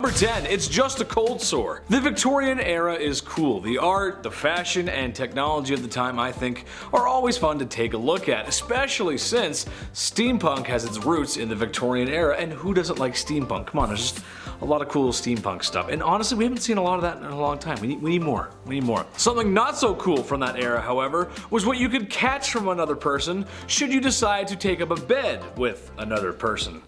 Number 10, it's just a cold sore. The Victorian era is cool. The art, the fashion, and technology of the time, I think, are always fun to take a look at, especially since steampunk has its roots in the Victorian era, and who doesn't like steampunk? Come on, there's just a lot of cool steampunk stuff. And honestly, we haven't seen a lot of that in a long time. We need more. We need more. Something not so cool from that era, however, was what you could catch from another person should you decide to take up a bed with another person.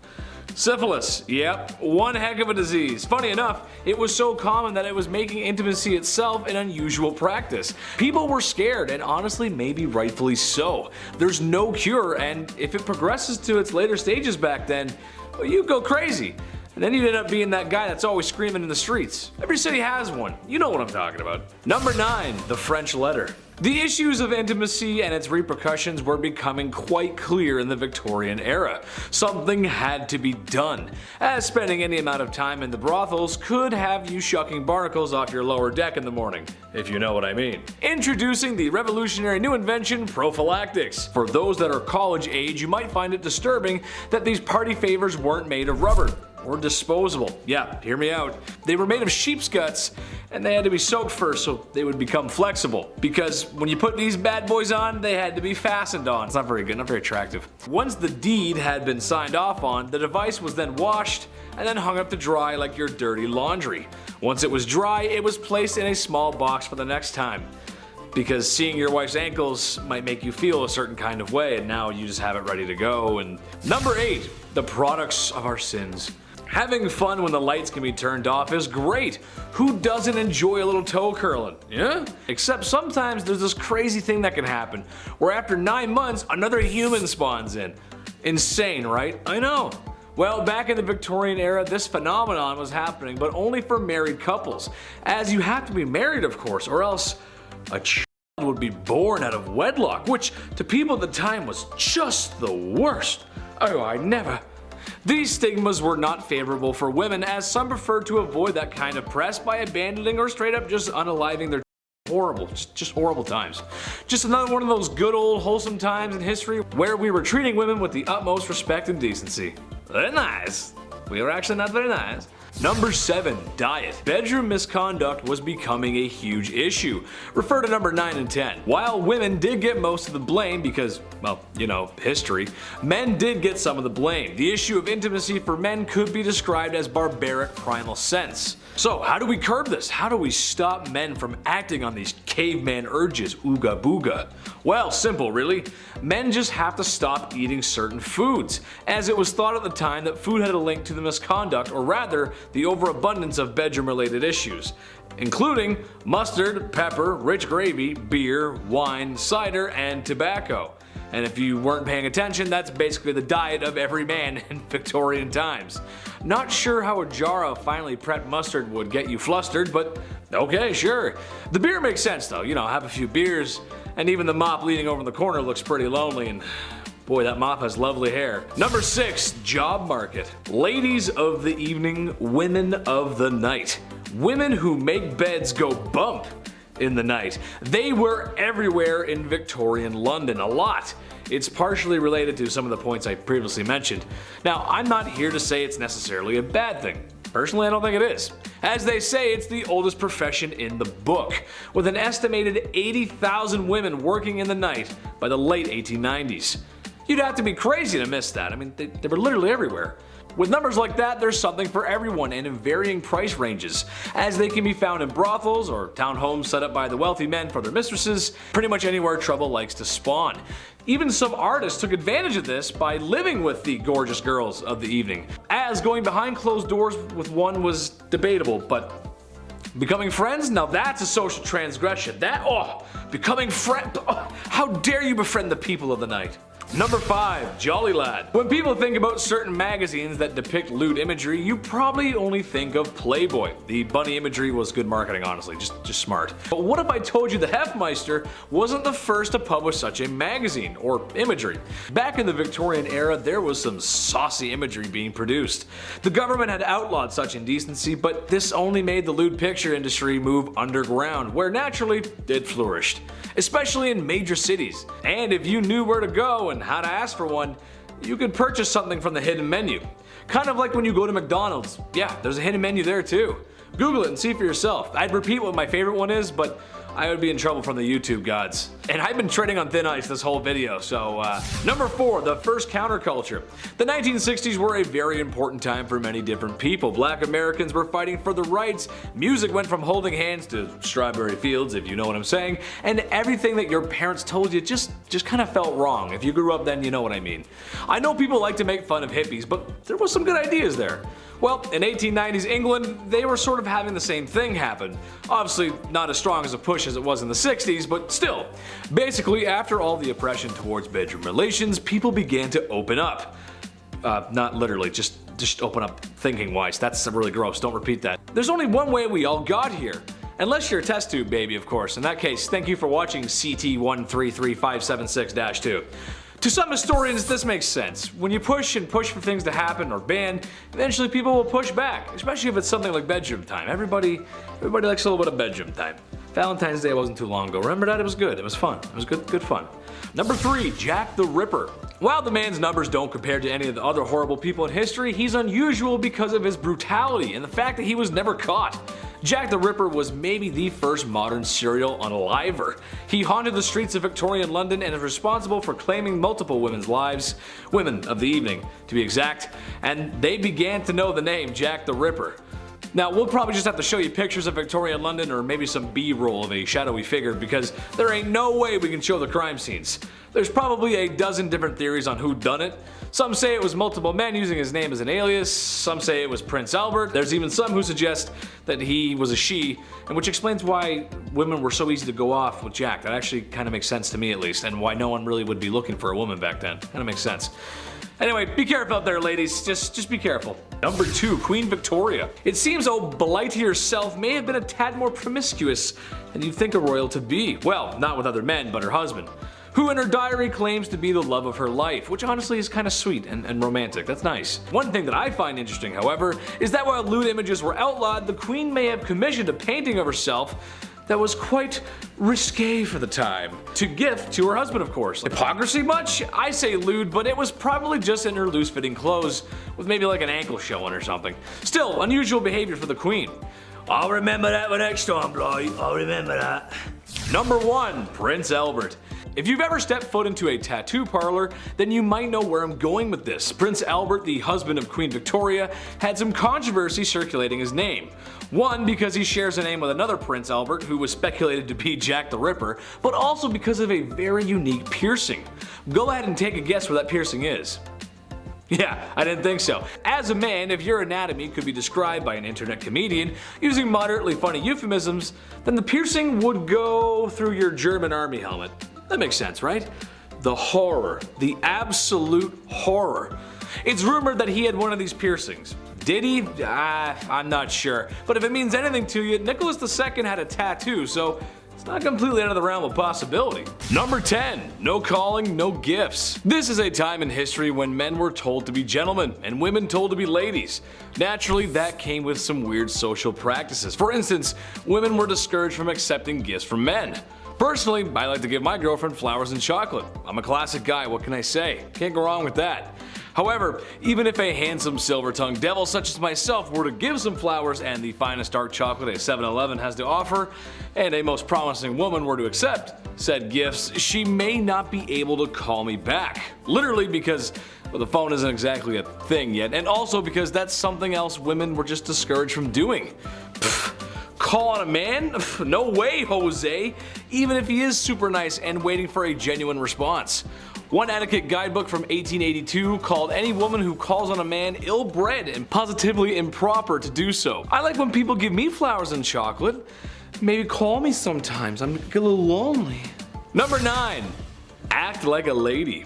Syphilis, yep, one heck of a disease. Funny enough, it was so common that it was making intimacy itself an unusual practice. People were scared, and honestly, maybe rightfully so. There's no cure, and if it progresses to its later stages back then, well, you go crazy. And then you'd end up being that guy that's always screaming in the streets. Every city has one. You know what I'm talking about. Number 9, the French letter. The issues of intimacy and its repercussions were becoming quite clear in the Victorian era. Something had to be done, as spending any amount of time in the brothels could have you shucking barnacles off your lower deck in the morning, if you know what I mean. Introducing the revolutionary new invention, prophylactics. For those that are college age, you might find it disturbing that these party favors weren't made of rubber or disposable. Yeah, hear me out. They were made of sheep's guts, and they had to be soaked first so they would become flexible. Because when you put these bad boys on, they had to be fastened on. It's not very good, not very attractive. Once the deed had been signed off on, the device was then washed and then hung up to dry like your dirty laundry. Once it was dry, it was placed in a small box for the next time. Because seeing your wife's ankles might make you feel a certain kind of way, and now you just have it ready to go. And number 8, the products of our sins. Having fun when the lights can be turned off is great. Who doesn't enjoy a little toe curling? Yeah? Except sometimes there's this crazy thing that can happen, where after 9 months, another human spawns in. Insane, right? I know. Well, back in the Victorian era, this phenomenon was happening, but only for married couples. As you have to be married, of course, or else a child would be born out of wedlock, which to people at the time was just the worst. Oh, I never. These stigmas were not favorable for women, as some preferred to avoid that kind of press by abandoning or straight up just unaliving their horrible, just horrible times. Just another one of those good old wholesome times in history where we were treating women with the utmost respect and decency. Very nice. We were actually not very nice. Number 7, diet. Bedroom misconduct was becoming a huge issue. Refer to number 9 and 10. While women did get most of the blame because, well, you know, history, men did get some of the blame. The issue of intimacy for men could be described as barbaric primal sense. So how do we curb this? How do we stop men from acting on these caveman urges, ooga booga? Well, simple really. Men just have to stop eating certain foods, as it was thought at the time that food had a link to the misconduct, or rather, the overabundance of bedroom-related issues, including mustard, pepper, rich gravy, beer, wine, cider, and tobacco. And if you weren't paying attention, that's basically the diet of every man in Victorian times. Not sure how a jar of finely prepped mustard would get you flustered, but okay, sure. The beer makes sense though, you know, have a few beers, and even the mop leaning over in the corner looks pretty lonely, and boy, that mop has lovely hair. Number 6, job market. Ladies of the evening, women of the night. Women who make beds go bump in the night. They were everywhere in Victorian London, a lot. It's partially related to some of the points I previously mentioned. Now, I'm not here to say it's necessarily a bad thing. Personally, I don't think it is. As they say, it's the oldest profession in the book, with an estimated 80,000 women working in the night by the late 1890s. You'd have to be crazy to miss that. I mean, they were literally everywhere. With numbers like that, there's something for everyone and in varying price ranges, as they can be found in brothels or townhomes set up by the wealthy men for their mistresses, pretty much anywhere trouble likes to spawn. Even some artists took advantage of this by living with the gorgeous girls of the evening, as going behind closed doors with one was debatable, but becoming friends? Now that's a social transgression. Becoming friend, how dare you befriend the people of the night? Number 5, Jolly Lad. When people think about certain magazines that depict lewd imagery, you probably only think of Playboy. The bunny imagery was good marketing, honestly, just smart. But what if I told you the Hefmeister wasn't the first to publish such a magazine, or imagery? Back in the Victorian era, there was some saucy imagery being produced. The government had outlawed such indecency, but this only made the lewd picture industry move underground, where naturally it flourished, especially in major cities. And if you knew where to go and how to ask for one, you could purchase something from the hidden menu. Kind of like when you go to McDonald's. Yeah, there's a hidden menu there too. Google it and see for yourself. I'd repeat what my favorite one is, but I would be in trouble from the YouTube gods. And I've been treading on thin ice this whole video, so Number 4, the first counterculture. The 1960s were a very important time for many different people. Black Americans were fighting for their rights, music went from holding hands to strawberry fields, if you know what I'm saying, and everything that your parents told you just kind of felt wrong. If you grew up then, you know what I mean. I know people like to make fun of hippies, but there was some good ideas there. Well, in 1890s England, they were sort of having the same thing happen. Obviously not as strong as a push as it was in the 60s, but still. Basically, after all the oppression towards bedroom relations, people began to open up. Not literally, just open up thinking wise. That's really gross, don't repeat that. There's only one way we all got here. Unless you're a test tube baby, of course. In that case, thank you for watching CT133576-2. To some historians, this makes sense. When you push and push for things to happen or ban, eventually people will push back, especially if it's something like bedroom time. Everybody likes a little bit of bedroom time. Valentine's Day wasn't too long ago. Remember that? It was good. It was fun. It was good fun. Number 3, Jack the Ripper. While the man's numbers don't compare to any of the other horrible people in history, he's unusual because of his brutality and the fact that he was never caught. Jack the Ripper was maybe the first modern serial unaliver. He haunted the streets of Victorian London and is responsible for claiming multiple women's lives, women of the evening to be exact, and they began to know the name Jack the Ripper. Now, we'll probably just have to show you pictures of Victorian London or maybe some B-roll of a shadowy figure because there ain't no way we can show the crime scenes. There's probably a dozen different theories on who done it. Some say it was multiple men using his name as an alias, some say it was Prince Albert, there's even some who suggest that he was a she, and which explains why women were so easy to go off with Jack. That actually kind of makes sense to me at least, and why no one really would be looking for a woman back then. Kind of makes sense. Anyway, be careful out there, ladies. Just be careful. Number 2, Queen Victoria. It seems old Blighty herself may have been a tad more promiscuous than you'd think a royal to be. Well, not with other men, but her husband, who in her diary claims to be the love of her life, which honestly is kind of sweet and romantic. That's nice. One thing that I find interesting, however, is that while lewd images were outlawed, the Queen may have commissioned a painting of herself that was quite risque for the time, to gift to her husband, of course. Hypocrisy much? I say lewd, but it was probably just in her loose-fitting clothes, with maybe like an ankle showing or something. Still, unusual behavior for the Queen. I'll remember that for next time, Blight. I'll remember that. Number 1, Prince Albert. If you've ever stepped foot into a tattoo parlor, then you might know where I'm going with this. Prince Albert, the husband of Queen Victoria, had some controversy circulating his name. One, because he shares a name with another Prince Albert, who was speculated to be Jack the Ripper, but also because of a very unique piercing. Go ahead and take a guess where that piercing is. Yeah, I didn't think so. As a man, if your anatomy could be described by an internet comedian using moderately funny euphemisms, then the piercing would go through your German army helmet. That makes sense, right? The horror. The absolute horror. It's rumored that he had one of these piercings. Did he? I'm not sure. But if it means anything to you, Nicholas II had a tattoo, so it's not completely out of the realm of possibility. Number 10. No calling, no gifts. This is a time in history when men were told to be gentlemen and women told to be ladies. Naturally, that came with some weird social practices. For instance, women were discouraged from accepting gifts from men. Personally, I like to give my girlfriend flowers and chocolate. I'm a classic guy, what can I say? Can't go wrong with that. However, even if a handsome silver-tongued devil such as myself were to give some flowers and the finest dark chocolate a 7-Eleven has to offer, and a most promising woman were to accept said gifts, she may not be able to call me back. Literally because, well, the phone isn't exactly a thing yet, and also because that's something else women were just discouraged from doing. Call on a man? No way, Jose! Even if he is super nice and waiting for a genuine response. One etiquette guidebook from 1882 called any woman who calls on a man ill-bred and positively improper to do so. I like when people give me flowers and chocolate. Maybe call me sometimes, I'm a little lonely. Number 9. Act like a lady.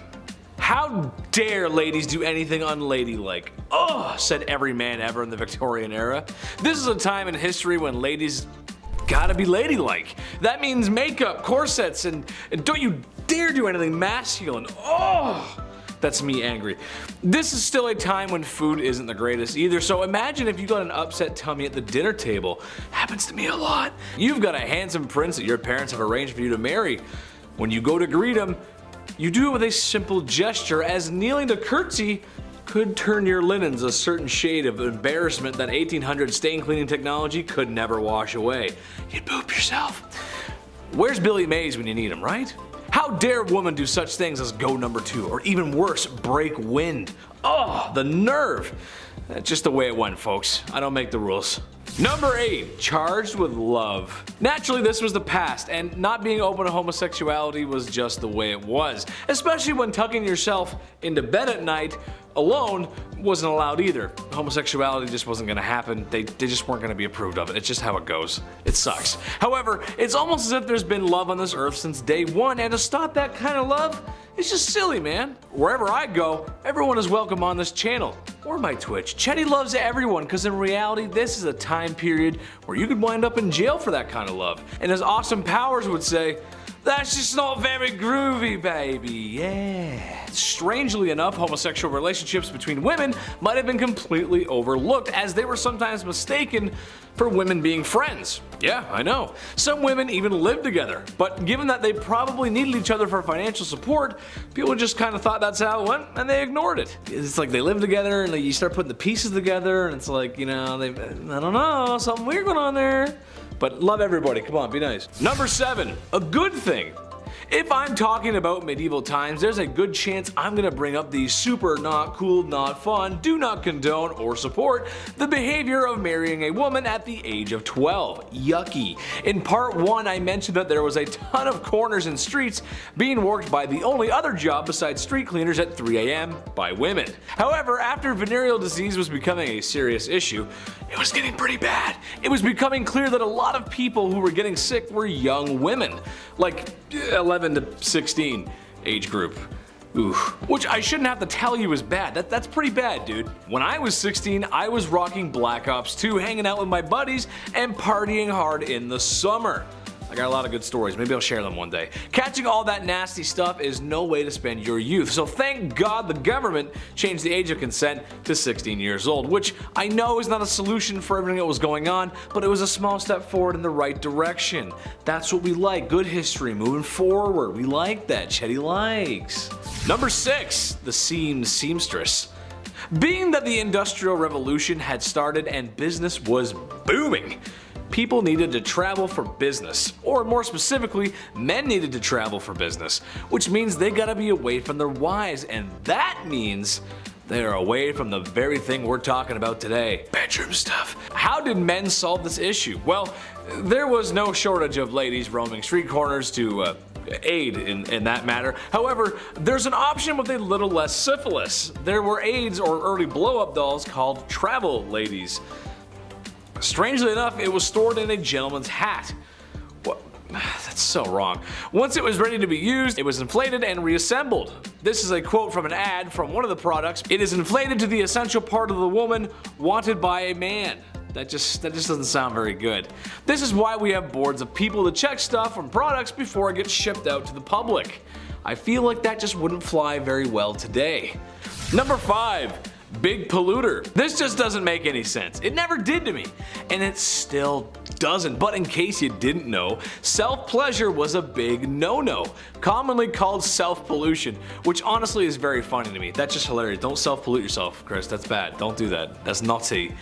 How dare ladies do anything unladylike? Ugh, said every man ever in the Victorian era. This is a time in history when ladies gotta be ladylike. That means makeup, corsets, and don't you dare do anything masculine. Oh, that's me angry. This is still a time when food isn't the greatest either, so imagine if you got an upset tummy at the dinner table. Happens to me a lot. You've got a handsome prince that your parents have arranged for you to marry. When you go to greet him, you do it with a simple gesture as kneeling to curtsy could turn your linens a certain shade of embarrassment that 1800 stain cleaning technology could never wash away. You'd poop yourself. Where's Billy Mays when you need him, right? How dare a woman do such things as go number 2, or even worse, break wind? Oh, the nerve! That's just the way it went, folks. I don't make the rules. Number 8, charged with love. Naturally, this was the past, and not being open to homosexuality was just the way it was. Especially when tucking yourself into bed at night alone wasn't allowed either. Homosexuality just wasn't gonna happen. They just weren't gonna be approved of it. It's just how it goes. It sucks. However, it's almost as if there's been love on this earth since day one, and to stop that kind of love, it's just silly, man. Wherever I go, everyone is welcome on this channel, or my Twitch. Chetty loves everyone, because in reality, this is a time period where you could wind up in jail for that kind of love. And as Austin Powers would say, that's just not very groovy, baby, yeah. Strangely enough, homosexual relationships between women might have been completely overlooked, as they were sometimes mistaken for women being friends. Yeah, I know. Some women even lived together, but given that they probably needed each other for financial support, people just kind of thought that's how it went, and they ignored it. It's like they live together, and you start putting the pieces together, and it's like, you know, I don't know, something weird going on there. But love everybody, come on, be nice. Number 7, a good thing. If I'm talking about medieval times, there's a good chance I'm gonna bring up the super not cool, not fun, do not condone or support the behavior of marrying a woman at the age of 12. Yucky. In part 1, I mentioned that there was a ton of corners and streets being worked by the only other job besides street cleaners at 3 a.m. by women. However, after venereal disease was becoming a serious issue, it was getting pretty bad. It was becoming clear that a lot of people who were getting sick were young women, like 11 to 16 age group. Ooh. Which I shouldn't have to tell you is bad. That's pretty bad, dude. When I was 16, I was rocking Black Ops 2, hanging out with my buddies, and partying hard in the summer. I got a lot of good stories, maybe I'll share them one day. Catching all that nasty stuff is no way to spend your youth, so thank God the government changed the age of consent to 16 years old, which I know is not a solution for everything that was going on, but it was a small step forward in the right direction. That's what we like, good history moving forward. We like that, Chetty likes. Number 6, the seamstress. Being that the Industrial Revolution had started and business was booming, people needed to travel for business, or more specifically, men needed to travel for business, which means they gotta be away from their wives, and that means they are away from the very thing we're talking about today, bedroom stuff. How did men solve this issue? Well, there was no shortage of ladies roaming street corners to aid in that matter. However, there's an option with a little less syphilis. There were aids or early blow-up dolls called travel ladies. Strangely enough, it was stored in a gentleman's hat. What? That's so wrong. Once it was ready to be used, it was inflated and reassembled. This is a quote from an ad from one of the products. It is inflated to the essential part of the woman wanted by a man. That just doesn't sound very good. This is why we have boards of people to check stuff from products before it gets shipped out to the public. I feel like that just wouldn't fly very well today. Number 5. Big polluter. This just doesn't make any sense. It never did to me, and it still doesn't. But in case you didn't know, self-pleasure was a big no-no, commonly called self-pollution, which honestly is very funny to me. That's just hilarious. Don't self-pollute yourself, Chris. That's bad. Don't do that. That's naughty.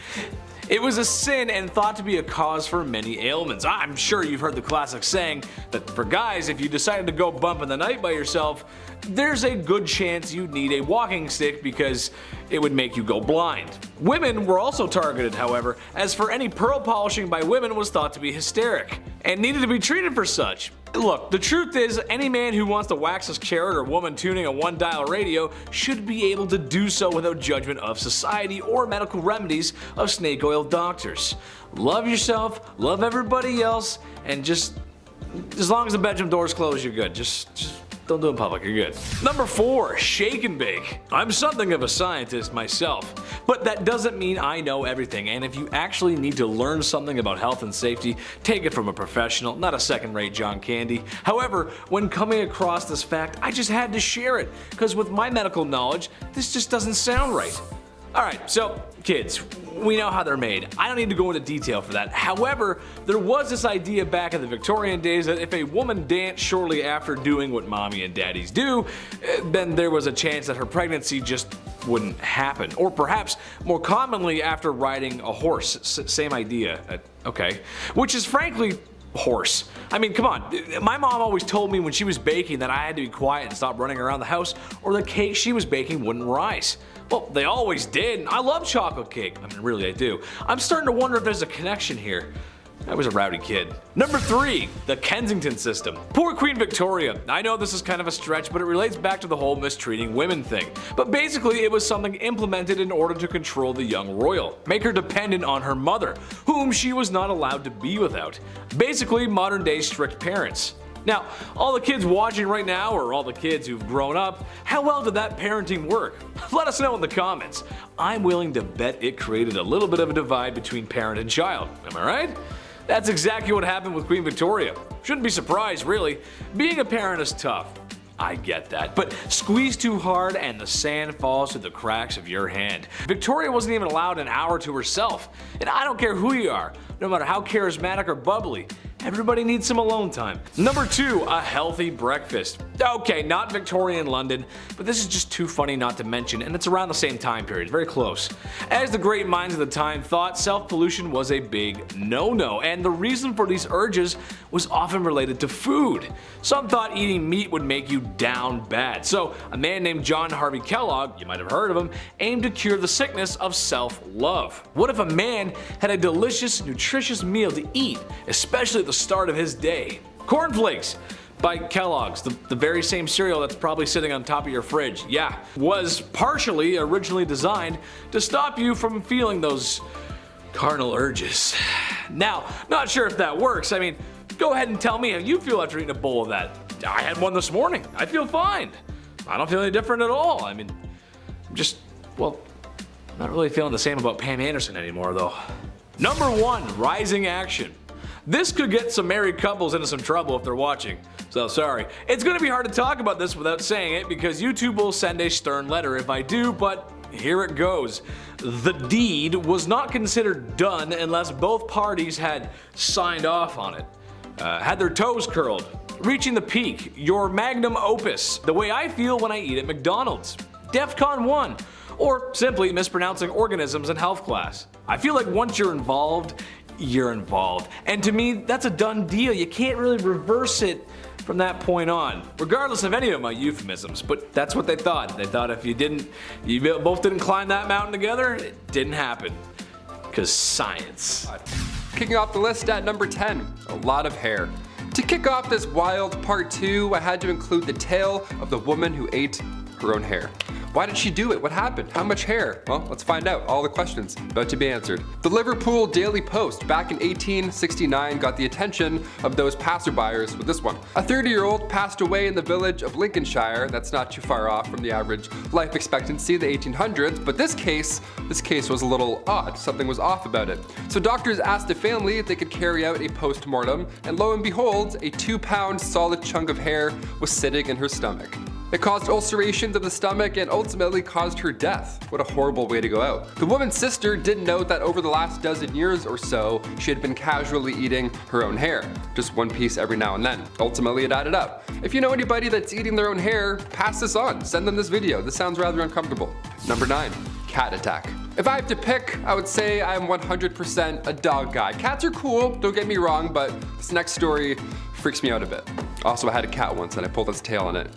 It was a sin and thought to be a cause for many ailments. I'm sure you've heard the classic saying that for guys, if you decided to go bump in the night by yourself, there's a good chance you'd need a walking stick because it would make you go blind. Women were also targeted, however, as for any pearl polishing by women was thought to be hysteric and needed to be treated for such. Look, the truth is, any man who wants to wax his carrot or woman tuning a one-dial radio should be able to do so without judgment of society or medical remedies of snake oil doctors. Love yourself, love everybody else, and just as long as the bedroom door's closed, you're good. Just don't do it in public, you're good. Number 4, shake and bake. I'm something of a scientist myself, but that doesn't mean I know everything, and if you actually need to learn something about health and safety, take it from a professional, not a second-rate John Candy. However, when coming across this fact, I just had to share it, because with my medical knowledge, this just doesn't sound right. Alright, so kids, we know how they're made. I don't need to go into detail for that. However, there was this idea back in the Victorian days that if a woman danced shortly after doing what mommy and daddies do, then there was a chance that her pregnancy just wouldn't happen. Or perhaps more commonly after riding a horse. Same idea. Okay. Which is frankly horse. I mean, come on. My mom always told me when she was baking that I had to be quiet and stop running around the house or the cake she was baking wouldn't rise. Well, they always did. I love chocolate cake. I mean, really, I do. I'm starting to wonder if there's a connection here. I was a rowdy kid. Number 3, the Kensington system. Poor Queen Victoria. I know this is kind of a stretch, but it relates back to the whole mistreating women thing. But basically, it was something implemented in order to control the young royal, make her dependent on her mother, whom she was not allowed to be without. Basically, modern day strict parents. Now, all the kids watching right now, or all the kids who've grown up, how well did that parenting work? Let us know in the comments. I'm willing to bet it created a little bit of a divide between parent and child. Am I right? That's exactly what happened with Queen Victoria. Shouldn't be surprised, really. Being a parent is tough. I get that. But squeeze too hard and the sand falls through the cracks of your hand. Victoria wasn't even allowed an hour to herself. And I don't care who you are, no matter how charismatic or bubbly. Everybody needs some alone time. Number 2, a healthy breakfast. Okay, not Victorian London, but this is just too funny not to mention, and it's around the same time period, very close. As the great minds of the time thought, self-pollution was a big no-no, and the reason for these urges was often related to food. Some thought eating meat would make you down bad, so a man named John Harvey Kellogg, you might have heard of him, aimed to cure the sickness of self-love. What if a man had a delicious, nutritious meal to eat, especially at the start of his day? Cornflakes by Kellogg's, the very same cereal that's probably sitting on top of your fridge, yeah, was partially originally designed to stop you from feeling those carnal urges. Now, not sure if that works. I mean, go ahead and tell me how you feel after eating a bowl of that. I had one this morning. I feel fine. I don't feel any different at all. I mean, I'm just, well, not really feeling the same about Pam Anderson anymore though. Number 1, rising action. This could get some married couples into some trouble if they're watching, so sorry. It's gonna be hard to talk about this without saying it because YouTube will send a stern letter if I do, but here it goes. The deed was not considered done unless both parties had signed off on it, had their toes curled, reaching the peak, your magnum opus, the way I feel when I eat at McDonald's, DEFCON 1, or simply mispronouncing organisms in health class. I feel like once you're involved, and to me, that's a done deal. You can't really reverse it from that point on, regardless of any of my euphemisms, but that's what they thought. They thought if you both didn't climb that mountain together, it didn't happen. 'Cause science. Kicking off the list at number 10, a lot of hair. To kick off this wild part 2, I had to include the tale of the woman who ate her own hair. Why did she do it? What happened? How much hair? Well, let's find out. All the questions about to be answered. The Liverpool Daily Post back in 1869 got the attention of those passerbyers with this one. A 30-year-old passed away in the village of Lincolnshire. That's not too far off from the average life expectancy of the 1800s, but this case was a little odd. Something was off about it. So doctors asked the family if they could carry out a post-mortem, and lo and behold, a 2-pound solid chunk of hair was sitting in her stomach. It caused ulcerations of the stomach and ultimately caused her death. What a horrible way to go out. The woman's sister didn't note that over the last dozen years or so, she had been casually eating her own hair, just one piece every now and then. Ultimately, it added up. If you know anybody that's eating their own hair, pass this on. Send them this video. This sounds rather uncomfortable. Number 9, cat attack. If I have to pick, I would say I'm 100% a dog guy. Cats are cool, don't get me wrong, but this next story freaks me out a bit. Also, I had a cat once and I pulled its tail on it.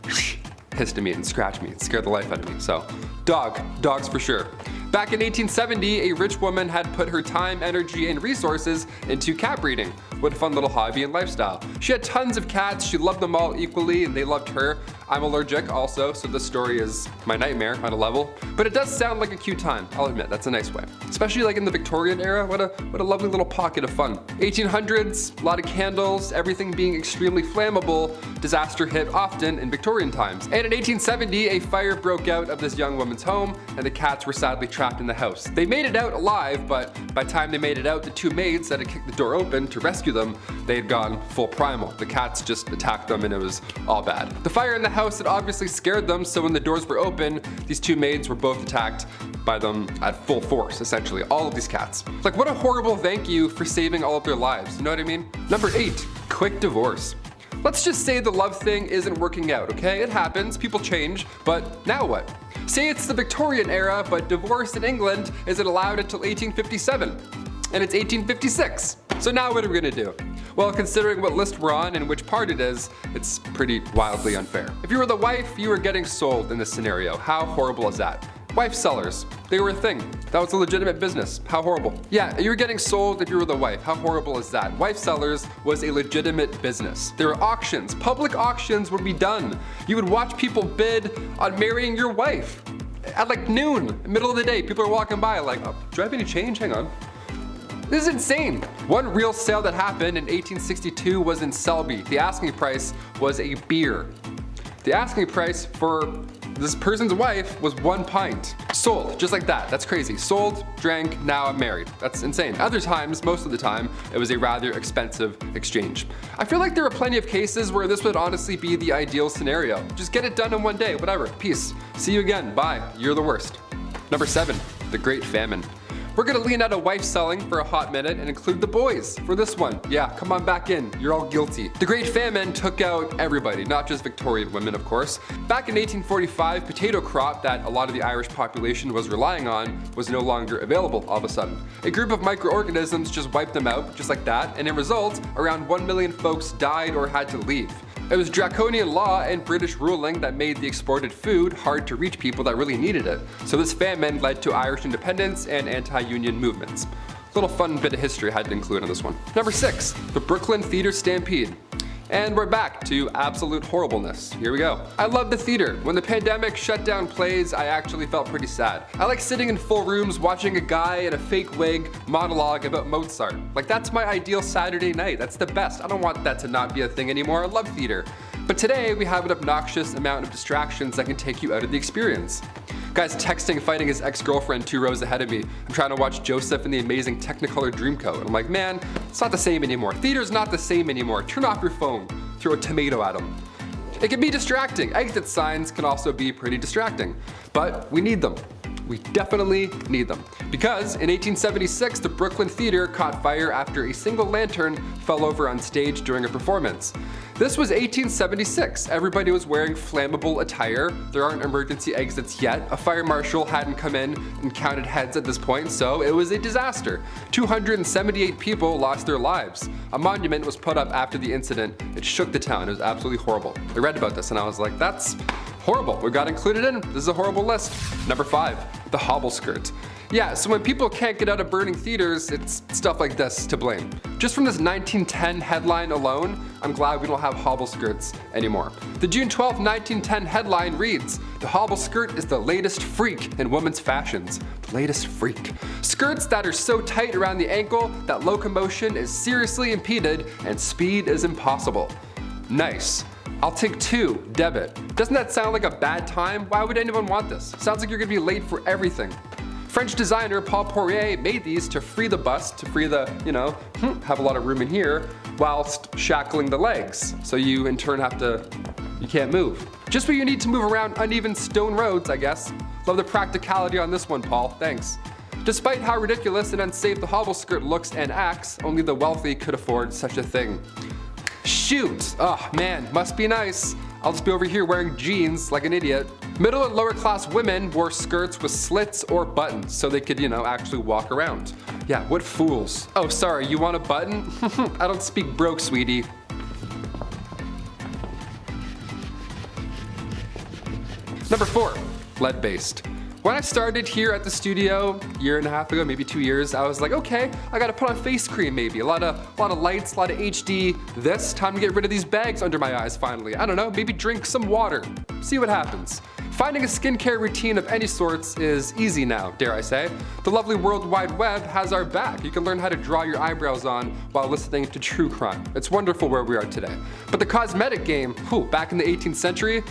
Hissed at me and scratched me and scared the life out of me. So, dogs for sure. Back in 1870, a rich woman had put her time, energy, and resources into cat breeding. What a fun little hobby and lifestyle. She had tons of cats, she loved them all equally, and they loved her. I'm allergic also, so this story is my nightmare on a level. But it does sound like a cute time, I'll admit, that's a nice way. Especially like in the Victorian era, what a lovely little pocket of fun. 1800s, a lot of candles, everything being extremely flammable, disaster hit often in Victorian times. And in 1870, a fire broke out of this young woman's home, and the cats were sadly trapped in the house. They made it out alive, but by the time they made it out, the 2 maids that had kicked the door open to rescue them, they had gone full primal. The cats just attacked them and it was all bad. The fire in the house had obviously scared them, so when the doors were open, these 2 maids were both attacked by them at full force, essentially, all of these cats. Like, what a horrible thank you for saving all of their lives, you know what I mean? Number 8, quick divorce. Let's just say the love thing isn't working out, okay? It happens, people change, but now what? Say it's the Victorian era, but divorce in England isn't allowed until 1857, and it's 1856. So now what are we gonna do? Well, considering what list we're on and which part it is, it's pretty wildly unfair. If you were the wife, you were getting sold in this scenario. How horrible is that? Wife sellers, they were a thing. That was a legitimate business. How horrible. Yeah, you were getting sold if you were the wife. How horrible is that? Wife sellers was a legitimate business. There were auctions. Public auctions would be done. You would watch people bid on marrying your wife. At like noon, middle of the day, people are walking by like, oh, do I have any change? Hang on. This is insane. One real sale that happened in 1862 was in Selby. The asking price was a beer. The asking price for this person's wife was 1 pint. Sold, just like that. That's crazy. Sold, drank, now I'm married. That's insane. Other times, most of the time, it was a rather expensive exchange. I feel like there are plenty of cases where this would honestly be the ideal scenario. Just get it done in one day, whatever. Peace. See you again. Bye. You're the worst. Number 7, the Great Famine. We're gonna lean out of wife selling for a hot minute and include the boys for this one. Yeah, come on back in, you're all guilty. The Great Famine took out everybody, not just Victorian women, of course. Back in 1845, potato crop that a lot of the Irish population was relying on was no longer available all of a sudden. A group of microorganisms just wiped them out, just like that, and in result, around 1 million folks died or had to leave. It was draconian law and British ruling that made the exported food hard to reach people that really needed it. So this famine led to Irish independence and anti-union movements. Little fun bit of history I had to include on this one. Number 6, the Brooklyn Theater Stampede. And we're back to absolute horribleness. Here we go. I love the theater. When the pandemic shut down plays, I actually felt pretty sad. I like sitting in full rooms watching a guy in a fake wig monologue about Mozart. Like, that's my ideal Saturday night. That's the best. I don't want that to not be a thing anymore. I love theater. But today, we have an obnoxious amount of distractions that can take you out of the experience. Guy's texting, fighting his ex-girlfriend 2 rows ahead of me. I'm trying to watch Joseph in the amazing Technicolor Dreamcoat. And I'm like, man, it's not the same anymore. Theater's not the same anymore. Turn off your phone. Throw a tomato at him. It can be distracting. Exit signs can also be pretty distracting. But we need them. We definitely need them. Because in 1876, the Brooklyn Theater caught fire after a single lantern fell over on stage during a performance. This was 1876. Everybody was wearing flammable attire. There aren't emergency exits yet. A fire marshal hadn't come in and counted heads at this point, so it was a disaster. 278 people lost their lives. A monument was put up after the incident. It shook the town. It was absolutely horrible. I read about this and I was like, that's horrible. We got included in. This is a horrible list. Number 5, the hobble skirt. Yeah, so when people can't get out of burning theaters, it's stuff like this to blame. Just from this 1910 headline alone, I'm glad we don't have hobble skirts anymore. The June 12, 1910 headline reads, "The hobble skirt is the latest freak in women's fashions." The latest freak. Skirts that are so tight around the ankle that locomotion is seriously impeded and speed is impossible. Nice. I'll take 2, debit. Doesn't that sound like a bad time? Why would anyone want this? Sounds like you're gonna be late for everything. French designer Paul Poirier made these to free the bust, to free the, have a lot of room in here, whilst shackling the legs. So you in turn you can't move. Just what you need to move around uneven stone roads, I guess. Love the practicality on this one, Paul, thanks. Despite how ridiculous and unsafe the hobble skirt looks and acts, only the wealthy could afford such a thing. Shoot! Oh man, must be nice. I'll just be over here wearing jeans like an idiot. Middle and lower class women wore skirts with slits or buttons so they could, actually walk around. Yeah, what fools. Oh, sorry, you want a button? I don't speak broke, sweetie. Number 4, lead-based. When I started here at the studio a year and a half ago, maybe 2 years, I was like, okay, I gotta put on face cream maybe. A lot of lights, a lot of HD. Time to get rid of these bags under my eyes finally. I don't know, maybe drink some water. See what happens. Finding a skincare routine of any sorts is easy now, dare I say. The lovely World Wide Web has our back. You can learn how to draw your eyebrows on while listening to true crime. It's wonderful where we are today. But the cosmetic game, back in the 18th century,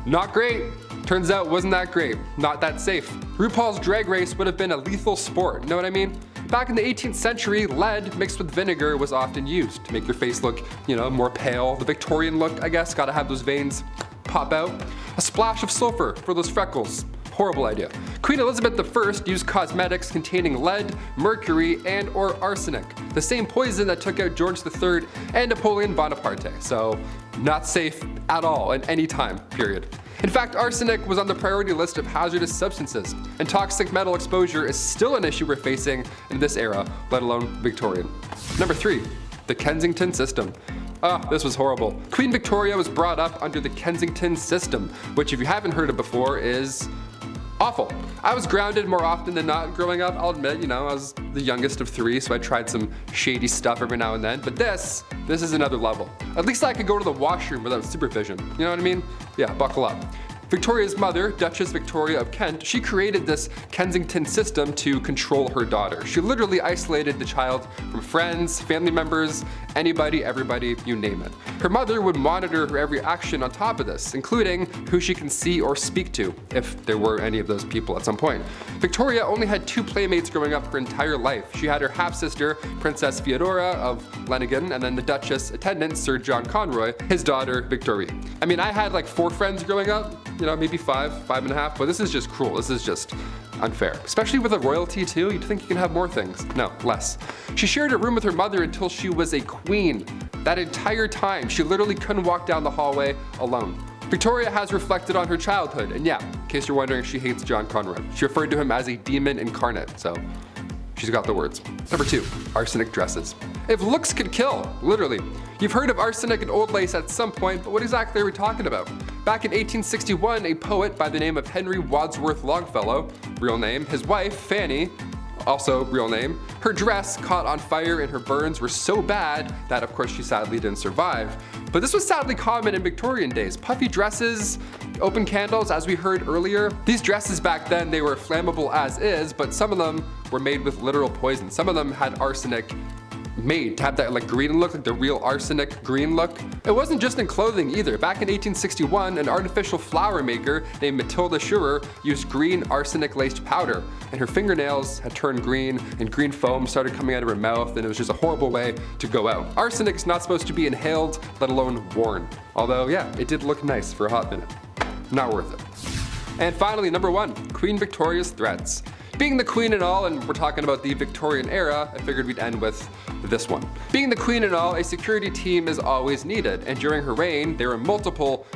not great. Turns out wasn't that great, not that safe. RuPaul's Drag Race would have been a lethal sport, know what I mean? Back in the 18th century, lead mixed with vinegar was often used to make your face look, more pale. The Victorian look, I guess, gotta have those veins pop out. A splash of sulfur for those freckles. Horrible idea. Queen Elizabeth I used cosmetics containing lead, mercury, and or arsenic, the same poison that took out George III and Napoleon Bonaparte, so not safe at all at any time, period. In fact, arsenic was on the priority list of hazardous substances, and toxic metal exposure is still an issue we're facing in this era, let alone Victorian. Number 3. The Kensington system. This was horrible. Queen Victoria was brought up under the Kensington system, which if you haven't heard of before is awful. I was grounded more often than not growing up, I'll admit, I was the youngest of 3, so I tried some shady stuff every now and then, but this is another level. At least I could go to the washroom without supervision, you know what I mean? Yeah, buckle up. Victoria's mother, Duchess Victoria of Kent, she created this Kensington system to control her daughter. She literally isolated the child from friends, family members, anybody, everybody, you name it. Her mother would monitor her every action on top of this, including who she can see or speak to, if there were any of those people at some point. Victoria only had 2 playmates growing up her entire life. She had her half-sister, Princess Feodora of Lenigan, and then the Duchess attendant, Sir John Conroy, his daughter, Victoria. I mean, I had like 4 friends growing up, maybe 5.5, but this is just cruel. This is just unfair. Especially with a royalty too, you'd think you can have more things. No, less. She shared a room with her mother until she was a queen. That entire time, she literally couldn't walk down the hallway alone. Victoria has reflected on her childhood, and yeah, in case you're wondering, she hates John Conroy. She referred to him as a demon incarnate, so she's got the words. Number 2, arsenic dresses. If looks could kill, literally. You've heard of arsenic and old lace at some point, but what exactly are we talking about? Back in 1861, a poet by the name of Henry Wadsworth Longfellow, real name, his wife, Fanny, also real name, her dress caught on fire and her burns were so bad that of course she sadly didn't survive. But this was sadly common in Victorian days. Puffy dresses, open candles, as we heard earlier. These dresses back then, they were flammable as is, but some of them were made with literal poison. Some of them had arsenic made to have that like green look, like the real arsenic green look. It wasn't just in clothing either. Back in 1861, an artificial flower maker named Matilda Schurer used green arsenic laced powder, and her fingernails had turned green and green foam started coming out of her mouth, and it was just a horrible way to go out. Arsenic's not supposed to be inhaled, let alone worn. Although yeah, it did look nice for a hot minute. Not worth it. And finally, number 1, Queen Victoria's threats. Being the queen and all, and we're talking about the Victorian era, I figured we'd end with this one. Being the queen and all, a security team is always needed, and during her reign, there were multiple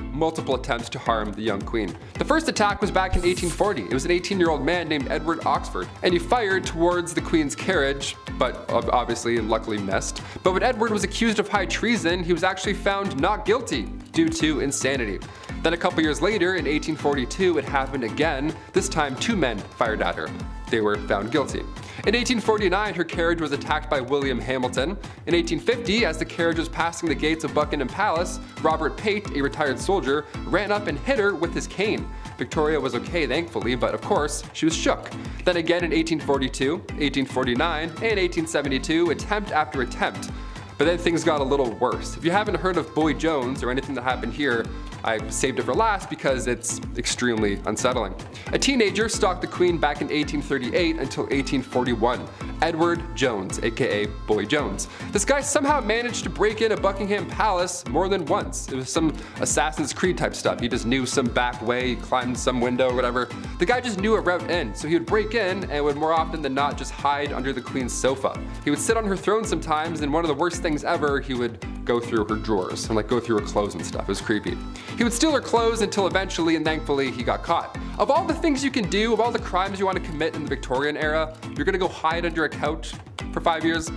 attempts to harm the young queen. The first attack was back in 1840. It was an 18-year-old man named Edward Oxford, and he fired towards the queen's carriage, but obviously and luckily missed. But when Edward was accused of high treason, he was actually found not guilty due to insanity. Then a couple years later, in 1842, it happened again. This time 2 men fired at her. They were found guilty. In 1849, her carriage was attacked by William Hamilton. In 1850, as the carriage was passing the gates of Buckingham Palace, Robert Pate, a retired soldier, ran up and hit her with his cane. Victoria was okay, thankfully, but of course, she was shook. Then again in 1842, 1849, and 1872, attempt after attempt. But then things got a little worse. If you haven't heard of Boy Jones or anything that happened here, I saved it for last because it's extremely unsettling. A teenager stalked the queen back in 1838 until 1841. Edward Jones, aka Boy Jones. This guy somehow managed to break into Buckingham Palace more than once. It was some Assassin's Creed type stuff. He just knew some back way, he climbed some window or whatever. The guy just knew a route in, so he would break in and would more often than not just hide under the queen's sofa. He would sit on her throne sometimes, and one of the worst things ever, he would go through her drawers and like go through her clothes and stuff. It was creepy. He would steal her clothes until eventually and thankfully he got caught. Of all the things you can do, of all the crimes you want to commit in the Victorian era, you're gonna go hide under a couch for 5 years?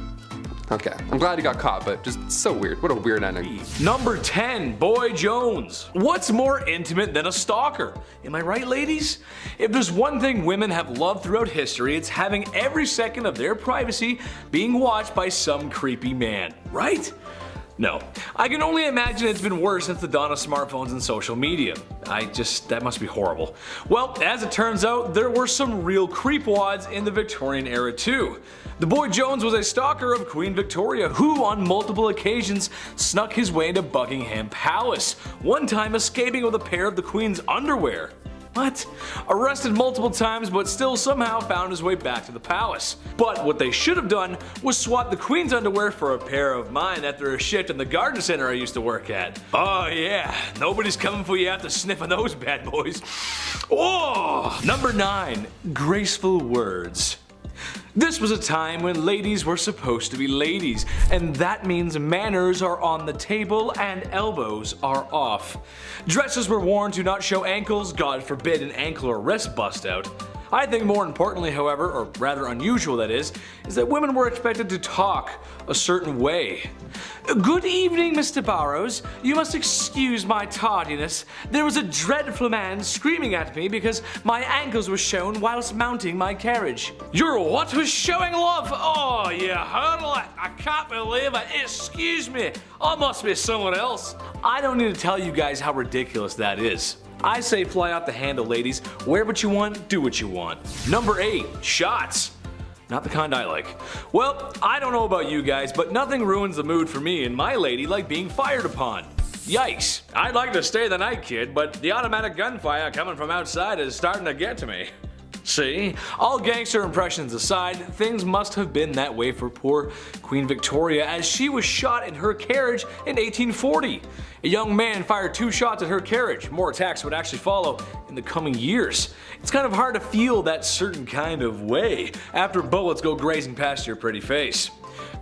Okay, I'm glad he got caught, but just so weird. What a weird ending. Number 10, Boy Jones. What's more intimate than a stalker? Am I right, ladies? If there's one thing women have loved throughout history, it's having every second of their privacy being watched by some creepy man, right? No. I can only imagine it's been worse since the dawn of smartphones and social media. That must be horrible. Well, as it turns out, there were some real creepwads in the Victorian era too. The Boy Jones was a stalker of Queen Victoria who on multiple occasions snuck his way into Buckingham Palace, one time escaping with a pair of the Queen's underwear. What? Arrested multiple times, but still somehow found his way back to the palace. But what they should have done was swap the queen's underwear for a pair of mine after a shift in the garden center I used to work at. Oh yeah, nobody's coming for you after sniffing those bad boys. Oh! Number 9. Graceful words. This was a time when ladies were supposed to be ladies, and that means manners are on the table and elbows are off. Dresses were worn to not show ankles, God forbid an ankle or wrist bust out. I think more importantly, however, or rather unusual that is that women were expected to talk a certain way. Good evening, Mr. Barrows. You must excuse my tardiness. There was a dreadful man screaming at me because my ankles were shown whilst mounting my carriage. Your what was showing, love? Oh, you hurdle it. I can't believe it. Excuse me. I must be someone else. I don't need to tell you guys how ridiculous that is. I say fly out the handle, ladies. Wear what you want, do what you want. Number 8. Shots. Not the kind I like. Well, I don't know about you guys, but nothing ruins the mood for me and my lady like being fired upon. Yikes. I'd like to stay the night, kid, but the automatic gunfire coming from outside is starting to get to me. See? All gangster impressions aside, things must have been that way for poor Queen Victoria as she was shot in her carriage in 1840. A young man fired 2 shots at her carriage. More attacks would actually follow in the coming years. It's kind of hard to feel that certain kind of way after bullets go grazing past your pretty face.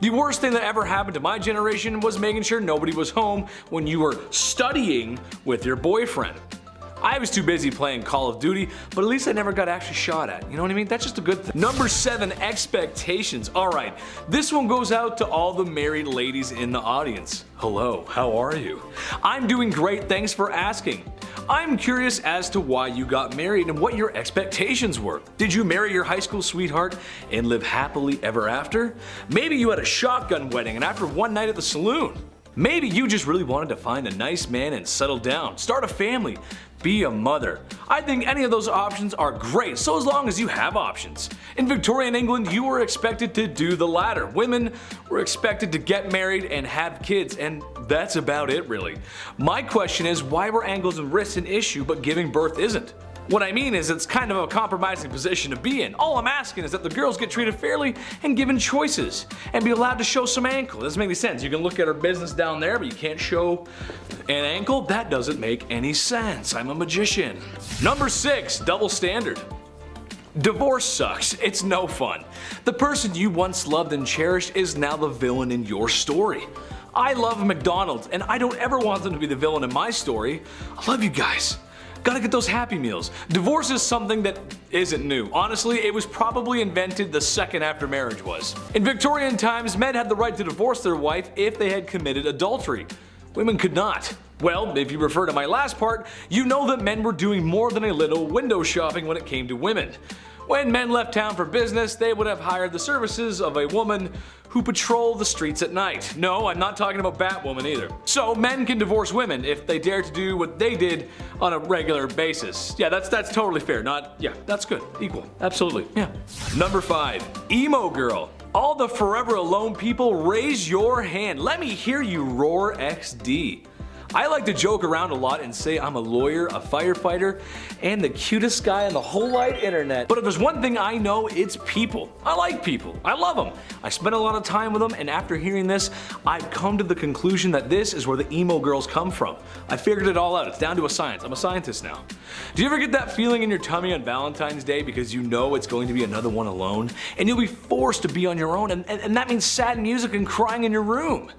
The worst thing that ever happened to my generation was making sure nobody was home when you were studying with your boyfriend. I was too busy playing Call of Duty, but at least I never got actually shot at. You know what I mean? That's just a good thing. Number 7, expectations. Alright, this one goes out to all the married ladies in the audience. Hello, how are you? I'm doing great, thanks for asking. I'm curious as to why you got married and what your expectations were. Did you marry your high school sweetheart and live happily ever after? Maybe you had a shotgun wedding and after one night at the saloon. Maybe you just really wanted to find a nice man and settle down, start a family, be a mother. I think any of those options are great, so as long as you have options. In Victorian England, you were expected to do the latter. Women were expected to get married and have kids, and that's about it really. My question is, why were ankles and wrists an issue but giving birth isn't? What I mean is it's kind of a compromising position to be in. All I'm asking is that the girls get treated fairly and given choices and be allowed to show some ankle. It doesn't make any sense. You can look at her business down there, but you can't show an ankle? That doesn't make any sense. I'm a magician. Number 6, double standard. Divorce sucks. It's no fun. The person you once loved and cherished is now the villain in your story. I love McDonald's and I don't ever want them to be the villain in my story. I love you guys. Gotta get those Happy Meals. Divorce is something that isn't new. Honestly, it was probably invented the second after marriage was. In Victorian times, men had the right to divorce their wife if they had committed adultery. Women could not. Well, if you refer to my last part, you know that men were doing more than a little window shopping when it came to women. When men left town for business, they would have hired the services of a woman who patrol the streets at night. No, I'm not talking about Batwoman either. So men can divorce women if they dare to do what they did on a regular basis. Yeah, that's totally fair. That's good. Equal. Absolutely. Yeah. Number 5, emo girl. All the forever alone people, raise your hand. Let me hear you roar XD. I like to joke around a lot and say I'm a lawyer, a firefighter, and the cutest guy on the whole wide internet. But if there's one thing I know, it's people. I like people. I love them. I spend a lot of time with them, and after hearing this, I've come to the conclusion that this is where the emo girls come from. I figured it all out. It's down to a science. I'm a scientist now. Do you ever get that feeling in your tummy on Valentine's Day because you know it's going to be another one alone? And you'll be forced to be on your own, and that means sad music and crying in your room.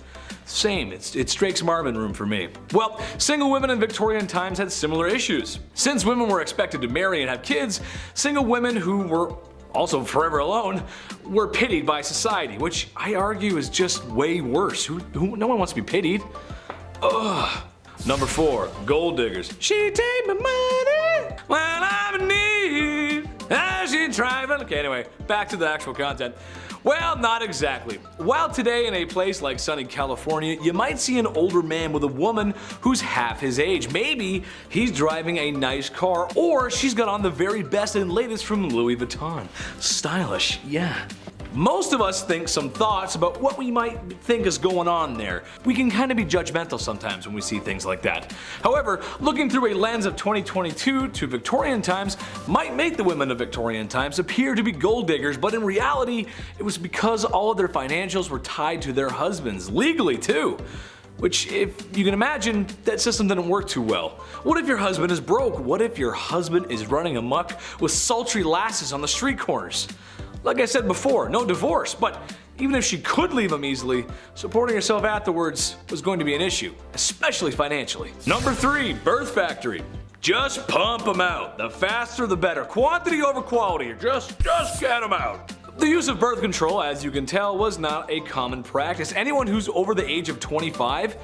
Same, it's Drake's Marvin room for me. Well, single women in Victorian times had similar issues. Since women were expected to marry and have kids, single women who were also forever alone were pitied by society, which I argue is just way worse. No one wants to be pitied. Ugh. Number 4, gold diggers. She take my money when I'm in need. As she driving. Okay, anyway, back to the actual content. Well, not exactly. While today in a place like sunny California, you might see an older man with a woman who's half his age. Maybe he's driving a nice car, or she's got on the very best and latest from Louis Vuitton. Stylish, yeah. Most of us think some thoughts about what we might think is going on there. We can kind of be judgmental sometimes when we see things like that. However, looking through a lens of 2022 to Victorian times might make the women of Victorian times appear to be gold diggers, but in reality, it was because all of their financials were tied to their husbands, legally too. Which, if you can imagine, that system didn't work too well. What if your husband is broke? What if your husband is running amok with sultry lasses on the street corners? Like I said before, no divorce, but even if she could leave him easily, supporting herself afterwards was going to be an issue, especially financially. Number 3, birth factory. Just pump them out. The faster the better. Quantity over quality. Just get them out. The use of birth control, as you can tell, was not a common practice. Anyone who's over the age of 25,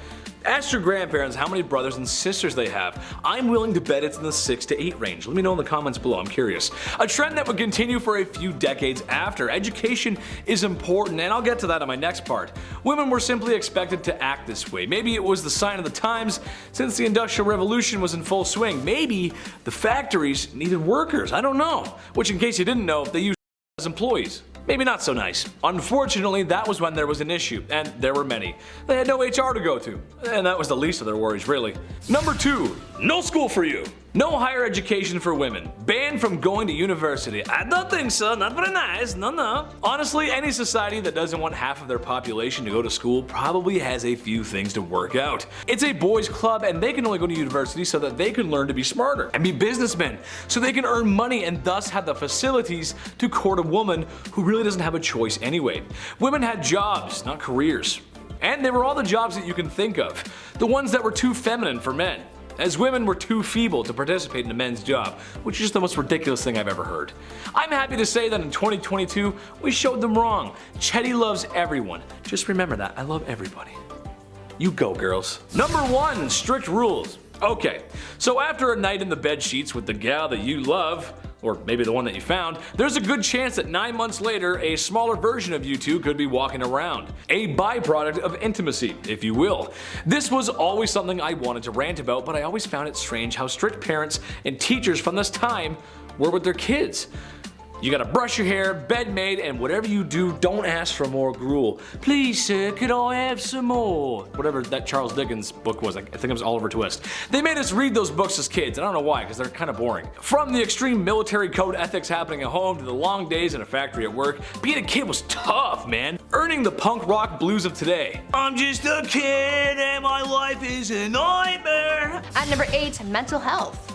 ask your grandparents how many brothers and sisters they have. I'm willing to bet it's in the 6 to 8 range. Let me know in the comments below, I'm curious. A trend that would continue for a few decades after. Education is important, and I'll get to that in my next part. Women were simply expected to act this way. Maybe it was the sign of the times since the Industrial Revolution was in full swing. Maybe the factories needed workers, I don't know. Which, in case you didn't know, they used as employees. Maybe not so nice. Unfortunately, that was when there was an issue, and there were many. They had no HR to go to, and that was the least of their worries, really. Number 2, no school for you. No higher education for women. Banned from going to university. I don't think so, not very nice, no. Honestly, any society that doesn't want half of their population to go to school probably has a few things to work out. It's a boys' club, and they can only go to university so that they can learn to be smarter and be businessmen, so they can earn money and thus have the facilities to court a woman who really doesn't have a choice anyway. Women had jobs, not careers. And they were all the jobs that you can think of. The ones that were too feminine for men, as women were too feeble to participate in a men's job, which is just the most ridiculous thing I've ever heard. I'm happy to say that in 2022, we showed them wrong. Chetty loves everyone. Just remember that, I love everybody. You go, girls. Number 1, strict rules. Okay, so after a night in the bed sheets with the gal that you love, or maybe the one that you found, there's a good chance that 9 months later, a smaller version of you two could be walking around. A byproduct of intimacy, if you will. This was always something I wanted to rant about, but I always found it strange how strict parents and teachers from this time were with their kids. You gotta brush your hair, bed made, and whatever you do, don't ask for more gruel. Please, sir, could I have some more? Whatever that Charles Dickens book was, I think it was Oliver Twist. They made us read those books as kids. I don't know why, because they're kind of boring. From the extreme military code ethics happening at home to the long days in a factory at work, being a kid was tough, man. Earning the punk rock blues of today. I'm just a kid and my life is a nightmare. At number 8, mental health.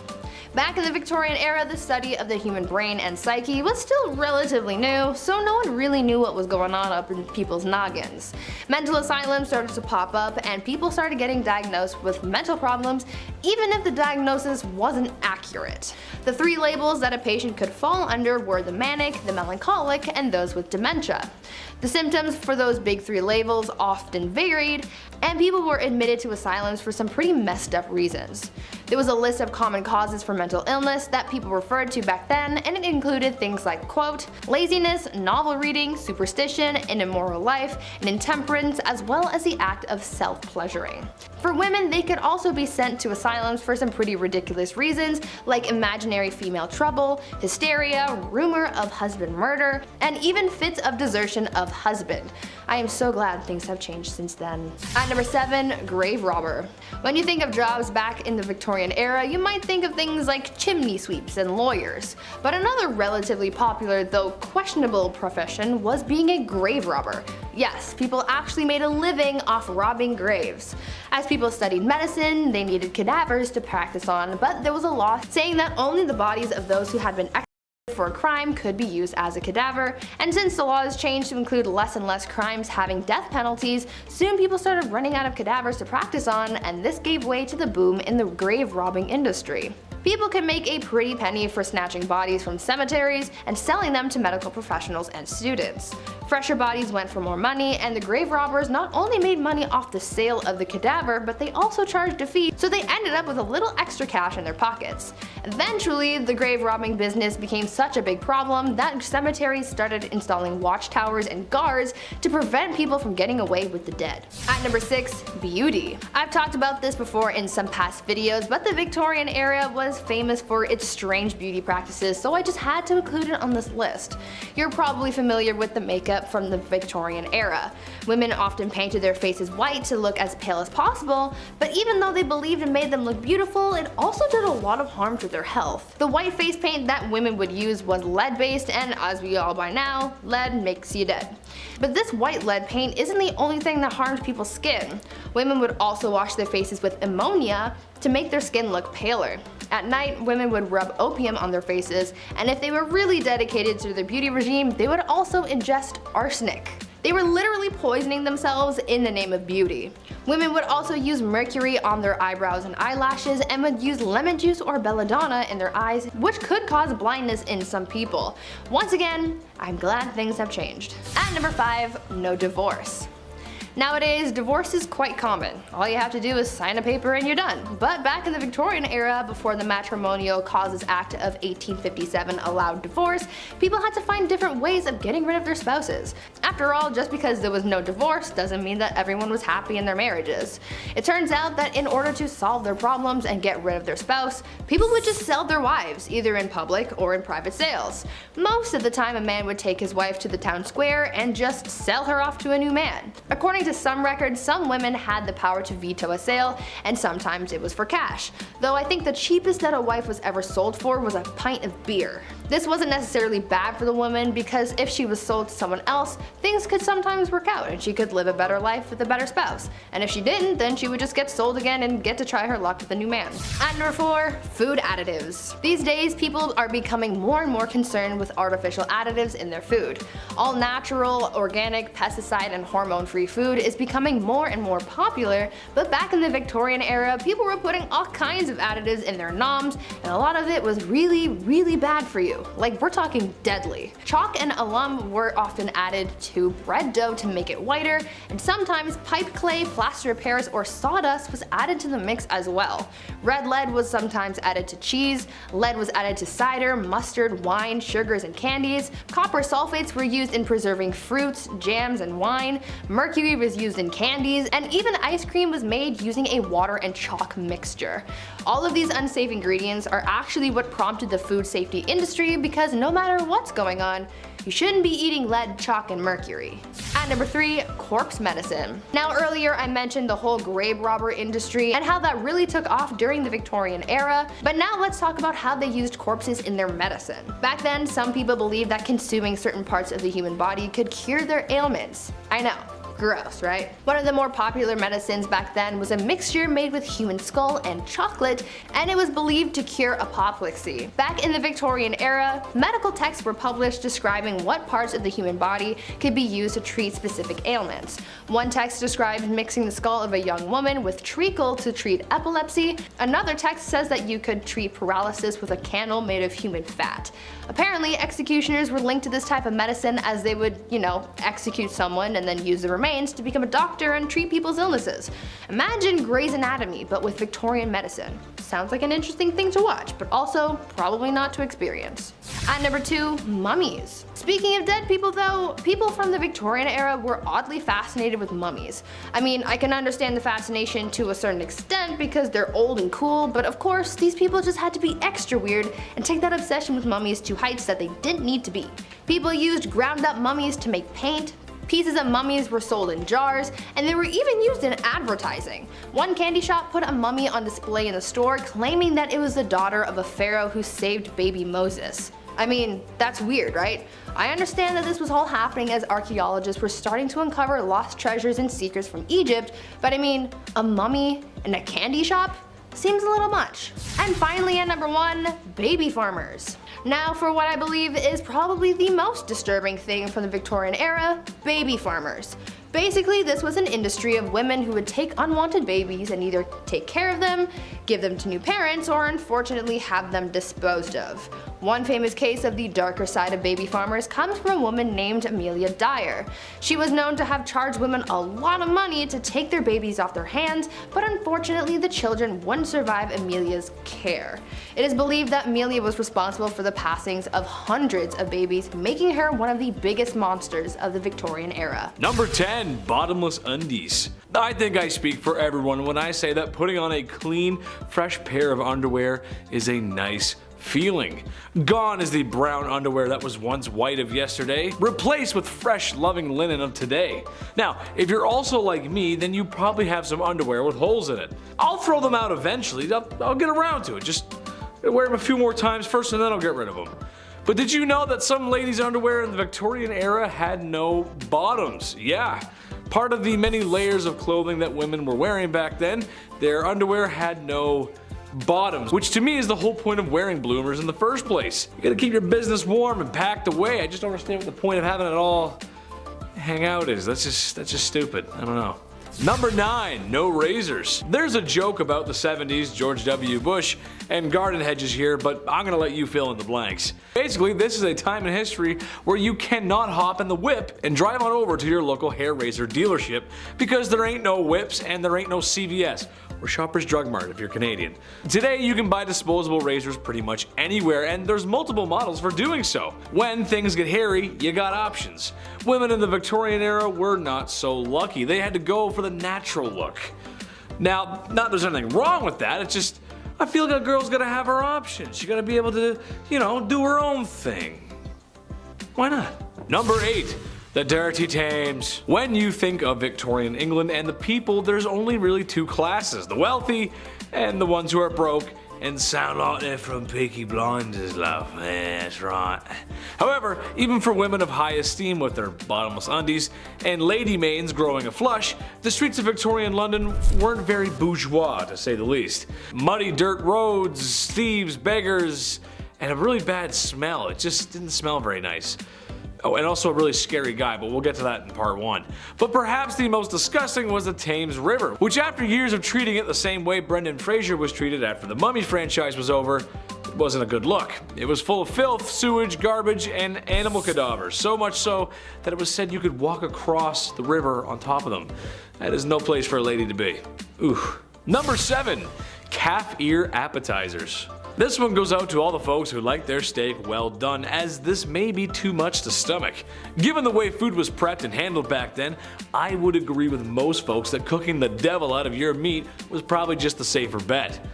Back in the Victorian era, the study of the human brain and psyche was still relatively new, so no one really knew what was going on up in people's noggins. Mental asylums started to pop up, and people started getting diagnosed with mental problems even if the diagnosis wasn't accurate. The 3 labels that a patient could fall under were the manic, the melancholic, and those with dementia. The symptoms for those big 3 labels often varied, and people were admitted to asylums for some pretty messed up reasons. There was a list of common causes for mental illness that people referred to back then, and it included things like, quote, laziness, novel reading, superstition, an immoral life, and intemperance, as well as the act of self-pleasuring. For women, they could also be sent to asylums for some pretty ridiculous reasons, like imaginary female trouble, hysteria, rumor of husband murder, and even fits of desertion of husband. I am so glad things have changed since then. At number 7, grave robber. When you think of jobs back in the Victorian era, you might think of things like chimney sweeps and lawyers. But another relatively popular, though questionable profession was being a grave robber. Yes, people actually made a living off robbing graves. As people studied medicine, they needed cadavers to practice on, but there was a law saying that only the bodies of those who had been executed for a crime could be used as a cadaver, and since the laws changed to include less and less crimes having death penalties, soon people started running out of cadavers to practice on, and this gave way to the boom in the grave robbing industry. People could make a pretty penny for snatching bodies from cemeteries and selling them to medical professionals and students. Fresher bodies went for more money, and the grave robbers not only made money off the sale of the cadaver, but they also charged a fee, so they ended up with a little extra cash in their pockets. Eventually, the grave robbing business became such a big problem that cemeteries started installing watchtowers and guards to prevent people from getting away with the dead. At number 6, beauty. I've talked about this before in some past videos, but the Victorian era was is famous for its strange beauty practices, so I just had to include it on this list. You're probably familiar with the makeup from the Victorian era. Women often painted their faces white to look as pale as possible, but even though they believed it made them look beautiful, it also did a lot of harm to their health. The white face paint that women would use was lead based, and as we all by now, lead makes you dead. But this white lead paint isn't the only thing that harmed people's skin. Women would also wash their faces with ammonia to make their skin look paler. At night, women would rub opium on their faces, and if they were really dedicated to their beauty regime, they would also ingest arsenic. They were literally poisoning themselves in the name of beauty. Women would also use mercury on their eyebrows and eyelashes, and would use lemon juice or belladonna in their eyes, which could cause blindness in some people. Once again, I'm glad things have changed. At number 5, no divorce. Nowadays, divorce is quite common. All you have to do is sign a paper and you're done. But back in the Victorian era, before the Matrimonial Causes Act of 1857 allowed divorce, people had to find different ways of getting rid of their spouses. After all, just because there was no divorce doesn't mean that everyone was happy in their marriages. It turns out that in order to solve their problems and get rid of their spouse, people would just sell their wives, either in public or in private sales. Most of the time, a man would take his wife to the town square and just sell her off to a new man. According to some records, some women had the power to veto a sale, and sometimes it was for cash. Though I think the cheapest that a wife was ever sold for was a pint of beer. This wasn't necessarily bad for the woman, because if she was sold to someone else, things could sometimes work out and she could live a better life with a better spouse. And if she didn't, then she would just get sold again and get to try her luck with a new man. At number 4, food additives. These days, people are becoming more and more concerned with artificial additives in their food. All natural, organic, pesticide, and hormone-free food is becoming more and more popular, but back in the Victorian era, people were putting all kinds of additives in their noms, and a lot of it was really, really bad for you. Like, we're talking deadly. Chalk and alum were often added to bread dough to make it whiter, and sometimes pipe clay, plaster of Paris, or sawdust was added to the mix as well. Red lead was sometimes added to cheese, lead was added to cider, mustard, wine, sugars, and candies. Copper sulfates were used in preserving fruits, jams, and wine. Mercury was used in candies, and even ice cream was made using a water and chalk mixture. All of these unsafe ingredients are actually what prompted the food safety industry, because no matter what's going on, you shouldn't be eating lead, chalk, and mercury. At number 3, corpse medicine. Now earlier I mentioned the whole grave robber industry and how that really took off during the Victorian era, but now let's talk about how they used corpses in their medicine. Back then, some people believed that consuming certain parts of the human body could cure their ailments. I know. Gross, right? One of the more popular medicines back then was a mixture made with human skull and chocolate, and it was believed to cure apoplexy. Back in the Victorian era, medical texts were published describing what parts of the human body could be used to treat specific ailments. One text described mixing the skull of a young woman with treacle to treat epilepsy. Another text says that you could treat paralysis with a candle made of human fat. Apparently, executioners were linked to this type of medicine, as they would, execute someone and then use the remains to become a doctor and treat people's illnesses. Imagine Grey's Anatomy, but with Victorian medicine. Sounds like an interesting thing to watch, but also probably not to experience. At number 2, mummies. Speaking of dead people though, people from the Victorian era were oddly fascinated with mummies. I mean, I can understand the fascination to a certain extent because they're old and cool, but of course, these people just had to be extra weird and take that obsession with mummies to heights that they didn't need to be. People used ground up mummies to make paint. Pieces of mummies were sold in jars, and they were even used in advertising. One candy shop put a mummy on display in the store, claiming that it was the daughter of a pharaoh who saved baby Moses. I mean, that's weird, right? I understand that this was all happening as archaeologists were starting to uncover lost treasures and secrets from Egypt, but I mean, a mummy in a candy shop? Seems a little much. And finally, at number 1, baby farmers. Now for what I believe is probably the most disturbing thing from the Victorian era, baby farmers. Basically, this was an industry of women who would take unwanted babies and either take care of them, give them to new parents, or unfortunately have them disposed of. One famous case of the darker side of baby farmers comes from a woman named Amelia Dyer. She was known to have charged women a lot of money to take their babies off their hands, but unfortunately the children wouldn't survive Amelia's care. It is believed that Amelia was responsible for the passings of hundreds of babies, making her one of the biggest monsters of the Victorian era. Number 10. 10. Bottomless undies. I think I speak for everyone when I say that putting on a clean, fresh pair of underwear is a nice feeling. Gone is the brown underwear that was once white of yesterday, replaced with fresh, loving linen of today. Now, if you're also like me, then you probably have some underwear with holes in it. I'll throw them out eventually. I'll get around to it. Just wear them a few more times first and then I'll get rid of them. But did you know that some ladies' underwear in the Victorian era had no bottoms? Yeah. Part of the many layers of clothing that women were wearing back then, their underwear had no bottoms, which to me is the whole point of wearing bloomers in the first place. You gotta keep your business warm and packed away. I just don't understand what the point of having it all hang out is. That's just stupid. I don't know. Number 9. No razors. There's a joke about the 70s, George W. Bush, and garden hedges here, but I'm gonna let you fill in the blanks. Basically, this is a time in history where you cannot hop in the whip and drive on over to your local hair razor dealership because there ain't no whips and there ain't no CVS or Shoppers Drug Mart if you're Canadian. Today you can buy disposable razors pretty much anywhere and there's multiple models for doing so. When things get hairy, you got options. Women in the Victorian era were not so lucky. They had to go for the natural look. Now, not that there's anything wrong with that, it's just I feel like a girl's gotta have her options. She gotta be able to, do her own thing. Why not? Number 8. The dirty Thames. When you think of Victorian England and the people, there's only really two classes, the wealthy and the ones who are broke and sound like they're from Peaky Blinders, love. Yeah, that's right. However, even for women of high esteem with their bottomless undies and lady maidens growing a flush, the streets of Victorian London weren't very bourgeois, to say the least. Muddy dirt roads, thieves, beggars, and a really bad smell. It just didn't smell very nice. Oh, and also a really scary guy, but we'll get to that in part 1. But perhaps the most disgusting was the Thames River, which after years of treating it the same way Brendan Fraser was treated after the Mummy franchise was over, it wasn't a good look. It was full of filth, sewage, garbage, and animal cadavers, so much so that it was said you could walk across the river on top of them. That is no place for a lady to be. Ooh. Number 7. Calf ear appetizers. This one goes out to all the folks who like their steak well done, as this may be too much to stomach. Given the way food was prepped and handled back then, I would agree with most folks that cooking the devil out of your meat was probably just the safer bet.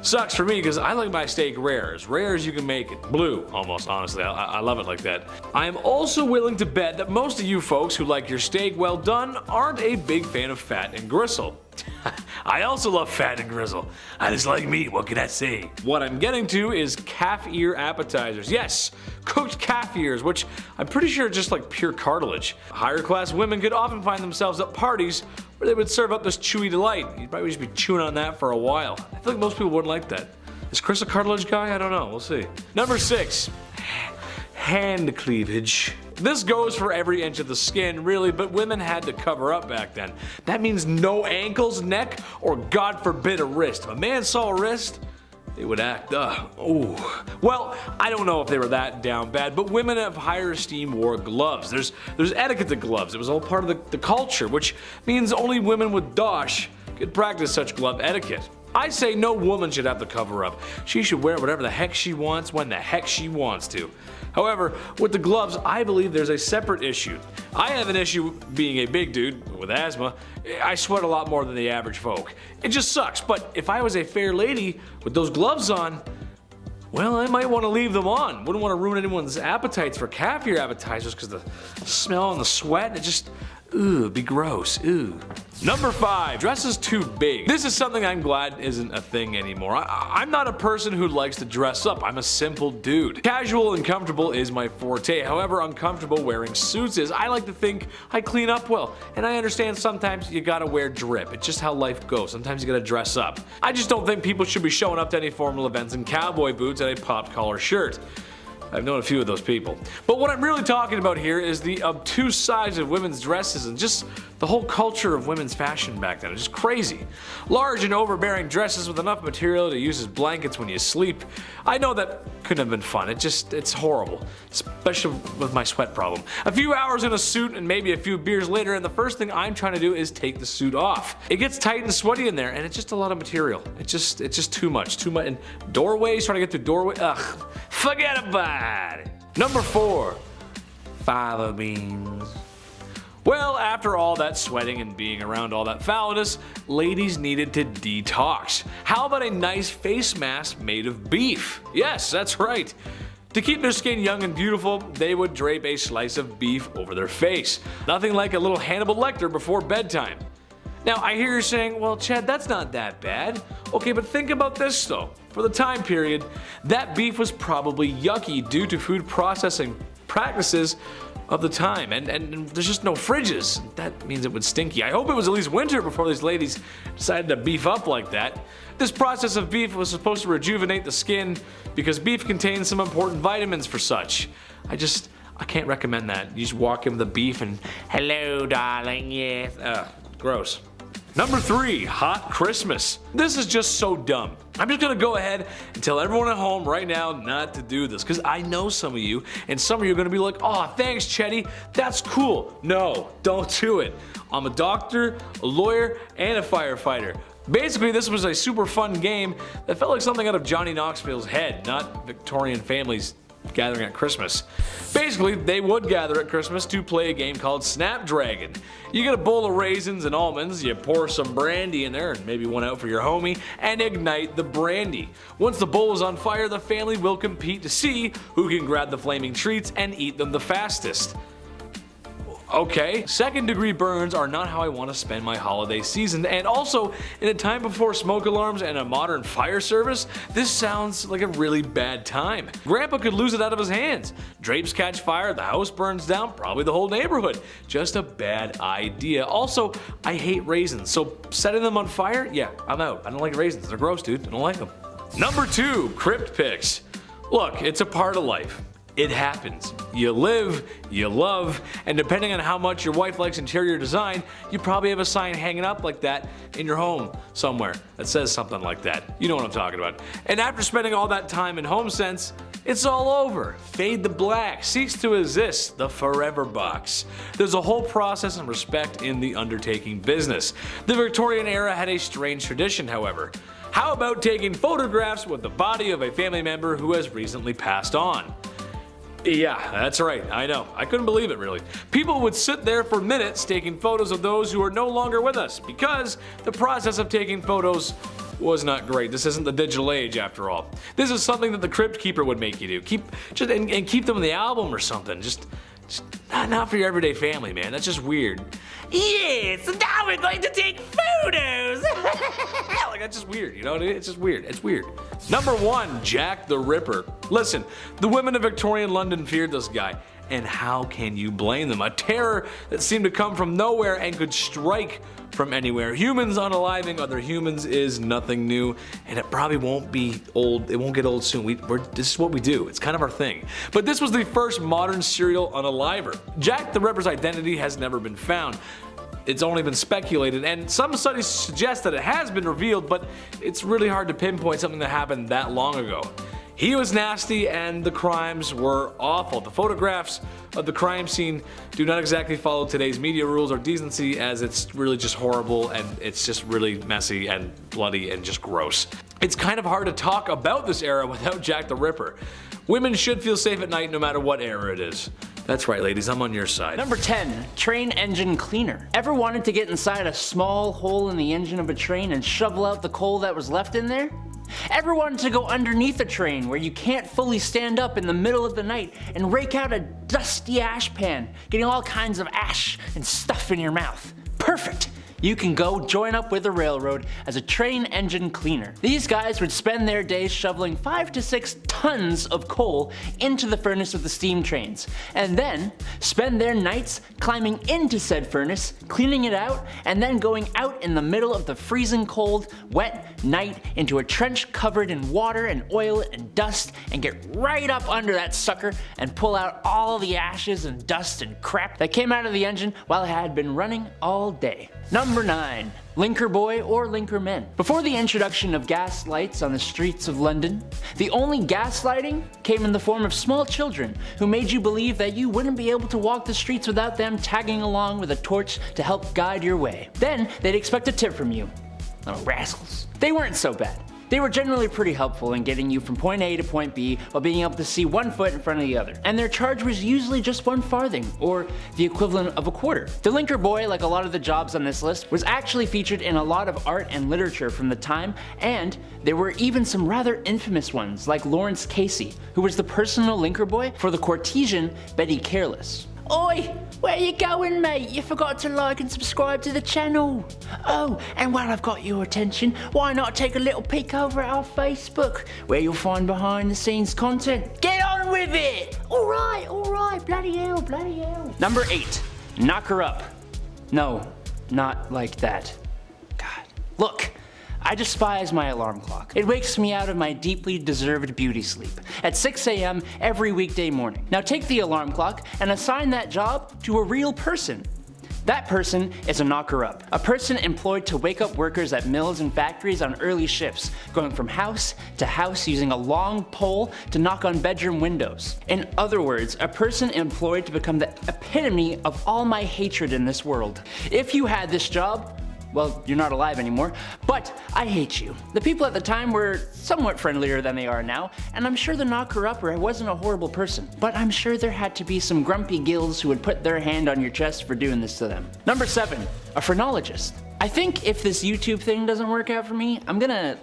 Sucks for me because I like my steak rare as you can make it. Blue, almost, honestly. I love it like that. I am also willing to bet that most of you folks who like your steak well done aren't a big fan of fat and gristle. I also love fat and grizzle. I just like meat, what can I say? What I'm getting to is calf ear appetizers. Yes, cooked calf ears, which I'm pretty sure are just like pure cartilage. Higher class women could often find themselves at parties where they would serve up this chewy delight. You'd probably just be chewing on that for a while. I feel like most people wouldn't like that. Is Chris a cartilage guy? I don't know, we'll see. Number 6. Hand cleavage. This goes for every inch of the skin, really, but women had to cover up back then. That means no ankles, neck, or God forbid a wrist. If a man saw a wrist, they would act, ooh. Well, I don't know if they were that down bad, but women of higher esteem wore gloves. There's etiquette to gloves. It was all part of the culture, which means only women with dosh could practice such glove etiquette. I say no woman should have to cover up. She should wear whatever the heck she wants when the heck she wants to. However, with the gloves, I believe there's a separate issue. I have an issue being a big dude with asthma. I sweat a lot more than the average folk. It just sucks, but if I was a fair lady with those gloves on, well, I might want to leave them on. Wouldn't want to ruin anyone's appetites for calf ear appetizers because the smell and the sweat, it just, it'd be gross, Number 5, dresses too big. This is something I'm glad isn't a thing anymore. I'm not a person who likes to dress up. I'm a simple dude. Casual and comfortable is my forte. However uncomfortable wearing suits is. I like to think I clean up well. And I understand sometimes you gotta wear drip. It's just how life goes. Sometimes you gotta dress up. I just don't think people should be showing up to any formal events in cowboy boots and a popped collar shirt. I've known a few of those people. But what I'm really talking about here is the obtuse size of women's dresses and just the whole culture of women's fashion back then. It's just crazy. Large and overbearing dresses with enough material to use as blankets when you sleep. I know that couldn't have been fun. It's horrible. Especially with my sweat problem. A few hours in a suit and maybe a few beers later and the first thing I'm trying to do is take the suit off. It gets tight and sweaty in there and it's just a lot of material. It's just too much. And doorways, trying to get through doorway, ugh. Forget about it. Number 4, fava beans. Well, after all that sweating and being around all that foulness, ladies needed to detox. How about a nice face mask made of beef? Yes, that's right. To keep their skin young and beautiful, they would drape a slice of beef over their face. Nothing like a little Hannibal Lecter before bedtime. Now, I hear you saying, well, Chad, that's not that bad. Okay, but think about this though. For the time period, that beef was probably yucky due to food processing practices of the time, and there's just no fridges. That means it was stinky. I hope it was at least winter before these ladies decided to beef up like that. This process of beef was supposed to rejuvenate the skin because beef contains some important vitamins for such. I can't recommend that. You just walk in with the beef and, hello darling, yes. Gross. Number 3, hot Christmas. This is just so dumb. I'm just gonna go ahead and tell everyone at home right now not to do this, because I know some of you, and some of you are gonna be like, oh, thanks, Chetty, that's cool. No, don't do it. I'm a doctor, a lawyer, and a firefighter. Basically, this was a super fun game that felt like something out of Johnny Knoxville's head, not Victorian families gathering at Christmas. Basically, they would gather at Christmas to play a game called Snapdragon. You get a bowl of raisins and almonds, you pour some brandy in there and maybe one out for your homie, and ignite the brandy. Once the bowl is on fire, the family will compete to see who can grab the flaming treats and eat them the fastest. Okay, second-degree burns are not how I want to spend my holiday season, and also, in a time before smoke alarms and a modern fire service, this sounds like a really bad time. Grandpa could lose it out of his hands. Drapes catch fire, the house burns down, probably the whole neighborhood. Just a bad idea. Also, I hate raisins, so setting them on fire? Yeah, I'm out. I don't like raisins. They're gross, dude. I don't like them. Number 2, crypt pics. Look, it's a part of life. It happens. You live, you love, and depending on how much your wife likes interior design, you probably have a sign hanging up like that in your home somewhere that says something like that. You know what I'm talking about. And after spending all that time in HomeSense, it's all over. Fade to black, cease to exist, the forever box. There's a whole process and respect in the undertaking business. The Victorian era had a strange tradition, however. How about taking photographs with the body of a family member who has recently passed on? Yeah, that's right, I know. I couldn't believe it, really. People would sit there for minutes taking photos of those who are no longer with us because the process of taking photos was not great. This isn't the digital age, after all. This is something that the crypt keeper would make you do. Keep them in the album or something. Just not for your everyday family, man. That's just weird. Yes, now we're going to take photos. Like, that's just weird, you know? It's just weird. It's weird. Number 1, Jack the Ripper. Listen, the women of Victorian London feared this guy, and how can you blame them? A terror that seemed to come from nowhere and could strike from anywhere. Humans unaliving other humans is nothing new, and it probably won't be old. It won't get old soon. This is what we do. It's kind of our thing. But this was the first modern serial unaliver. Jack the Ripper's identity has never been found. It's only been speculated, and some studies suggest that it has been revealed, but it's really hard to pinpoint something that happened that long ago. He was nasty and the crimes were awful. The photographs of the crime scene do not exactly follow today's media rules or decency, as it's really just horrible and it's just really messy and bloody and just gross. It's kind of hard to talk about this era without Jack the Ripper. Women should feel safe at night no matter what era it is. That's right, ladies, I'm on your side. Number 10, train engine cleaner. Ever wanted to get inside a small hole in the engine of a train and shovel out the coal that was left in there? Ever wanted to go underneath a train where you can't fully stand up in the middle of the night and rake out a dusty ash pan, getting all kinds of ash and stuff in your mouth? Perfect! You can go join up with the railroad as a train engine cleaner. These guys would spend their days shoveling 5 to 6 tons of coal into the furnace of the steam trains, and then spend their nights climbing into said furnace, cleaning it out, and then going out in the middle of the freezing cold, wet night into a trench covered in water and oil and dust, and get right up under that sucker and pull out all the ashes and dust and crap that came out of the engine while it had been running all day. Number 9. Linker boy or linker men. Before the introduction of gas lights on the streets of London, the only gaslighting came in the form of small children who made you believe that you wouldn't be able to walk the streets without them tagging along with a torch to help guide your way. Then they'd expect a tip from you. Oh, rascals. They weren't so bad. They were generally pretty helpful in getting you from point A to point B while being able to see one foot in front of the other. And their charge was usually just 1 farthing, or the equivalent of a quarter. The linker boy, like a lot of the jobs on this list, was actually featured in a lot of art and literature from the time, and there were even some rather infamous ones like Lawrence Casey, who was the personal linker boy for the courtesan Betty Careless. Oi! Where you going, mate? You forgot to like and subscribe to the channel. Oh, and while I've got your attention, why not take a little peek over at our Facebook, where you'll find behind the scenes content. Get on with it! Alright, bloody hell. Number 8, knock her up. No, not like that. God. Look, I despise my alarm clock. It wakes me out of my deeply deserved beauty sleep at 6 a.m. every weekday morning. Now take the alarm clock and assign that job to a real person. That person is a knocker-up, a person employed to wake up workers at mills and factories on early shifts, going from house to house using a long pole to knock on bedroom windows. In other words, a person employed to become the epitome of all my hatred in this world. If you had this job, well, you're not alive anymore, but I hate you. The people at the time were somewhat friendlier than they are now, and I'm sure the knocker-upper wasn't a horrible person, but I'm sure there had to be some grumpy gills who would put their hand on your chest for doing this to them. Number 7, a phrenologist. I think if this YouTube thing doesn't work out for me, I'm gonna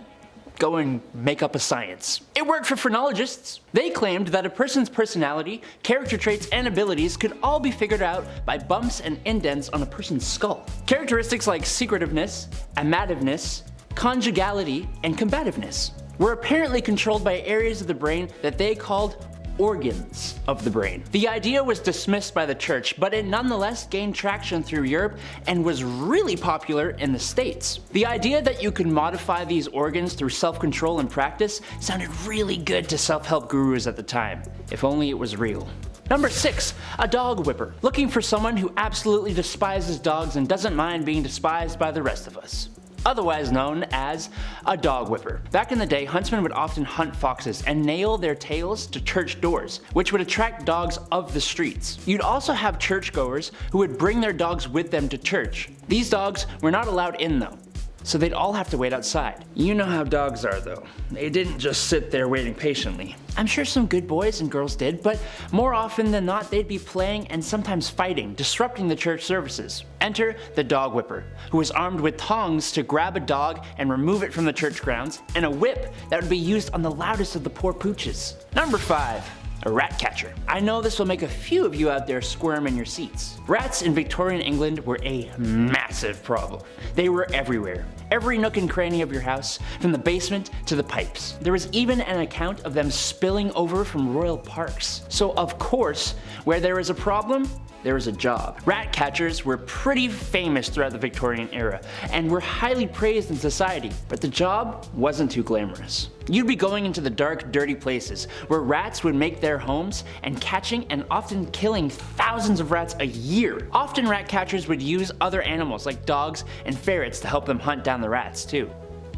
go and make up a science. It worked for phrenologists. They claimed that a person's personality, character traits, and abilities could all be figured out by bumps and indents on a person's skull. Characteristics like secretiveness, amativeness, conjugality, and combativeness were apparently controlled by areas of the brain that they called organs of the brain. The idea was dismissed by the church, but it nonetheless gained traction through Europe and was really popular in the States. The idea that you could modify these organs through self-control and practice sounded really good to self-help gurus at the time, if only it was real. Number 6, a dog whipper. Looking for someone who absolutely despises dogs and doesn't mind being despised by the rest of us. Otherwise known as a dog whipper. Back in the day, huntsmen would often hunt foxes and nail their tails to church doors, which would attract dogs of the streets. You'd also have churchgoers who would bring their dogs with them to church. These dogs were not allowed in though, so they'd all have to wait outside. You know how dogs are though. They didn't just sit there waiting patiently. I'm sure some good boys and girls did, but more often than not they'd be playing and sometimes fighting, disrupting the church services. Enter the dog whipper, who was armed with tongs to grab a dog and remove it from the church grounds, and a whip that would be used on the loudest of the poor pooches. Number 5. A rat catcher. I know this will make a few of you out there squirm in your seats. Rats in Victorian England were a massive problem. They were everywhere. Every nook and cranny of your house, from the basement to the pipes. There was even an account of them spilling over from royal parks. So of course, where there is a problem, there is a job. Rat catchers were pretty famous throughout the Victorian era and were highly praised in society, but the job wasn't too glamorous. You'd be going into the dark, dirty places where rats would make their homes and catching and often killing thousands of rats a year. Often rat catchers would use other animals like dogs and ferrets to help them hunt down the rats too.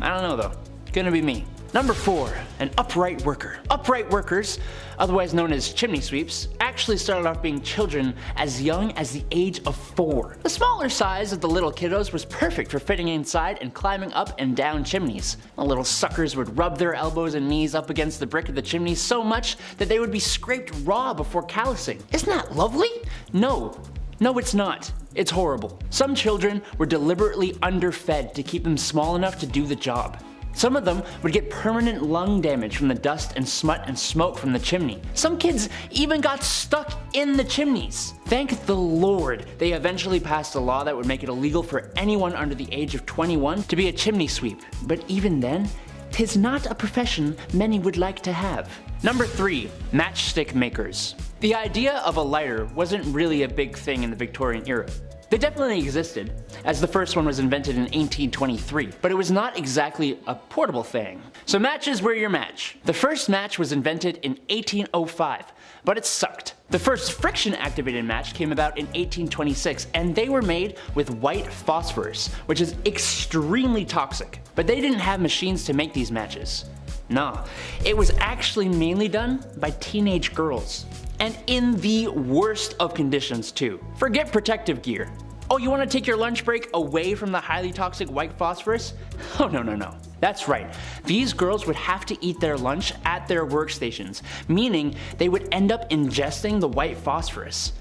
I don't know though, gonna be me. Number 4, an upright worker. Upright workers, otherwise known as chimney sweeps, actually started off being children as young as the age of 4. The smaller size of the little kiddos was perfect for fitting inside and climbing up and down chimneys. The little suckers would rub their elbows and knees up against the brick of the chimney so much that they would be scraped raw before callousing. Isn't that lovely? No, it's not. It's horrible. Some children were deliberately underfed to keep them small enough to do the job. Some of them would get permanent lung damage from the dust and smut and smoke from the chimney. Some kids even got stuck in the chimneys. Thank the Lord they eventually passed a law that would make it illegal for anyone under the age of 21 to be a chimney sweep. But even then, 'tis not a profession many would like to have. Number 3, matchstick makers. The idea of a lighter wasn't really a big thing in the Victorian era. They definitely existed, as the first one was invented in 1823, but it was not exactly a portable thing. So matches were your match. The first match was invented in 1805, but it sucked. The first friction-activated match came about in 1826, and they were made with white phosphorus, which is extremely toxic. But they didn't have machines to make these matches. No, it was actually mainly done by teenage girls. And in the worst of conditions too. Forget protective gear. Oh, you want to take your lunch break away from the highly toxic white phosphorus? Oh, no. That's right. These girls would have to eat their lunch at their workstations, meaning they would end up ingesting the white phosphorus.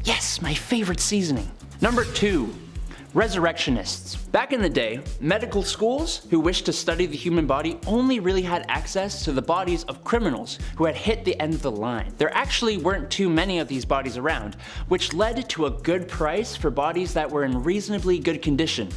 Yes, my favorite seasoning. Number 2. Resurrectionists. Back in the day, medical schools who wished to study the human body only really had access to the bodies of criminals who had hit the end of the line. There actually weren't too many of these bodies around, which led to a good price for bodies that were in reasonably good condition,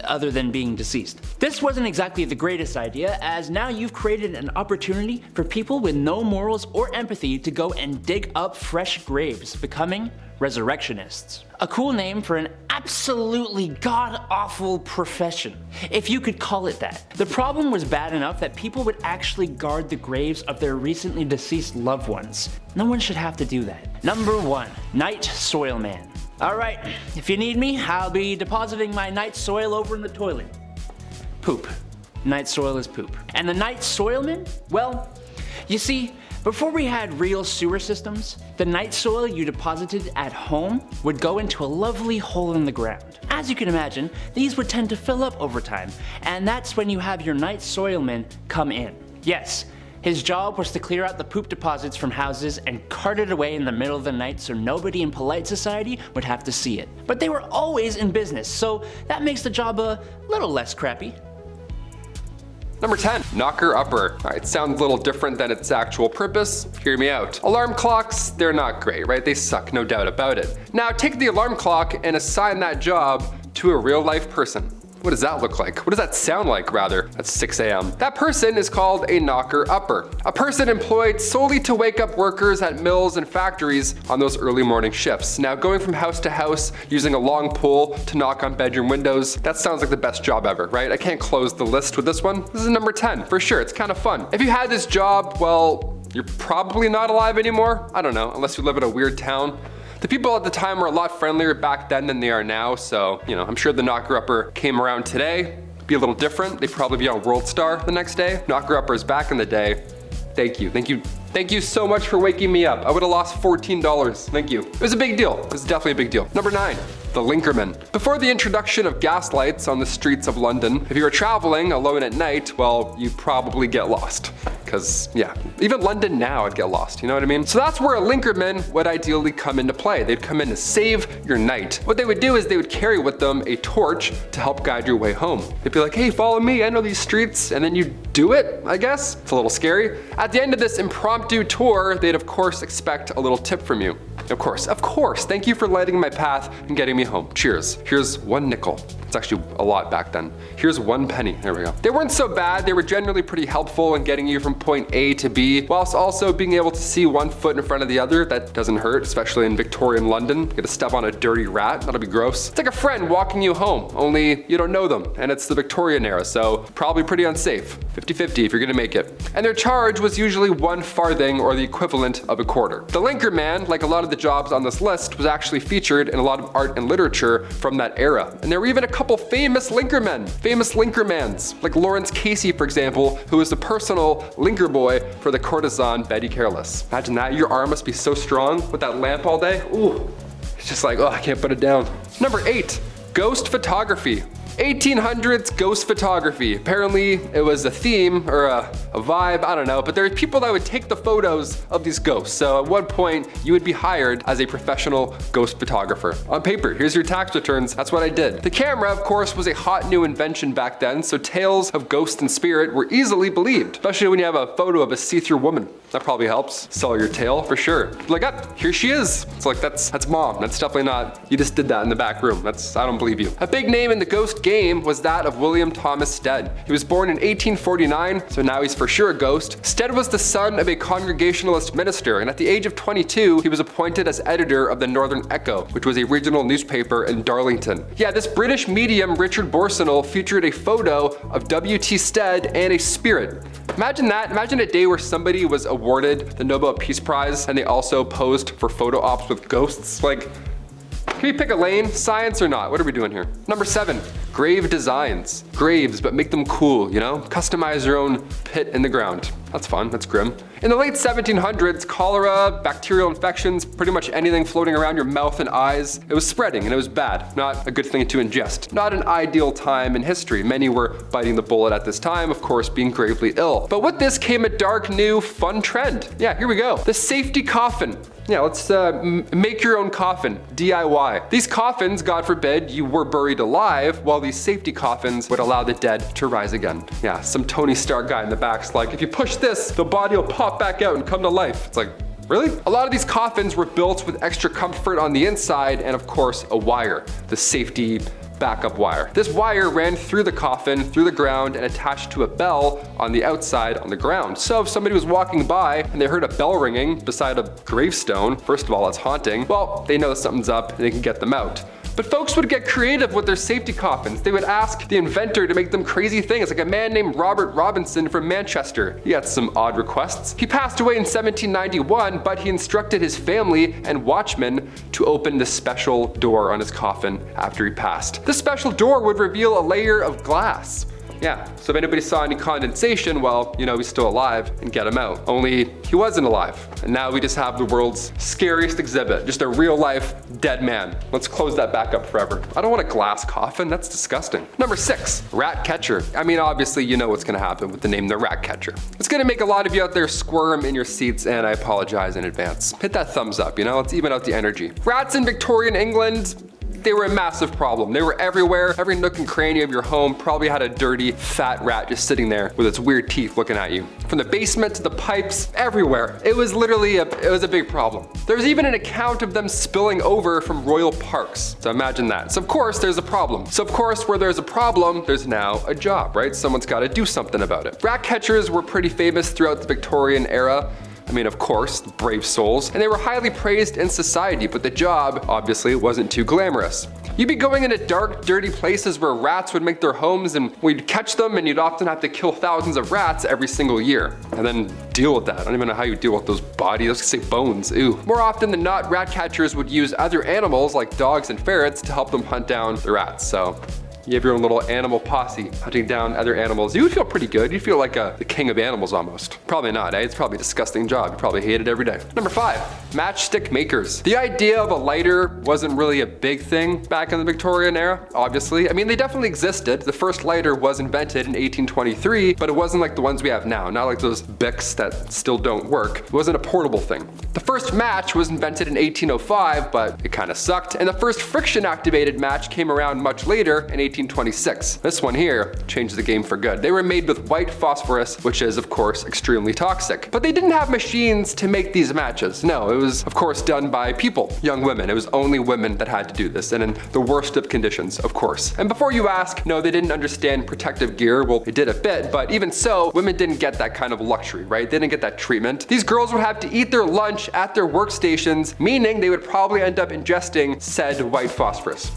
other than being deceased. This wasn't exactly the greatest idea, as now you've created an opportunity for people with no morals or empathy to go and dig up fresh graves, becoming resurrectionists. A cool name for an absolutely god-awful profession, if you could call it that. The problem was bad enough that people would actually guard the graves of their recently deceased loved ones. No one should have to do that. Number 1. Night Soil Man. Alright, if you need me, I'll be depositing my night soil over in the toilet. Poop. Night soil is poop. And the night soilman? Well, you see, before we had real sewer systems, the night soil you deposited at home would go into a lovely hole in the ground. As you can imagine, these would tend to fill up over time, and that's when you have your night soilman come in. Yes, his job was to clear out the poop deposits from houses and cart it away in the middle of the night so nobody in polite society would have to see it. But they were always in business, so that makes the job a little less crappy. Number 10, knocker-upper. All right, sounds a little different than its actual purpose. Hear me out. Alarm clocks, they're not great, right? They suck, no doubt about it. Now take the alarm clock and assign that job to a real-life person. What does that look like? What does that sound like, rather? At 6 a.m. That person is called a knocker-upper. A person employed solely to wake up workers at mills and factories on those early morning shifts. Now, going from house to house, using a long pole to knock on bedroom windows, that sounds like the best job ever, right? I can't close the list with this one. This is number 10, for sure. It's kind of fun. If you had this job, well, you're probably not alive anymore. I don't know, unless you live in a weird town. The people at the time were a lot friendlier back then than they are now, so, I'm sure the knocker-upper came around today. Be a little different. They'd probably be on World Star the next day. Knocker-uppers back in the day, thank you so much for waking me up. I would have lost $14, thank you. It was a big deal, it was definitely a big deal. Number 9. The Linkerman. Before the introduction of gas lights on the streets of London, if you were traveling alone at night, well, you'd probably get lost. Because, yeah, even London now I'd get lost, you know what I mean? So that's where a Linkerman would ideally come into play. They'd come in to save your night. What they would do is they would carry with them a torch to help guide your way home. They'd be like, hey, follow me, I know these streets, and then you do it, I guess. It's a little scary. At the end of this impromptu tour, they'd of course expect a little tip from you. Of course, thank you for lighting my path and getting me home. Cheers. Here's 1 nickel. It's actually a lot back then. Here's 1 penny. There we go. They weren't so bad. They were generally pretty helpful in getting you from point A to B, whilst also being able to see 1 foot in front of the other. That doesn't hurt, especially in Victorian London. You get to step on a dirty rat. That'll be gross. It's like a friend walking you home, only you don't know them. And it's the Victorian era, so probably pretty unsafe. 50-50 if you're gonna make it. And their charge was usually 1 farthing or the equivalent of a quarter. The Linkerman, like a lot of the jobs on this list, was actually featured in a lot of art and literature from that era. And there were even a couple famous Linkermans, like Lawrence Casey, for example, who was the personal linker boy for the courtesan Betty Careless. Imagine that, your arm must be so strong with that lamp all day. Ooh, it's just like, oh, I can't put it down. Number 8, ghost photography. 1800s ghost photography. Apparently it was a theme or a vibe, I don't know, but there were people that would take the photos of these ghosts. So at one point you would be hired as a professional ghost photographer. On paper, here's your tax returns, that's what I did. The camera, of course, was a hot new invention back then, so tales of ghost and spirit were easily believed, especially when you have a photo of a see-through woman. That probably helps sell your tale for sure. Like, here she is. It's like, that's mom. That's definitely not, you just did that in the back room. I don't believe you. A big name in the ghost game was that of William Thomas Stead. He was born in 1849, so now he's for sure a ghost. Stead was the son of a Congregationalist minister, and at the age of 22, he was appointed as editor of the Northern Echo, which was a regional newspaper in Darlington. Yeah, this British medium, Richard Borsonal, featured a photo of W.T. Stead and a spirit. Imagine that. Imagine a day where somebody was awarded the Nobel Peace Prize and they also posed for photo ops with ghosts. Like, can we pick a lane? Science or not? What are we doing here? Number 7, grave designs. Graves, but make them cool, you know? Customize your own pit in the ground. That's fun, that's grim. In the late 1700s, cholera, bacterial infections, pretty much anything floating around your mouth and eyes, it was spreading and it was bad. Not a good thing to ingest. Not an ideal time in history. Many were biting the bullet at this time, of course, being gravely ill. But with this came a dark, new, fun trend. Yeah, here we go. The safety coffin. Yeah, let's make your own coffin, DIY. These coffins, God forbid, you were buried alive, while these safety coffins would allow the dead to rise again. Yeah, some Tony Stark guy in the back's like, if you push this, the body will pop back out and come to life. It's like, really? A lot of these coffins were built with extra comfort on the inside and of course a wire, the safety backup wire. This wire ran through the coffin, through the ground, and attached to a bell on the outside on the ground. So if somebody was walking by and they heard a bell ringing beside a gravestone, first of all, that's haunting, well, they know something's up and they can get them out. But folks would get creative with their safety coffins. They would ask the inventor to make them crazy things, like a man named Robert Robinson from Manchester. He had some odd requests. He passed away in 1791, but he instructed his family and watchmen to open this special door on his coffin after he passed. This special door would reveal a layer of glass. Yeah, so if anybody saw any condensation, well, you know, he's still alive and get him out. Only he wasn't alive. And now we just have the world's scariest exhibit, just a real life dead man. Let's close that back up forever. I don't want a glass coffin, that's disgusting. Number 6, rat catcher. I mean, obviously you know what's gonna happen with the name the rat catcher. It's gonna make a lot of you out there squirm in your seats, and I apologize in advance. Hit that thumbs up, you know, let's even out the energy. Rats in Victorian England, they were a massive problem. They were everywhere. Every nook and cranny of your home probably had a dirty, fat rat just sitting there with its weird teeth looking at you. From the basement to the pipes, everywhere. It was literally a big problem. There was even an account of them spilling over from royal parks. So imagine that. So of course there's a problem. So of course where there's a problem, there's now a job, right? Someone's got to do something about it. Rat catchers were pretty famous throughout the Victorian era. I mean, of course, brave souls, and they were highly praised in society, but the job, obviously, wasn't too glamorous. You'd be going into dark, dirty places where rats would make their homes, and we'd catch them, and you'd often have to kill thousands of rats every single year, and then deal with that. I don't even know how you deal with those bodies. I was gonna say bones, ew. More often than not, rat catchers would use other animals like dogs and ferrets to help them hunt down the rats, so you have your own little animal posse hunting down other animals. You would feel pretty good. You'd feel like the king of animals almost. Probably not, eh? It's probably a disgusting job. You probably hate it every day. Number 5, matchstick makers. The idea of a lighter wasn't really a big thing back in the Victorian era, obviously. I mean, they definitely existed. The first lighter was invented in 1823, but it wasn't like the ones we have now. Not like those Bics that still don't work. It wasn't a portable thing. The first match was invented in 1805, but it kind of sucked. And the first friction-activated match came around much later in 1826. This one here changed the game for good. They were made with white phosphorus, which is of course extremely toxic. But they didn't have machines to make these matches. No, it was of course done by people, young women. It was only women that had to do this, and in the worst of conditions, of course. And before you ask, no, they didn't understand protective gear. Well, they did a bit, but even so, women didn't get that kind of luxury, right? They didn't get that treatment. These girls would have to eat their lunch at their workstations, meaning they would probably end up ingesting said white phosphorus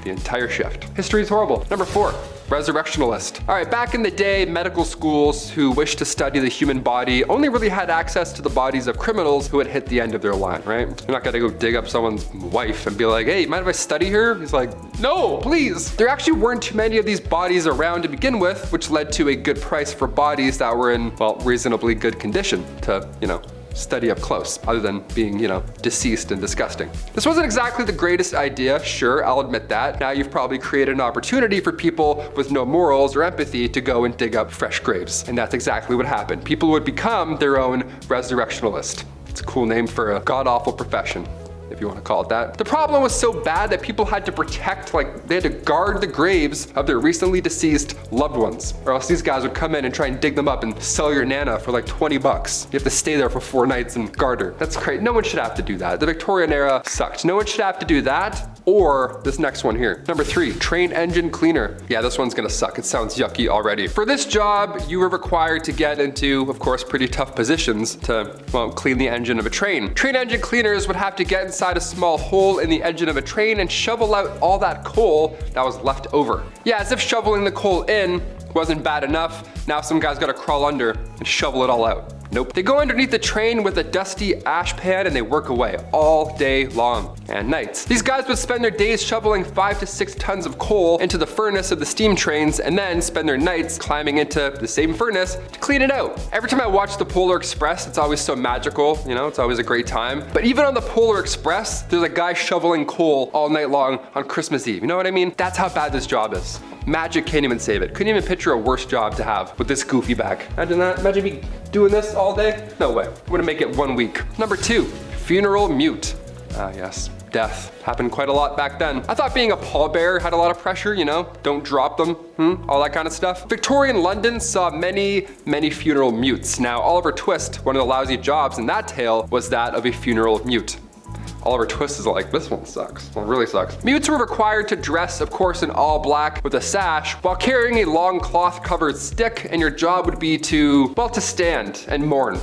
the entire shift. History is horrible. Number 4, resurrectionalist. All right, back in the day, medical schools who wished to study the human body only really had access to the bodies of criminals who had hit the end of their line, right? You're not gonna go dig up someone's wife and be like, hey, mind if I study her? He's like, no, please. There actually weren't too many of these bodies around to begin with, which led to a good price for bodies that were in, well, reasonably good condition to, you know, study up close, other than being, you know, deceased and disgusting. This wasn't exactly the greatest idea, sure, I'll admit that. Now you've probably created an opportunity for people with no morals or empathy to go and dig up fresh graves. And that's exactly what happened. People would become their own resurrectionalist. It's a cool name for a god-awful profession, if you want to call it that. The problem was so bad that people had to protect, like they had to guard the graves of their recently deceased loved ones, or else these guys would come in and try and dig them up and sell your nana for like 20 bucks. You have to stay there for 4 nights and guard her. That's crazy. No one should have to do that. The Victorian era sucked. No one should have to do that, or this next one here. Number 3, train engine cleaner. Yeah, this one's gonna suck. It sounds yucky already. For this job, you were required to get into, of course, pretty tough positions to, well, clean the engine of a train. Train engine cleaners would have to get inside a small hole in the engine of a train and shovel out all that coal that was left over. Yeah, as if shoveling the coal in wasn't bad enough, now some guy's gotta crawl under and shovel it all out. Nope. They go underneath the train with a dusty ash pan and they work away all day long and nights. These guys would spend their days shoveling 5 to 6 tons of coal into the furnace of the steam trains and then spend their nights climbing into the same furnace to clean it out. Every time I watch the Polar Express, it's always so magical, you know, it's always a great time. But even on the Polar Express, there's a guy shoveling coal all night long on Christmas Eve. You know what I mean? That's how bad this job is. Magic can't even save it. Couldn't even picture a worse job to have with this goofy bag. Imagine that. Imagine me doing this all day. No way. Wouldn't make it 1 week. Number 2, funeral mute. Ah, yes. Death. Happened quite a lot back then. I thought being a pallbearer had a lot of pressure, you know? Don't drop them, all that kind of stuff. Victorian London saw many funeral mutes. Now, Oliver Twist, one of the lousy jobs in that tale, was that of a funeral mute. Oliver Twist is like, this one sucks. Well, it really sucks. Mutes were required to dress, of course, in all black with a sash while carrying a long cloth covered stick, and your job would be to, well, to stand and mourn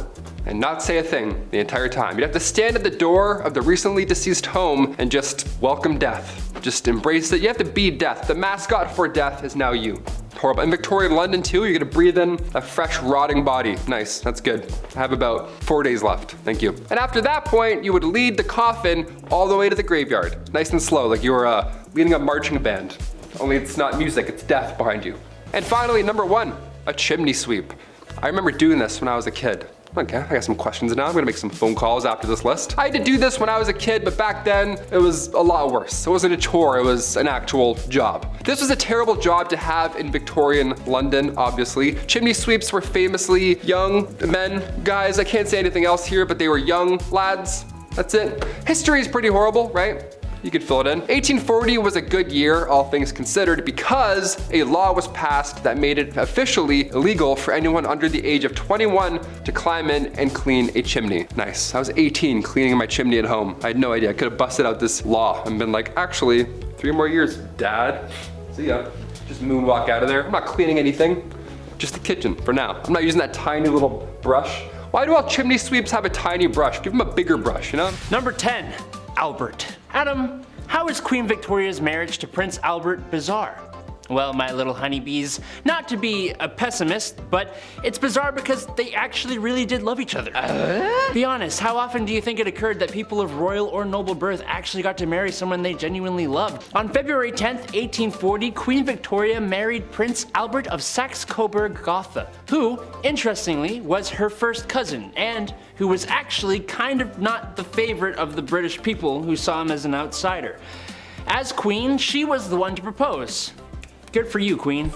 and not say a thing the entire time. You'd have to stand at the door of the recently deceased home and just welcome death. Just embrace it. You have to be death. The mascot for death is now you. Horrible. In Victorian London too, you're gonna breathe in a fresh, rotting body. Nice, that's good. I have about 4 days left, thank you. And after that point, you would lead the coffin all the way to the graveyard. Nice and slow, like you were leading a marching band. Only it's not music, it's death behind you. And finally, number 1, a chimney sweep. I remember doing this when I was a kid. Okay, I got some questions now. I'm gonna make some phone calls after this list. I had to do this when I was a kid, but back then it was a lot worse. It wasn't a chore, it was an actual job. This was a terrible job to have in Victorian London, obviously. Chimney sweeps were famously young men, guys. I can't say anything else here, but they were young lads. That's it. History is pretty horrible, right? You could fill it in. 1840 was a good year, all things considered, because a law was passed that made it officially illegal for anyone under the age of 21 to climb in and clean a chimney. Nice. I was 18 cleaning my chimney at home. I had no idea. I could have busted out this law and been like, actually, 3 more years, Dad. See ya. Just moonwalk out of there. I'm not cleaning anything. Just the kitchen for now. I'm not using that tiny little brush. Why do all chimney sweeps have a tiny brush? Give them a bigger brush, you know? Number 10, Albert. Adam, how is Queen Victoria's marriage to Prince Albert bizarre? Well, my little honeybees, not to be a pessimist, but it's bizarre because they actually really did love each other. Be honest, how often do you think it occurred that people of royal or noble birth actually got to marry someone they genuinely loved? On February 10th, 1840, Queen Victoria married Prince Albert of Saxe-Coburg-Gotha, who, interestingly, was her first cousin, and who was actually kind of not the favorite of the British people who saw him as an outsider. As queen, she was the one to propose. Good for you, Queen.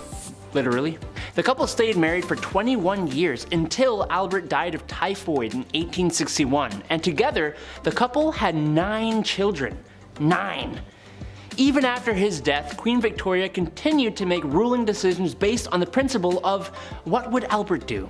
Literally. The couple stayed married for 21 years until Albert died of typhoid in 1861, and together, the couple had 9 children. 9. Even after his death, Queen Victoria continued to make ruling decisions based on the principle of what would Albert do?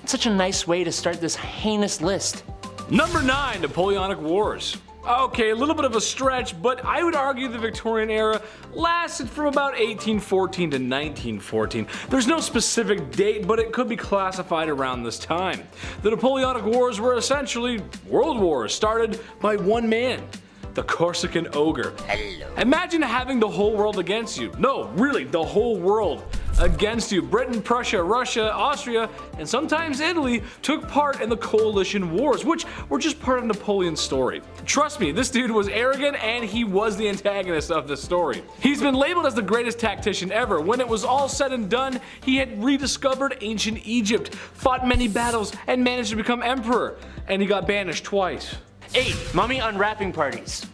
Such a nice way to start this heinous list. Number 9, Napoleonic Wars. Okay, a little bit of a stretch, but I would argue the Victorian era lasted from about 1814 to 1914. There's no specific date, but it could be classified around this time. The Napoleonic Wars were essentially world wars started by one man, the Corsican ogre. Hello. Imagine having the whole world against you. No, really, the whole world against you. Britain, Prussia, Russia, Austria, and sometimes Italy took part in the coalition wars, which were just part of Napoleon's story. Trust me, this dude was arrogant and he was the antagonist of this story. He's been labeled as the greatest tactician ever. When it was all said and done, he had rediscovered ancient Egypt, fought many battles, and managed to become emperor. And he got banished twice. 8. Mummy unwrapping parties.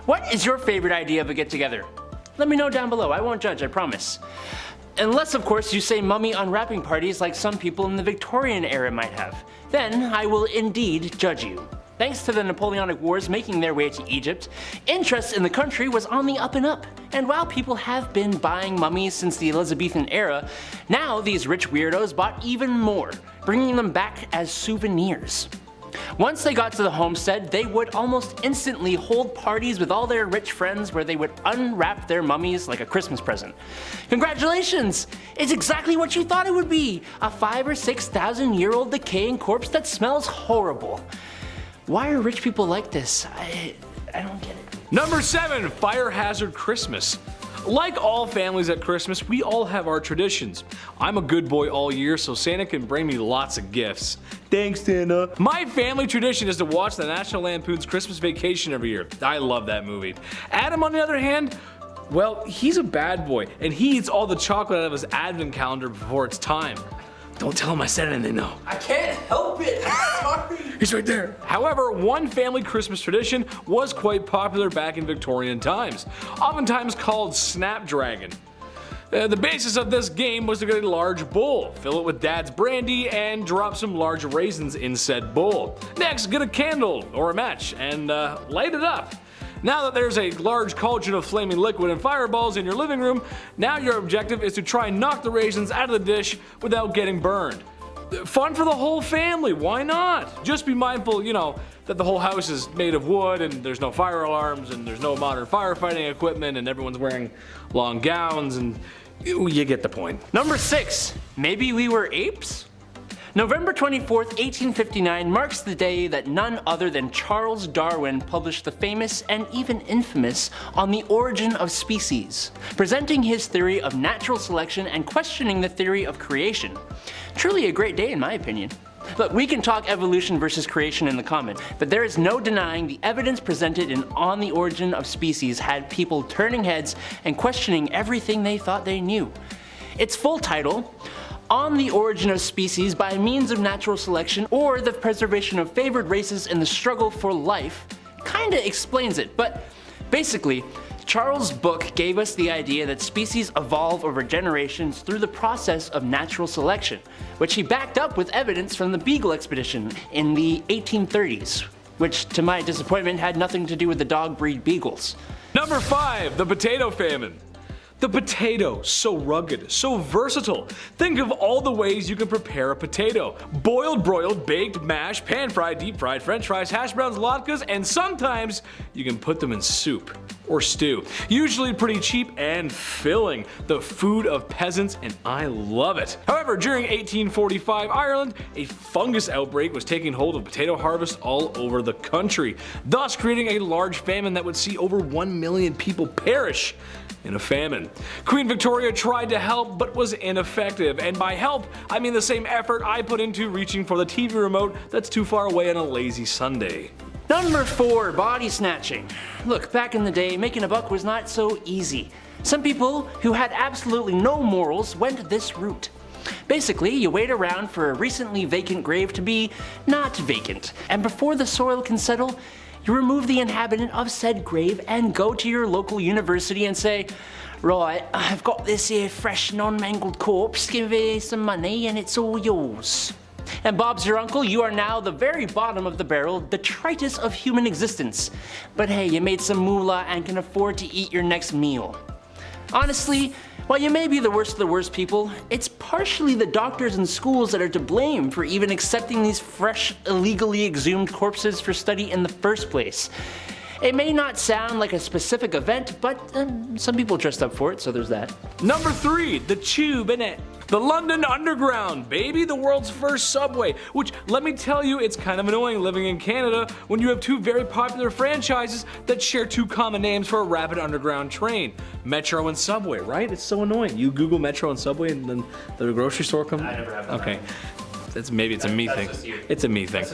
What is your favorite idea of a get-together? Let me know down below, I won't judge, I promise. Unless, of course, you say mummy unwrapping parties like some people in the Victorian era might have. Then I will indeed judge you. Thanks to the Napoleonic Wars making their way to Egypt, interest in the country was on the up and up. And while people have been buying mummies since the Elizabethan era, now these rich weirdos bought even more, bringing them back as souvenirs. Once they got to the homestead, they would almost instantly hold parties with all their rich friends where they would unwrap their mummies like a Christmas present. Congratulations! It's exactly what you thought it would be! A 5,000 or 6,000 year old decaying corpse that smells horrible. Why are rich people like this? I don't get it. Number 7, Fire Hazard Christmas. Like all families at Christmas, we all have our traditions. I'm a good boy all year, so Santa can bring me lots of gifts. Thanks, Santa. My family tradition is to watch the National Lampoon's Christmas Vacation every year. I love that movie. Adam, on the other hand, well, he's a bad boy, and he eats all the chocolate out of his advent calendar before it's time. Don't tell him I said anything, though. I can't help it. I'm sorry. He's right there. However, one family Christmas tradition was quite popular back in Victorian times, oftentimes called Snapdragon. The basis of this game was to get a large bowl, fill it with Dad's brandy, and drop some large raisins in said bowl. Next, get a candle or a match and light it up. Now that there's a large cauldron of flaming liquid and fireballs in your living room, now your objective is to try and knock the raisins out of the dish without getting burned. Fun for the whole family, why not? Just be mindful, that the whole house is made of wood and there's no fire alarms and there's no modern firefighting equipment and everyone's wearing long gowns and you get the point. Number 6. Maybe we were apes? November 24th, 1859 marks the day that none other than Charles Darwin published the famous and even infamous On the Origin of Species, presenting his theory of natural selection and questioning the theory of creation. Truly a great day in my opinion. Look, we can talk evolution versus creation in the comment, but there is no denying the evidence presented in On the Origin of Species had people turning heads and questioning everything they thought they knew. Its full title, On the Origin of Species by Means of Natural Selection or the Preservation of Favored Races in the Struggle for Life, kinda explains it, but basically, Charles' book gave us the idea that species evolve over generations through the process of natural selection, which he backed up with evidence from the Beagle expedition in the 1830s, which to my disappointment had nothing to do with the dog breed beagles. Number 5, the potato famine. The potato, so rugged, so versatile. Think of all the ways you can prepare a potato. Boiled, broiled, baked, mashed, pan-fried, deep-fried, french fries, hash browns, latkes, and sometimes you can put them in soup or stew. Usually pretty cheap and filling. The food of peasants, and I love it. However, during 1845 Ireland, a fungus outbreak was taking hold of potato harvest all over the country, thus creating a large famine that would see over 1 million people perish in a famine. Queen Victoria tried to help but was ineffective, and by help I mean the same effort I put into reaching for the TV remote that's too far away on a lazy Sunday. Number 4, body snatching. Look, back in the day, making a buck was not so easy. Some people who had absolutely no morals went this route. Basically, you wait around for a recently vacant grave to be not vacant, and before the soil can settle, you remove the inhabitant of said grave and go to your local university and say, right, I've got this here fresh non-mangled corpse, give me some money and it's all yours. And Bob's your uncle, you are now the very bottom of the barrel, detritus of human existence. But hey, you made some moolah and can afford to eat your next meal. Honestly, while you may be the worst of the worst people, it's partially the doctors and schools that are to blame for even accepting these fresh, illegally exhumed corpses for study in the first place. It may not sound like a specific event, but some people dressed up for it, so there's that. Number 3, the Tube, innit? The London Underground, baby, the world's first subway, which let me tell you, it's kind of annoying living in Canada when you have two very popular franchises that share two common names for a rapid underground train, Metro and Subway, right? It's so annoying. You Google Metro and Subway and then the grocery store comes. I never have that. Okay. Maybe it's a me thing. It's a me thing.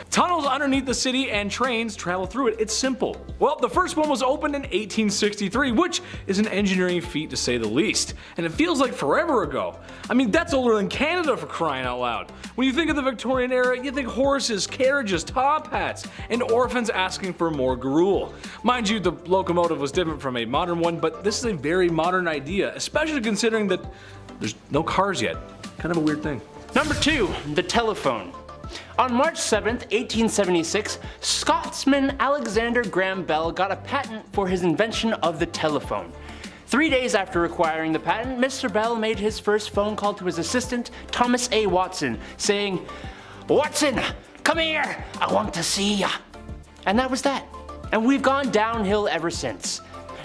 Tunnels underneath the city and trains travel through it. It's simple. Well, the first one was opened in 1863, which is an engineering feat to say the least. And it feels like forever ago. I mean, that's older than Canada for crying out loud. When you think of the Victorian era, you think horses, carriages, top hats, and orphans asking for more gruel. Mind you, the locomotive was different from a modern one, but this is a very modern idea, especially considering that there's no cars yet. Kind of a weird thing. Number 2, the telephone. On March 7th, 1876, Scotsman Alexander Graham Bell got a patent for his invention of the telephone. 3 days after acquiring the patent, Mr. Bell made his first phone call to his assistant, Thomas A. Watson, saying, "Watson, come here, I want to see ya." And that was that. And we've gone downhill ever since.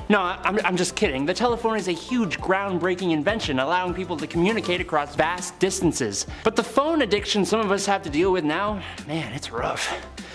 No, I'm just kidding. The telephone is a huge groundbreaking invention allowing people to communicate across vast distances. But the phone addiction some of us have to deal with now, man, it's rough.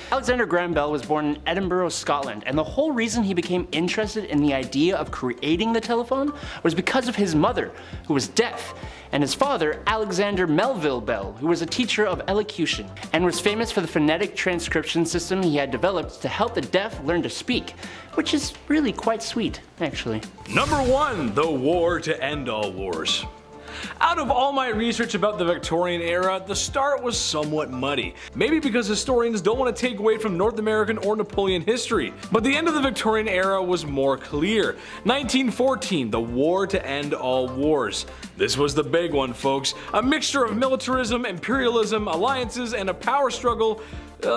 Alexander Graham Bell was born in Edinburgh, Scotland, and the whole reason he became interested in the idea of creating the telephone was because of his mother, who was deaf, and his father, Alexander Melville Bell, who was a teacher of elocution, and was famous for the phonetic transcription system he had developed to help the deaf learn to speak, which is really quite sweet, actually. Number 1. The war to end all wars. Out of all my research about the Victorian era, the start was somewhat muddy. Maybe because historians don't want to take away from North American or Napoleon history. But the end of the Victorian era was more clear. 1914, the war to end all wars. This was the big one, folks. A mixture of militarism, imperialism, alliances, and a power struggle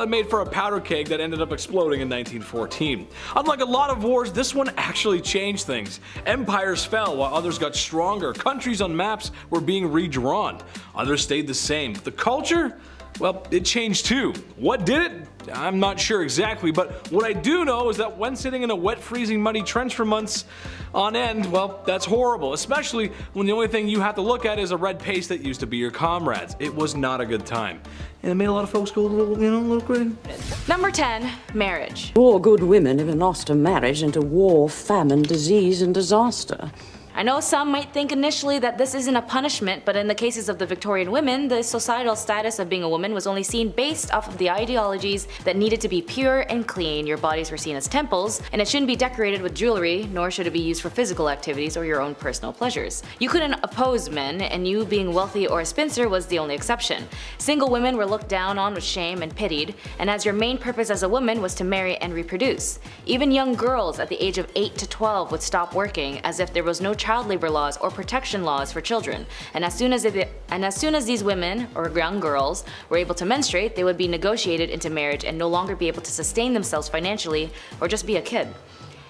made for a powder keg that ended up exploding in 1914. Unlike a lot of wars, this one actually changed things. Empires fell while others got stronger. Countries on maps were being redrawn. Others stayed the same. The culture? Well, it changed too. What did it? I'm not sure exactly, but what I do know is that when sitting in a wet, freezing, muddy trench for months on end, well, that's horrible, especially when the only thing you have to look at is a red paste that used to be your comrades. It was not a good time. And it made a lot of folks go a little crazy. Number 10, marriage. All good women have lost a marriage into war, famine, disease, and disaster. I know some might think initially that this isn't a punishment, but in the cases of the Victorian women, the societal status of being a woman was only seen based off of the ideologies that needed to be pure and clean. Your bodies were seen as temples, and it shouldn't be decorated with jewelry, nor should it be used for physical activities or your own personal pleasures. You couldn't oppose men, and you being wealthy or a spinster was the only exception. Single women were looked down on with shame and pitied, and as your main purpose as a woman was to marry and reproduce. Even young girls at the age of 8 to 12 would stop working as if there was no child labor laws or protection laws for children, and as soon as these women or young girls were able to menstruate, they would be negotiated into marriage and no longer be able to sustain themselves financially or just be a kid.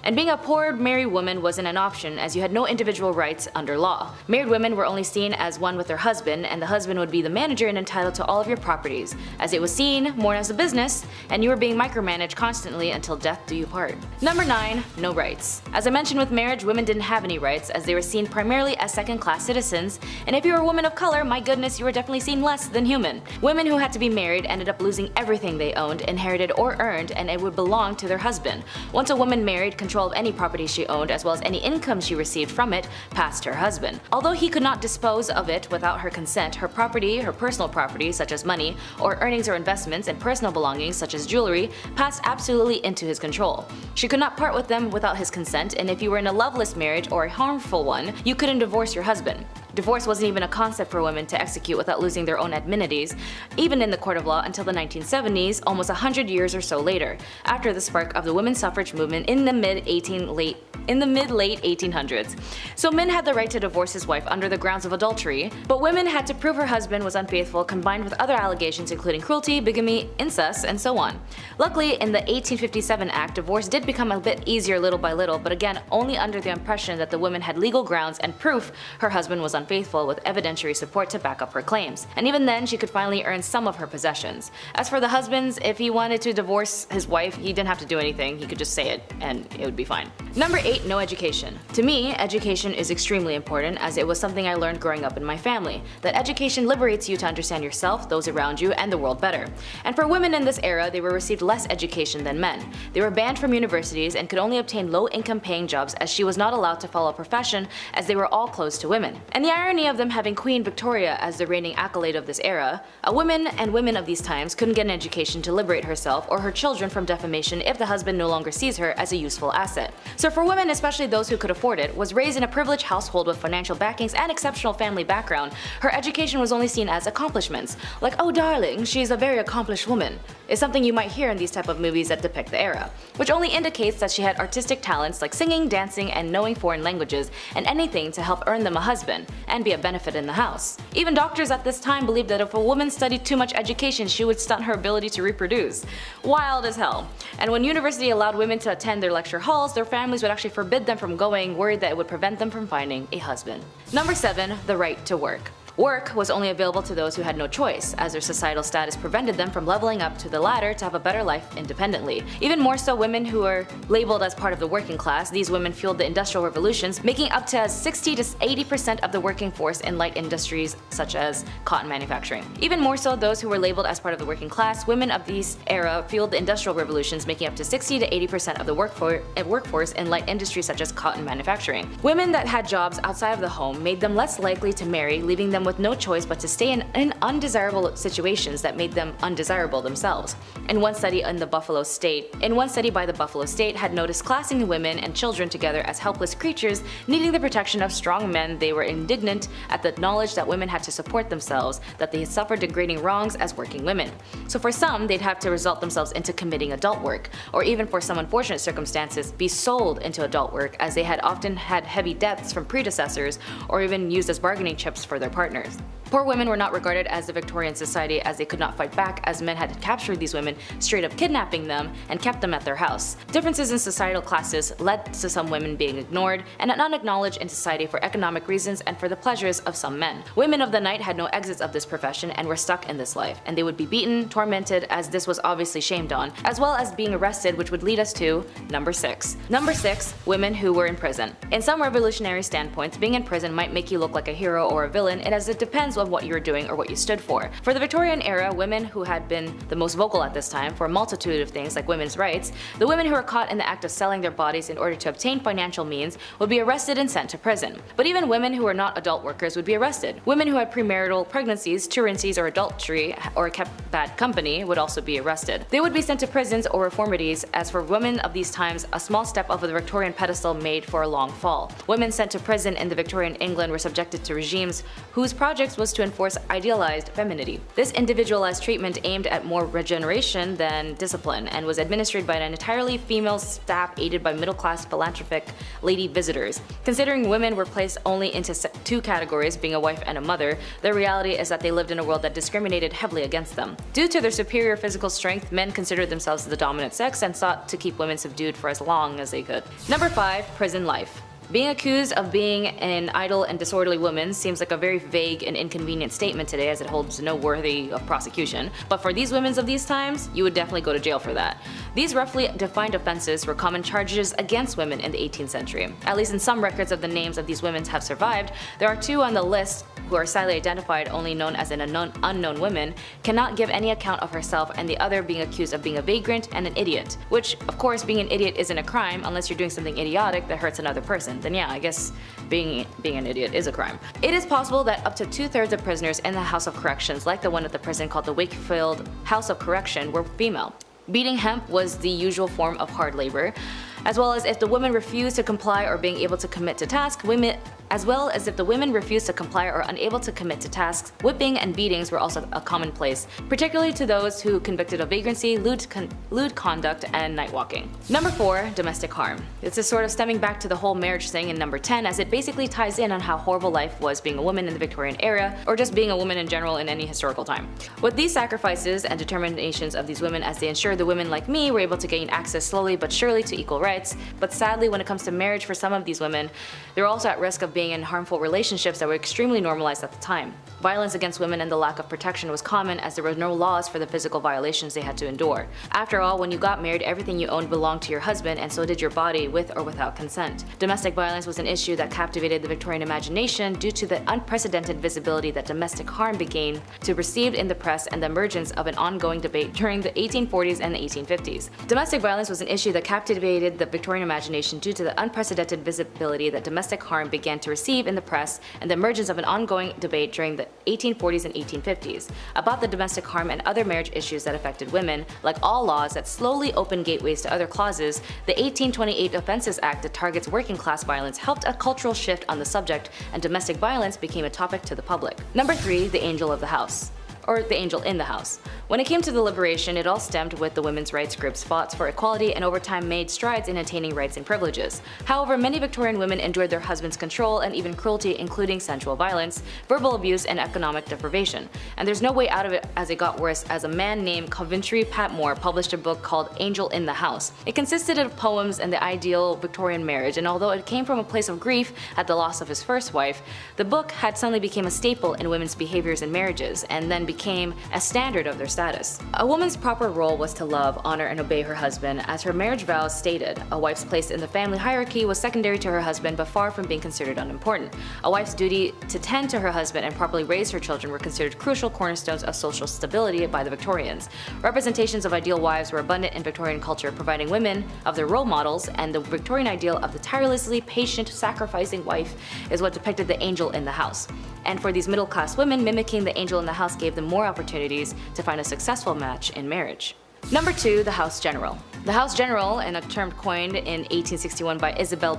And being a poor married woman wasn't an option, as you had no individual rights under law. Married women were only seen as one with their husband, and the husband would be the manager and entitled to all of your properties, as it was seen more as a business, and you were being micromanaged constantly until death do you part. Number 9, no rights. As I mentioned with marriage, women didn't have any rights, as they were seen primarily as second-class citizens, and if you were a woman of color, my goodness, you were definitely seen less than human. Women who had to be married ended up losing everything they owned, inherited, or earned, and it would belong to their husband. Once a woman married, control of any property she owned, as well as any income she received from it, passed to her husband. Although he could not dispose of it without her consent, her property, her personal property such as money, or earnings or investments, and personal belongings such as jewelry, passed absolutely into his control. She could not part with them without his consent, and if you were in a loveless marriage or a harmful one, you couldn't divorce your husband. Divorce wasn't even a concept for women to execute without losing their own amenities, even in the court of law until the 1970s, almost 100 years or so later, after the spark of the women's suffrage movement in the mid-late 1800s. So men had the right to divorce his wife under the grounds of adultery, but women had to prove her husband was unfaithful, combined with other allegations including cruelty, bigamy, incest, and so on. Luckily, in the 1857 Act, divorce did become a bit easier little by little, but again only under the impression that the woman had legal grounds and proof her husband was unfaithful, with evidentiary support to back up her claims. And even then, she could finally earn some of her possessions. As for the husbands, if he wanted to divorce his wife, he didn't have to do anything, he could just say it and it would be fine. Number 8, no education. To me, education is extremely important, as it was something I learned growing up in my family, that education liberates you to understand yourself, those around you, and the world better. And for women in this era, they were received less education than men. They were banned from universities and could only obtain low-income paying jobs, as she was not allowed to follow a profession, as they were all closed to women. And the irony of them having Queen Victoria as the reigning accolade of this era, a woman and women of these times couldn't get an education to liberate herself or her children from defamation if the husband no longer sees her as a useful asset. So for women, especially those who could afford it, was raised in a privileged household with financial backings and exceptional family background, her education was only seen as accomplishments. Like, oh darling, she's a very accomplished woman, is something you might hear in these type of movies that depict the era, which only indicates that she had artistic talents like singing, dancing, and knowing foreign languages, and anything to help earn them a husband and be a benefit in the house. Even doctors at this time believed that if a woman studied too much education, she would stunt her ability to reproduce. Wild as hell. And when university allowed women to attend their lecture halls, their families would actually forbid them from going, worried that it would prevent them from finding a husband. Number 7, the right to work. Work was only available to those who had no choice, as their societal status prevented them from leveling up to the ladder to have a better life independently. Even more so, women who were labeled as part of the working class, these women fueled the industrial revolutions, making up to 60 to 80% of the working force in light industries such as cotton manufacturing. Even more so, those who were labeled as part of the working class, women of this era fueled the industrial revolutions, making up to 60 to 80% of the workforce in light industries such as cotton manufacturing. Women that had jobs outside of the home made them less likely to marry, leaving them with no choice but to stay in undesirable situations that made them undesirable themselves. In one study by the Buffalo State had noticed classing women and children together as helpless creatures needing the protection of strong men. They were indignant at the knowledge that women had to support themselves, that they had suffered degrading wrongs as working women. So for some, they'd have to result themselves into committing adult work, or even for some unfortunate circumstances, be sold into adult work, as they had often had heavy debts from predecessors or even used as bargaining chips for their partners. Poor women were not regarded as the Victorian society, as they could not fight back, as men had captured these women, straight up kidnapping them and kept them at their house. Differences in societal classes led to some women being ignored and not acknowledged in society for economic reasons and for the pleasures of some men. Women of the night had no exits of this profession and were stuck in this life, and they would be beaten, tormented, as this was obviously shamed on, as well as being arrested, which would lead us to number 6. Number 6, women who were in prison. In some revolutionary standpoints, being in prison might make you look like a hero or a villain, as it depends on what you were doing or what you stood for. For the Victorian era, women who had been the most vocal at this time for a multitude of things like women's rights, the women who were caught in the act of selling their bodies in order to obtain financial means would be arrested and sent to prison. But even women who were not adult workers would be arrested. Women who had premarital pregnancies, truancies, or adultery, or kept bad company would also be arrested. They would be sent to prisons or reformities, as for women of these times, a small step off of the Victorian pedestal made for a long fall. Women sent to prison in the Victorian England were subjected to regimes whose projects was to enforce idealized femininity. This individualized treatment aimed at more regeneration than discipline, and was administered by an entirely female staff aided by middle-class philanthropic lady visitors. Considering women were placed only into two categories, being a wife and a mother, the reality is that they lived in a world that discriminated heavily against them. Due to their superior physical strength, men considered themselves the dominant sex and sought to keep women subdued for as long as they could. Number 5, prison life. Being accused of being an idle and disorderly woman seems like a very vague and inconvenient statement today, as it holds no worthy of prosecution, but for these women of these times, you would definitely go to jail for that. These roughly defined offenses were common charges against women in the 18th century. At least in some records of the names of these women have survived, there are 2 on the list who are sadly identified only known as an unknown woman, cannot give any account of herself, and the other being accused of being a vagrant and an idiot. Which, of course, being an idiot isn't a crime unless you're doing something idiotic that hurts another person. Then yeah, I guess being an idiot is a crime. It is possible that up to 2/3 of prisoners in the House of Corrections, like the one at the prison called the Wakefield House of Correction, were female. Beating hemp was the usual form of hard labor, as well as if the women refused to comply or being able to commit to tasks, whipping and beatings were also a commonplace, particularly to those who convicted of vagrancy, lewd conduct, and night walking. Number 4, domestic harm. This is sort of stemming back to the whole marriage thing in number 10, as it basically ties in on how horrible life was being a woman in the Victorian era, or just being a woman in general in any historical time. With these sacrifices and determinations of these women, as they ensured the women like me were able to gain access slowly but surely to equal rights, but sadly when it comes to marriage for some of these women, they're also at risk of being in harmful relationships that were extremely normalized at the time. Violence against women and the lack of protection was common, as there were no laws for the physical violations they had to endure. After all, when you got married, everything you owned belonged to your husband, and so did your body, with or without consent. Domestic violence was an issue that captivated the Victorian imagination due to the unprecedented visibility that domestic harm began to receive in the press and the emergence of an ongoing debate during the 1840s and the 1850s. Domestic violence was an issue that captivated the Victorian imagination due to the unprecedented visibility that domestic harm began to receive in the press and the emergence of an ongoing debate during the 1840s and 1850s about the domestic harm and other marriage issues that affected women. Like all laws that slowly opened gateways to other clauses, the 1828 Offenses Act that targets working class violence helped a cultural shift on the subject, and domestic violence became a topic to the public. Number 3, the angel of the house. Or the angel in the house. When it came to the liberation, it all stemmed with the women's rights groups' fought for equality and over time made strides in attaining rights and privileges. However, many Victorian women endured their husbands' control and even cruelty, including sensual violence, verbal abuse, and economic deprivation. And there's no way out of it as it got worse, as a man named Coventry Patmore published a book called Angel in the House. It consisted of poems and the ideal Victorian marriage, and although it came from a place of grief at the loss of his first wife, the book had suddenly become a staple in women's behaviors in marriages, and then became a standard of their status. A woman's proper role was to love, honor, and obey her husband, as her marriage vows stated. A wife's place in the family hierarchy was secondary to her husband, but far from being considered unimportant. A wife's duty to tend to her husband and properly raise her children were considered crucial cornerstones of social stability by the Victorians. Representations of ideal wives were abundant in Victorian culture, providing women of their role models, and the Victorian ideal of the tirelessly patient, sacrificing wife is what depicted the angel in the house. And for these middle-class women, mimicking the angel in the house gave them more opportunities to find a successful match in marriage. Number 2, the House General. The House General, and a term coined in 1861 by Isabella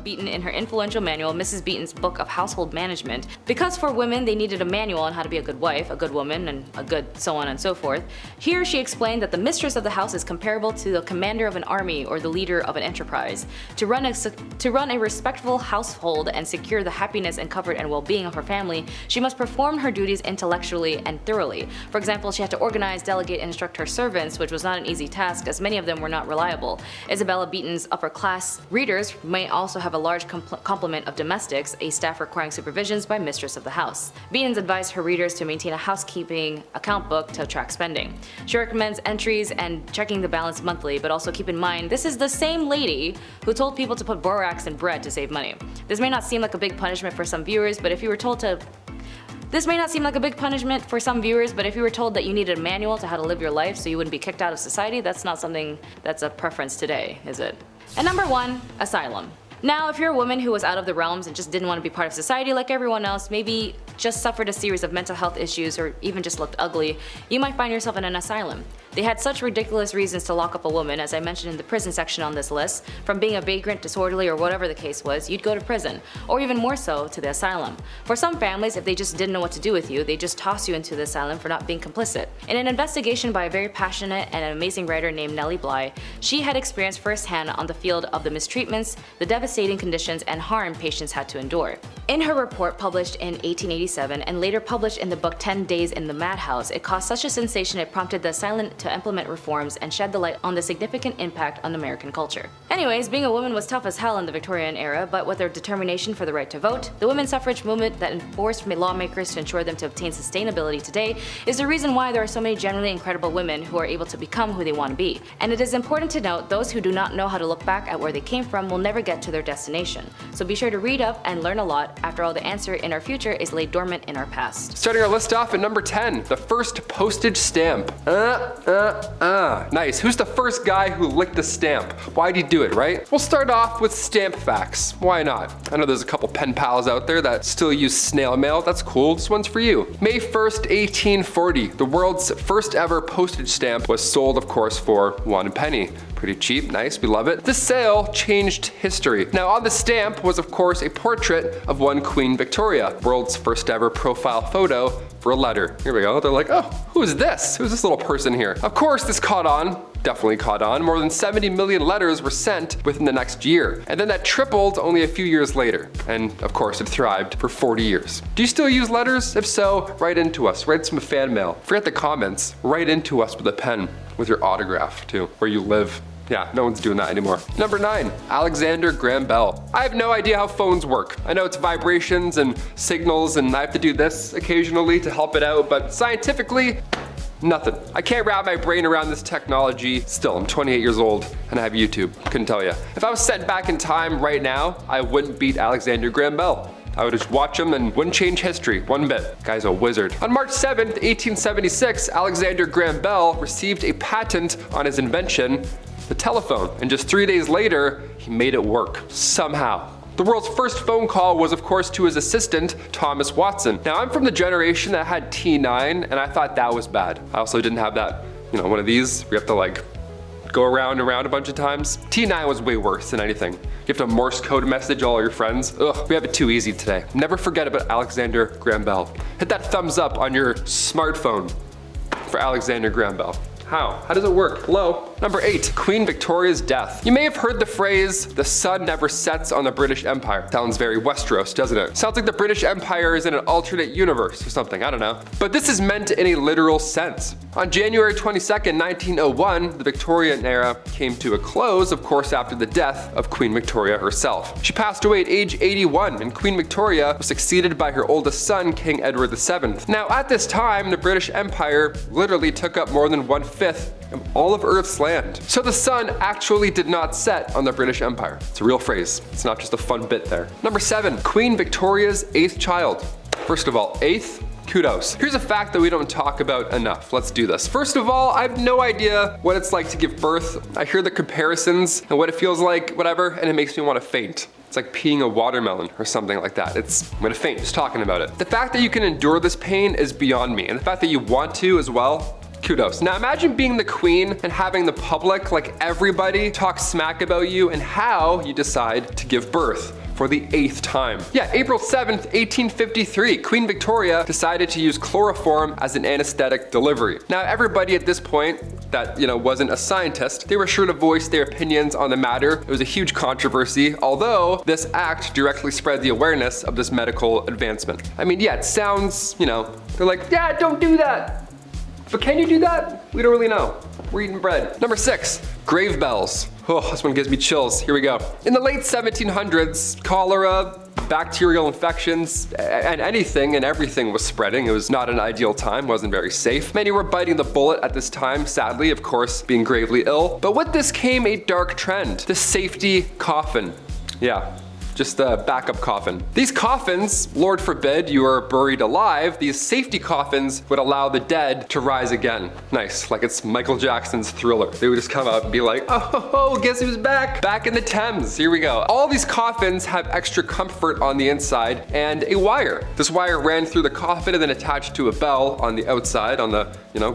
Beeton in her influential manual, Mrs. Beeton's Book of Household Management. Because for women they needed a manual on how to be a good wife, a good woman, and a good so on and so forth, here she explained that the mistress of the house is comparable to the commander of an army or the leader of an enterprise. To run a respectful household and secure the happiness and comfort and well-being of her family, she must perform her duties intellectually and thoroughly. For example, she had to organize, delegate, and instruct her servants, which was not an easy task as many of them were not reliable. Isabella Beeton's upper-class readers may also have a large complement of domestics, a staff requiring supervisions by mistress of the house. Beeton's advised her readers to maintain a housekeeping account book to track spending. She recommends entries and checking the balance monthly, but also keep in mind this is the same lady who told people to put borax in bread to save money. This may not seem like a big punishment for some viewers, but if you were told that you needed a manual to how to live your life so you wouldn't be kicked out of society, that's not something that's a preference today, is it? And number 1, asylum. Now, if you're a woman who was out of the realms and just didn't want to be part of society like everyone else, maybe just suffered a series of mental health issues or even just looked ugly, you might find yourself in an asylum. They had such ridiculous reasons to lock up a woman, as I mentioned in the prison section on this list. From being a vagrant, disorderly, or whatever the case was, you'd go to prison, or even more so, to the asylum. For some families, if they just didn't know what to do with you, they just toss you into the asylum for not being complicit. In an investigation by a very passionate and amazing writer named Nellie Bly, she had experienced firsthand on the field of the mistreatments, the devastating conditions, and harm patients had to endure. In her report published in 1887 and later published in the book 10 Days in the Madhouse, it caused such a sensation it prompted the asylum to implement reforms and shed the light on the significant impact on American culture. Anyways, being a woman was tough as hell in the Victorian era, but with their determination for the right to vote, the women's suffrage movement that enforced lawmakers to ensure them to obtain sustainability today is the reason why there are so many genuinely incredible women who are able to become who they want to be. And it is important to note those who do not know how to look back at where they came from will never get to their destination. So be sure to read up and learn a lot. After all, the answer in our future is laid dormant in our past. Starting our list off at number 10, the first postage stamp. Nice. Who's the first guy who licked a stamp? Why'd he do it, right? We'll start off with stamp facts. Why not? I know there's a couple pen pals out there that still use snail mail. That's cool. This one's for you. May 1st, 1840, the world's first ever postage stamp was sold, of course, for 1 penny. Pretty cheap, nice, we love it. This sale changed history. Now on the stamp was of course a portrait of one Queen Victoria, world's first ever profile photo for a letter. Here we go, they're like, oh, who is this? Who's this little person here? Of course this caught on. Definitely caught on. More than 70 million letters were sent within the next year. And then that tripled only a few years later. And of course it thrived for 40 years. Do you still use letters? If so, write into us. Write some fan mail. Forget the comments. Write into us with a pen, with your autograph too, where you live. Yeah, no one's doing that anymore. Number 9, Alexander Graham Bell. I have no idea how phones work. I know it's vibrations and signals and I have to do this occasionally to help it out, but scientifically, nothing. I can't wrap my brain around this technology. Still, I'm 28 years old and I have YouTube. Couldn't tell you. If I was sent back in time right now, I wouldn't beat Alexander Graham Bell. I would just watch him and wouldn't change history one bit. Guy's a wizard. On March 7th, 1876, Alexander Graham Bell received a patent on his invention, the telephone, and just 3 days later, he made it work, somehow. The world's first phone call was of course to his assistant, Thomas Watson. Now I'm from the generation that had T9 and I thought that was bad. I also didn't have that, one of these where you have to like go around and around a bunch of times. T9 was way worse than anything. You have to Morse code message all your friends. Ugh, we have it too easy today. Never forget about Alexander Graham Bell. Hit that thumbs up on your smartphone for Alexander Graham Bell. How? How does it work? Hello? Number 8, Queen Victoria's death. You may have heard the phrase, the sun never sets on the British Empire. Sounds very Westeros, doesn't it? Sounds like the British Empire is in an alternate universe or something, I don't know. But this is meant in a literal sense. On January 22nd, 1901, the Victorian era came to a close, of course, after the death of Queen Victoria herself. She passed away at age 81, and Queen Victoria was succeeded by her oldest son, King Edward VII. Now, at this time, the British Empire literally took up more than 1/5 of all of Earth's land. So the sun actually did not set on the British Empire. It's a real phrase. It's not just a fun bit there. Number 7, Queen Victoria's 8th child. First of all, 8th? Kudos. Here's a fact that we don't talk about enough. Let's do this. First of all, I have no idea what it's like to give birth. I hear the comparisons and what it feels like, whatever, and it makes me want to faint. It's like peeing a watermelon or something like that. I'm gonna faint just talking about it. The fact that you can endure this pain is beyond me, and the fact that you want to as well, kudos. Now imagine being the queen and having the public, like everybody, talk smack about you and how you decide to give birth for the 8th time. Yeah, April 7th, 1853, Queen Victoria decided to use chloroform as an anesthetic delivery. Now everybody at this point that, wasn't a scientist, they were sure to voice their opinions on the matter. It was a huge controversy, although this act directly spread the awareness of this medical advancement. I mean, yeah, it sounds, they're like, yeah, don't do that. But can you do that? We don't really know. We're eating bread. Number 6, grave bells. Oh, this one gives me chills. Here we go. In the late 1700s, cholera, bacterial infections, and anything and everything was spreading. It was not an ideal time, wasn't very safe. Many were biting the bullet at this time, sadly, of course, being gravely ill. But with this came a dark trend, the safety coffin. Yeah. Just a backup coffin. These coffins, Lord forbid you are buried alive, these safety coffins would allow the dead to rise again. Nice, like it's Michael Jackson's Thriller. They would just come out and be like, oh, guess who's back? Back in the Thames, here we go. All these coffins have extra comfort on the inside and a wire. This wire ran through the coffin and then attached to a bell on the outside on the,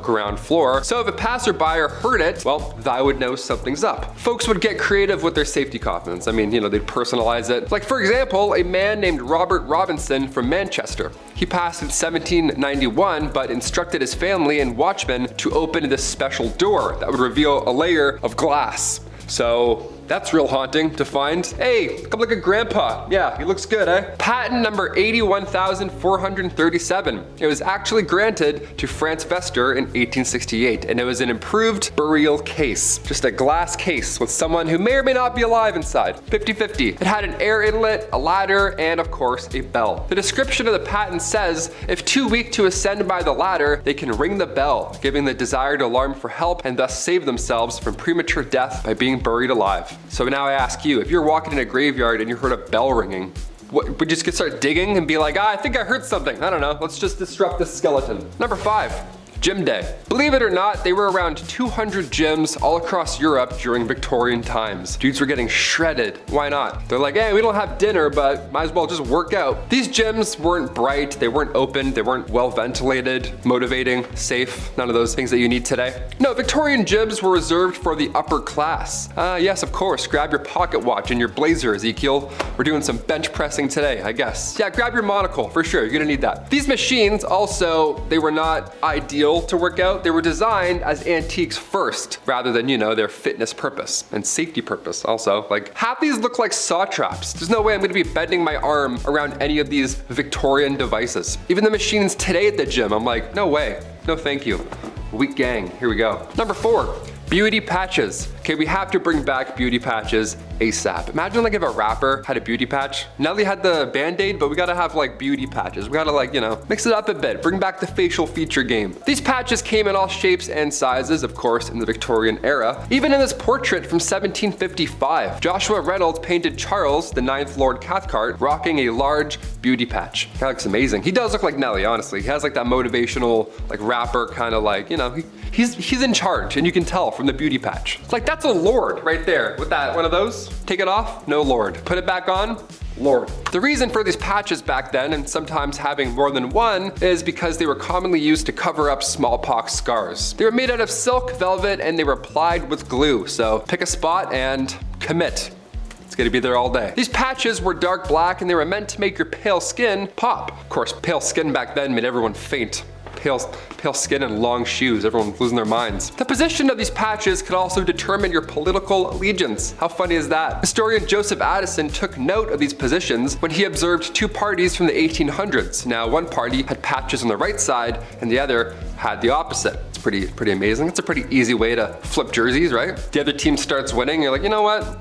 ground floor. So if a passerby heard it, well, they would know something's up. Folks would get creative with their safety coffins. I mean, they'd personalize it. Like for example, a man named Robert Robinson from Manchester. He passed in 1791, but instructed his family and watchmen to open this special door that would reveal a layer of glass. So that's real haunting to find. Hey, come look at Grandpa. Yeah, he looks good, eh? Patent number 81,437. It was actually granted to Franz Vester in 1868, and it was an improved burial case. Just a glass case with someone who may or may not be alive inside. 50-50. It had an air inlet, a ladder, and of course, a bell. The description of the patent says, if too weak to ascend by the ladder, they can ring the bell, giving the desired alarm for help and thus save themselves from premature death by being buried alive. So now I ask you, if you're walking in a graveyard and you heard a bell ringing, would you just start digging and be like, I think I heard something. I don't know, let's just disrupt this skeleton. Number 5. Gym day. Believe it or not, there were around 200 gyms all across Europe during Victorian times. Dudes were getting shredded. Why not? They're like, hey, we don't have dinner, but might as well just work out. These gyms weren't bright, they weren't open, they weren't well ventilated, motivating, safe, none of those things that you need today. No, Victorian gyms were reserved for the upper class. Yes, of course, grab your pocket watch and your blazer, Ezekiel. We're doing some bench pressing today, I guess. Yeah, grab your monocle, for sure, you're gonna need that. These machines also, they were not ideal to work out. They were designed as antiques first, rather than, their fitness purpose and safety purpose also. Like, half these look like saw traps. There's no way I'm gonna be bending my arm around any of these Victorian devices. Even the machines today at the gym, I'm like, no way, no thank you. Weak gang, here we go. Number 4, beauty patches. Okay, we have to bring back beauty patches ASAP. Imagine like if a rapper had a beauty patch. Now they had the Band-Aid, but we gotta have like beauty patches. We gotta mix it up a bit. Bring back the facial feature game. These patches came in all shapes and sizes, of course, in the Victorian era. Even in this portrait from 1755, Joshua Reynolds painted Charles, the 9th Lord Cathcart, rocking a large beauty patch. That looks amazing. He does look like Nelly, honestly. He has like that motivational, like rapper kind of like, he's in charge, and you can tell from the beauty patch. Like that's a lord right there with that one of those. this. Take it off? No lord. Put it back on? Lord. The reason for these patches back then, and sometimes having more than one, is because they were commonly used to cover up smallpox scars. They were made out of silk, velvet, and they were applied with glue. So pick a spot and commit. It's gonna be there all day. These patches were dark black and they were meant to make your pale skin pop. Of course, pale skin back then made everyone faint. Pale skin and long shoes, everyone was losing their minds. The position of these patches could also determine your political allegiance. How funny is that? Historian Joseph Addison took note of these positions when he observed two parties from the 1800s. Now, one party had patches on the right side and the other had the opposite. It's pretty amazing. It's a pretty easy way to flip jerseys, right? The other team starts winning, you're like, you know what?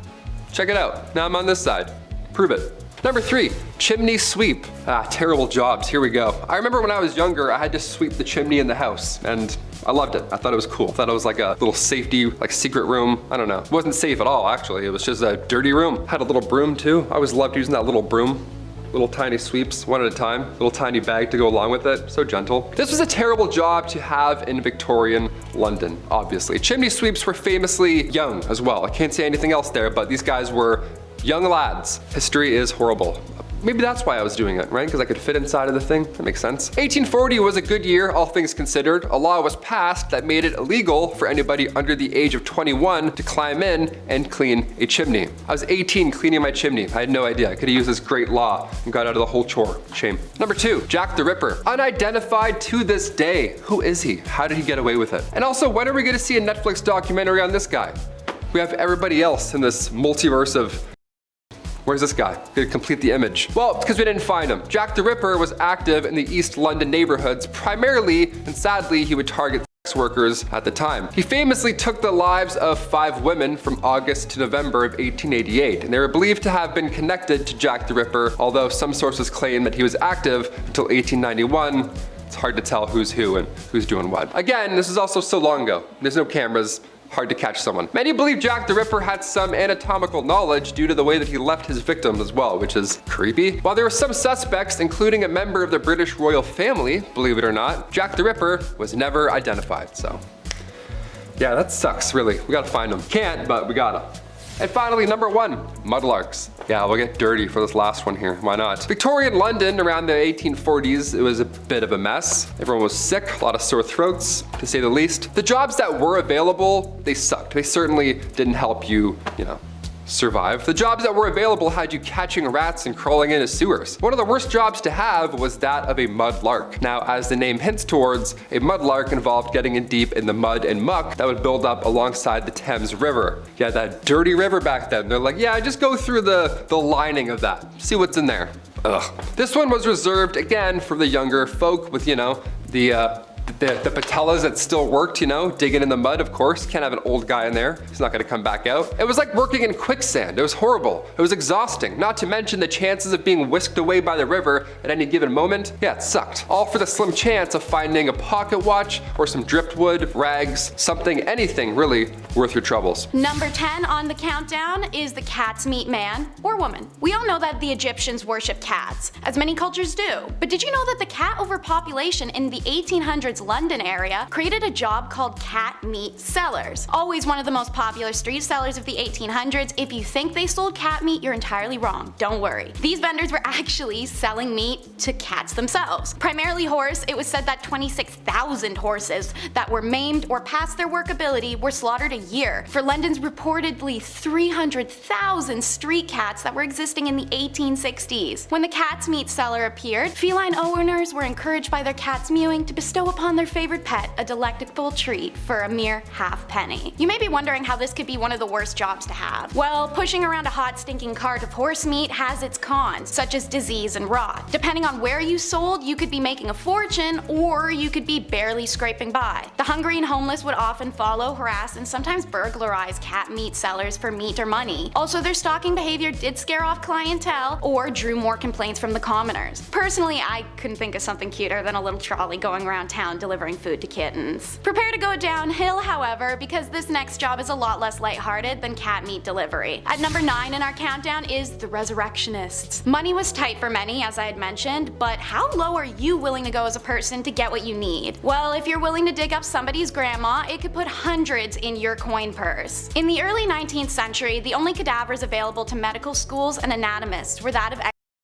Check it out. Now I'm on this side. Prove it. Number 3, chimney sweep. Terrible jobs, here we go. I remember when I was younger, I had to sweep the chimney in the house, and I loved it. I thought it was cool. I thought it was like a little safety, like secret room. I don't know. It wasn't safe at all, actually. It was just a dirty room. Had a little broom too. I always loved using that little broom. Little tiny sweeps, one at a time. Little tiny bag to go along with it. So gentle. This was a terrible job to have in Victorian London, obviously. Chimney sweeps were famously young as well. I can't say anything else there, but these guys were young lads. History is horrible. Maybe that's why I was doing it, right? Because I could fit inside of the thing. That makes sense. 1840 was a good year, all things considered. A law was passed that made it illegal for anybody under the age of 21 to climb in and clean a chimney. I was 18 cleaning my chimney. I had no idea. I could have used this great law and got out of the whole chore. Shame. Number 2, Jack the Ripper. Unidentified to this day. Who is he? How did he get away with it? And also, when are we gonna see a Netflix documentary on this guy? We have everybody else in this multiverse of where's this guy? Gonna complete the image. Well, because we didn't find him. Jack the Ripper was active in the East London neighborhoods primarily, and sadly, he would target sex workers at the time. He famously took the lives of 5 women from August to November of 1888, and they were believed to have been connected to Jack the Ripper, although some sources claim that he was active until 1891. It's hard to tell who's who and who's doing what. Again, this is also so long ago. There's no cameras. Hard to catch someone. Many believe Jack the Ripper had some anatomical knowledge due to the way that he left his victims as well, which is creepy. While there were some suspects, including a member of the British royal family, believe it or not, Jack the Ripper was never identified, so. Yeah, that sucks, really. We gotta find him. Can't, but we gotta. And finally, number 1, mudlarks. Yeah, we'll get dirty for this last one here. Why not? Victorian London around the 1840s, it was a bit of a mess. Everyone was sick, a lot of sore throats, to say the least. The jobs that were available, they sucked. They certainly didn't help you, survive. The jobs that were available had you catching rats and crawling into sewers. One of the worst jobs to have was that of a mudlark. Now, as the name hints towards, a mudlark involved getting in deep in the mud and muck that would build up alongside the Thames River. Yeah, that dirty river back then. They're like, yeah, just go through the lining of that. See what's in there. Ugh. This one was reserved, again, for the younger folk with, the patellas that still worked, digging in the mud, of course. Can't have an old guy in there. He's not gonna come back out. It was like working in quicksand. It was horrible. It was exhausting. Not to mention the chances of being whisked away by the river at any given moment. Yeah, it sucked. All for the slim chance of finding a pocket watch or some driftwood, rags, something, anything really worth your troubles. Number 10 on the countdown is the cat's meat man or woman. We all know that the Egyptians worship cats, as many cultures do. But did you know that the cat overpopulation in the 1800s London area created a job called cat meat sellers? Always one of the most popular street sellers of the 1800s. If you think they sold cat meat, you're entirely wrong. Don't worry. These vendors were actually selling meat to cats themselves. Primarily horse, it was said that 26,000 horses that were maimed or past their workability were slaughtered a year for London's reportedly 300,000 street cats that were existing in the 1860s. When the cat's meat seller appeared, feline owners were encouraged by their cat's mewing to bestow upon their favorite pet a delectable treat for a mere half penny. You may be wondering how this could be one of the worst jobs to have. Well, pushing around a hot stinking cart of horse meat has its cons, such as disease and rot. Depending on where you sold, you could be making a fortune or you could be barely scraping by. The hungry and homeless would often follow, harass, and sometimes burglarize cat meat sellers for meat or money. Also, their stalking behavior did scare off clientele or drew more complaints from the commoners. Personally, I couldn't think of something cuter than a little trolley going around town delivering food to kittens. Prepare to go downhill, however, because this next job is a lot less lighthearted than cat meat delivery. At number 9 in our countdown is the resurrectionists. Money was tight for many, as I had mentioned, but how low are you willing to go as a person to get what you need? Well, if you're willing to dig up somebody's grandma, it could put hundreds in your coin purse. In the early 19th century, the only cadavers available to medical schools and anatomists were that of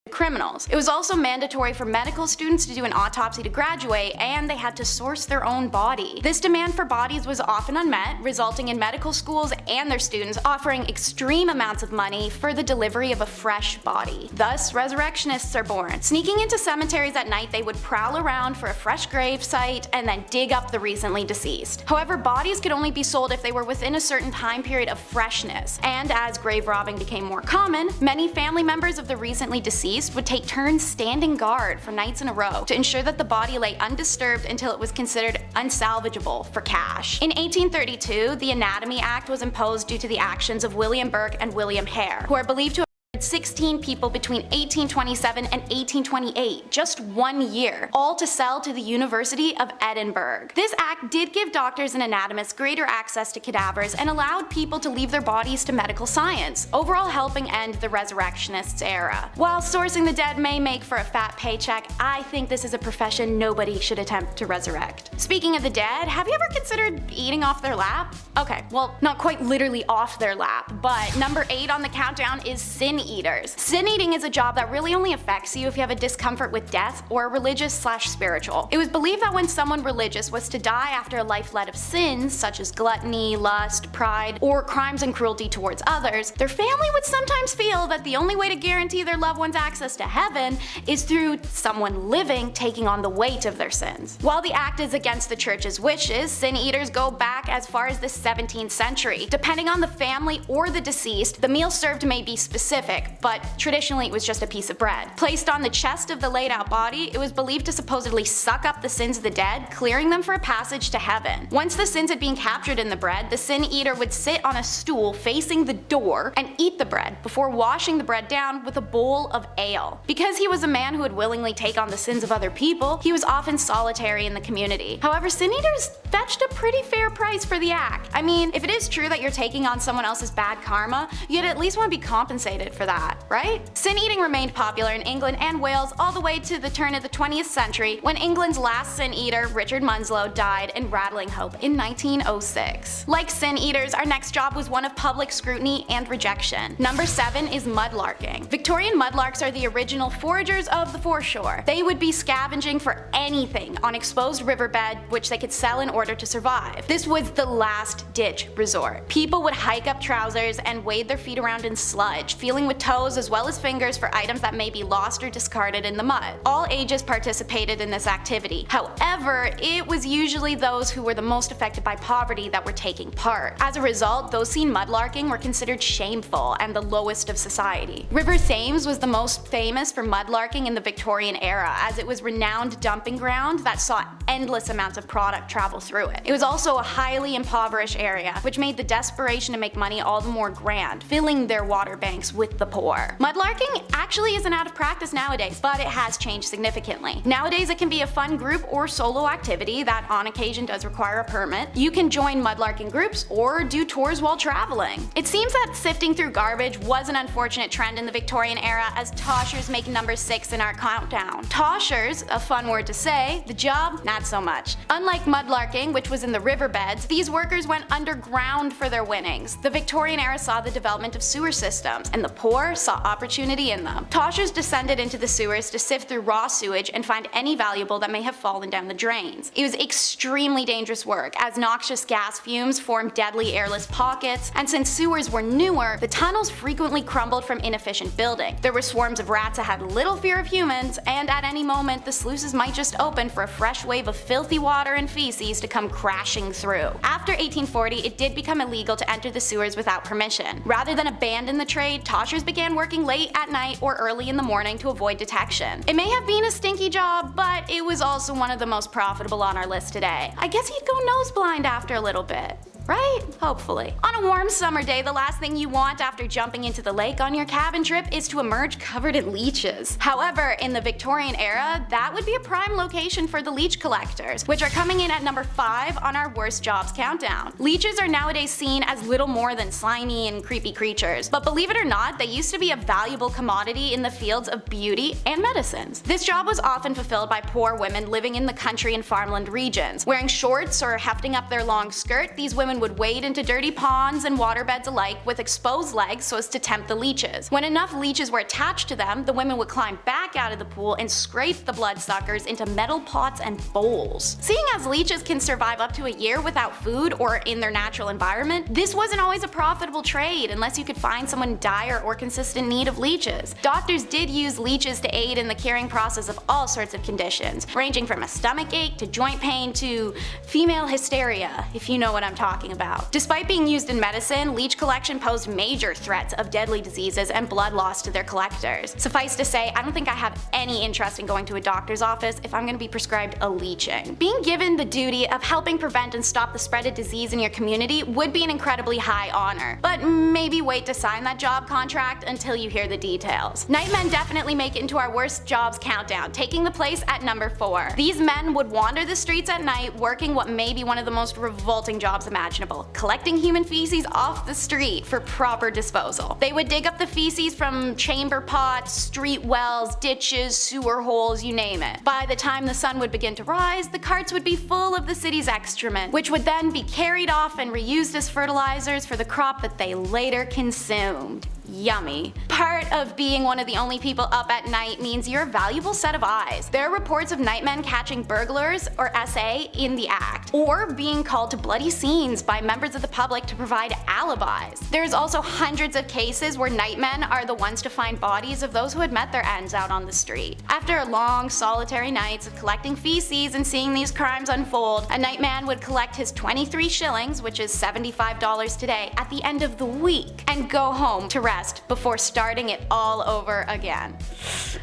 criminals. It was also mandatory for medical students to do an autopsy to graduate, and they had to source their own body. This demand for bodies was often unmet, resulting in medical schools and their students offering extreme amounts of money for the delivery of a fresh body. Thus, resurrectionists are born. Sneaking into cemeteries at night, they would prowl around for a fresh grave site and then dig up the recently deceased. However, bodies could only be sold if they were within a certain time period of freshness, and as grave robbing became more common, many family members of the recently deceased would take turns standing guard for nights in a row to ensure that the body lay undisturbed until it was considered unsalvageable for cash. In 1832, the Anatomy Act was imposed due to the actions of William Burke and William Hare, who are believed to have 16 people between 1827 and 1828, just 1 year, all to sell to the University of Edinburgh. This act did give doctors and anatomists greater access to cadavers and allowed people to leave their bodies to medical science, overall helping end the resurrectionists era. While sourcing the dead may make for a fat paycheck, I think this is a profession nobody should attempt to resurrect. Speaking of the dead, have you ever considered eating off their lap? Okay, well, not quite literally off their lap, but number 8 on the countdown is sin eaters. Sin eating is a job that really only affects you if you have a discomfort with death or religious/spiritual. It was believed that when someone religious was to die after a life led of sins, such as gluttony, lust, pride, or crimes and cruelty towards others, their family would sometimes feel that the only way to guarantee their loved ones access to heaven is through someone living taking on the weight of their sins. While the act is against the church's wishes, sin eaters go back as far as the 17th century. Depending on the family or the deceased, the meal served may be specific, but traditionally it was just a piece of bread. Placed on the chest of the laid out body, it was believed to supposedly suck up the sins of the dead, clearing them for a passage to heaven. Once the sins had been captured in the bread, the sin eater would sit on a stool facing the door and eat the bread before washing the bread down with a bowl of ale. Because he was a man who would willingly take on the sins of other people, he was often solitary in the community. However, sin eaters fetched a pretty fair price for the act. I mean, if it is true that you're taking on someone else's bad karma, you'd at least want to be compensated for that, right? Sin eating remained popular in England and Wales all the way to the turn of the 20th century, when England's last sin eater, Richard Munslow, died in Rattling Hope in 1906. Like sin eaters, our next job was one of public scrutiny and rejection. Number 7 is mudlarking. Victorian mudlarks are the original foragers of the foreshore. They would be scavenging for anything on exposed riverbed which they could sell in order to survive. This was the last ditch resort. People would hike up trousers and wade their feet around in sludge, feeling with toes as well as fingers for items that may be lost or discarded in the mud. All ages participated in this activity. However, it was usually those who were the most affected by poverty that were taking part. As a result, those seen mudlarking were considered shameful and the lowest of society. River Thames was the most famous for mudlarking in the Victorian era, as it was a renowned dumping ground that saw endless amounts of product travel through it. It was also a highly impoverished area, which made the desperation to make money all the more grand, filling their water banks with the poor. Mudlarking actually isn't out of practice nowadays, but it has changed significantly. Nowadays it can be a fun group or solo activity that on occasion does require a permit. You can join mudlarking groups or do tours while traveling. It seems that sifting through garbage was an unfortunate trend in the Victorian era, as toshers make number 6 in our countdown. Toshers, a fun word to say, the job, not so much. Unlike mudlarking, which was in the riverbeds, these workers went underground for their winnings. The Victorian era saw the development of sewer systems, and the poor saw opportunity in them. Toshers descended into the sewers to sift through raw sewage and find any valuable that may have fallen down the drains. It was extremely dangerous work, as noxious gas fumes formed deadly airless pockets, and since sewers were newer, the tunnels frequently crumbled from inefficient building. There were swarms of rats that had little fear of humans, and at any moment the sluices might just open for a fresh wave of filthy water and feces to come crashing through. After 1840, it did become illegal to enter the sewers without permission. Rather than abandon the trade, toshers began working late at night or early in the morning to avoid detection. It may have been a stinky job, but it was also one of the most profitable on our list today. I guess you'd go nose blind after a little bit. right? Hopefully. On a warm summer day, the last thing you want after jumping into the lake on your cabin trip is to emerge covered in leeches. However, in the Victorian era, that would be a prime location for the leech collectors, which are coming in at number 5 on our worst jobs countdown. Leeches are nowadays seen as little more than slimy and creepy creatures, but believe it or not, they used to be a valuable commodity in the fields of beauty and medicines. This job was often fulfilled by poor women living in the country and farmland regions. Wearing shorts or hefting up their long skirt, these women would wade into dirty ponds and waterbeds alike with exposed legs so as to tempt the leeches. When enough leeches were attached to them, the women would climb back out of the pool and scrape the bloodsuckers into metal pots and bowls. Seeing as leeches can survive up to a year without food or in their natural environment, this wasn't always a profitable trade unless you could find someone in dire or consistent need of leeches. Doctors did use leeches to aid in the curing process of all sorts of conditions, ranging from a stomach ache to joint pain to female hysteria, if you know what I'm talking about. Despite being used in medicine, leech collection posed major threats of deadly diseases and blood loss to their collectors. Suffice to say, I don't think I have any interest in going to a doctor's office if I'm going to be prescribed a leeching. Being given the duty of helping prevent and stop the spread of disease in your community would be an incredibly high honor, but maybe wait to sign that job contract until you hear the details. Nightmen definitely make it into our worst jobs countdown, taking the place at number 4. These men would wander the streets at night working what may be one of the most revolting jobs imaginable, collecting human feces off the street for proper disposal. They would dig up the feces from chamber pots, street wells, ditches, sewer holes, you name it. By the time the sun would begin to rise, the carts would be full of the city's excrement, which would then be carried off and reused as fertilizers for the crop that they later consumed. Yummy. Part of being one of the only people up at night means you're a valuable set of eyes. There are reports of nightmen catching burglars, or SA, in the act, or being called to bloody scenes by members of the public to provide alibis. There's also hundreds of cases where nightmen are the ones to find bodies of those who had met their ends out on the street. After long, solitary nights of collecting feces and seeing these crimes unfold, a nightman would collect his 23 shillings, which is $75 today, at the end of the week, and go home to rest before starting it all over again.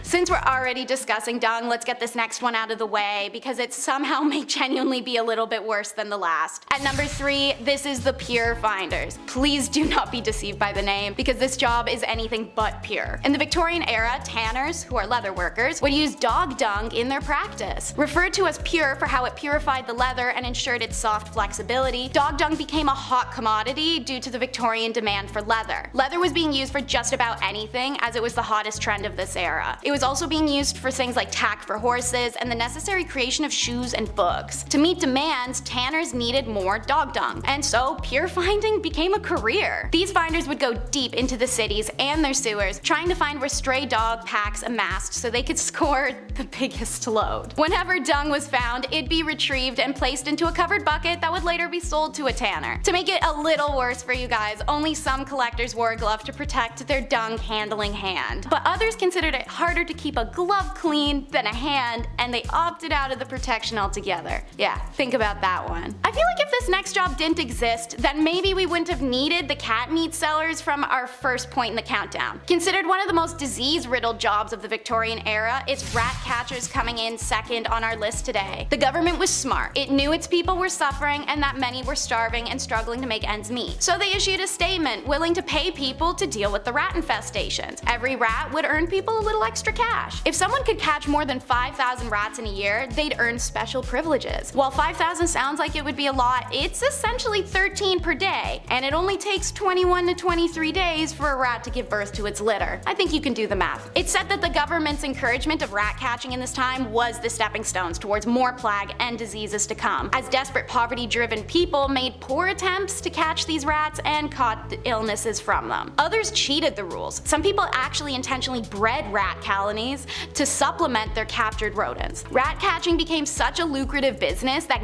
Since we're already discussing dung, let's get this next one out of the way because it somehow may genuinely be a little bit worse than the last. At number 3, this is the pure finders. Please do not be deceived by the name because this job is anything but pure. In the Victorian era, tanners, who are leather workers, would use dog dung in their practice. Referred to as pure for how it purified the leather and ensured its soft flexibility, dog dung became a hot commodity due to the Victorian demand for leather. Leather was being used for just about anything as it was the hottest trend of this era. It was also being used for things like tack for horses and the necessary creation of shoes and books. To meet demands, tanners needed more dog dung, and so pure finding became a career. These finders would go deep into the cities and their sewers, trying to find where stray dog packs amassed so they could score the biggest load. Whenever dung was found, it'd be retrieved and placed into a covered bucket that would later be sold to a tanner. To make it a little worse for you guys, only some collectors wore a glove to protect their dung handling hand. But others considered it harder to keep a glove clean than a hand, and they opted out of the protection altogether. Yeah, think about that one. I feel like if this next job didn't exist, then maybe we wouldn't have needed the cat meat sellers from our first point in the countdown. Considered one of the most disease-riddled jobs of the Victorian era, it's rat catchers coming in second on our list today. The government was smart. It knew its people were suffering and that many were starving and struggling to make ends meet. So they issued a statement willing to pay people to deal with the rat infestations. Every rat would earn people a little extra cash. If someone could catch more than 5,000 rats in a year, they'd earn special privileges. While 5,000 sounds like it would be a lot, it's essentially 13 per day, and it only takes 21 to 23 days for a rat to give birth to its litter. I think you can do the math. It's said that the government's encouragement of rat catching in this time was the stepping stones towards more plague and diseases to come, as desperate poverty-driven people made poor attempts to catch these rats and caught the illnesses from them. Others cheated the rules. Some people actually intentionally bred rat colonies to supplement their captured rodents. Rat catching became such a lucrative business that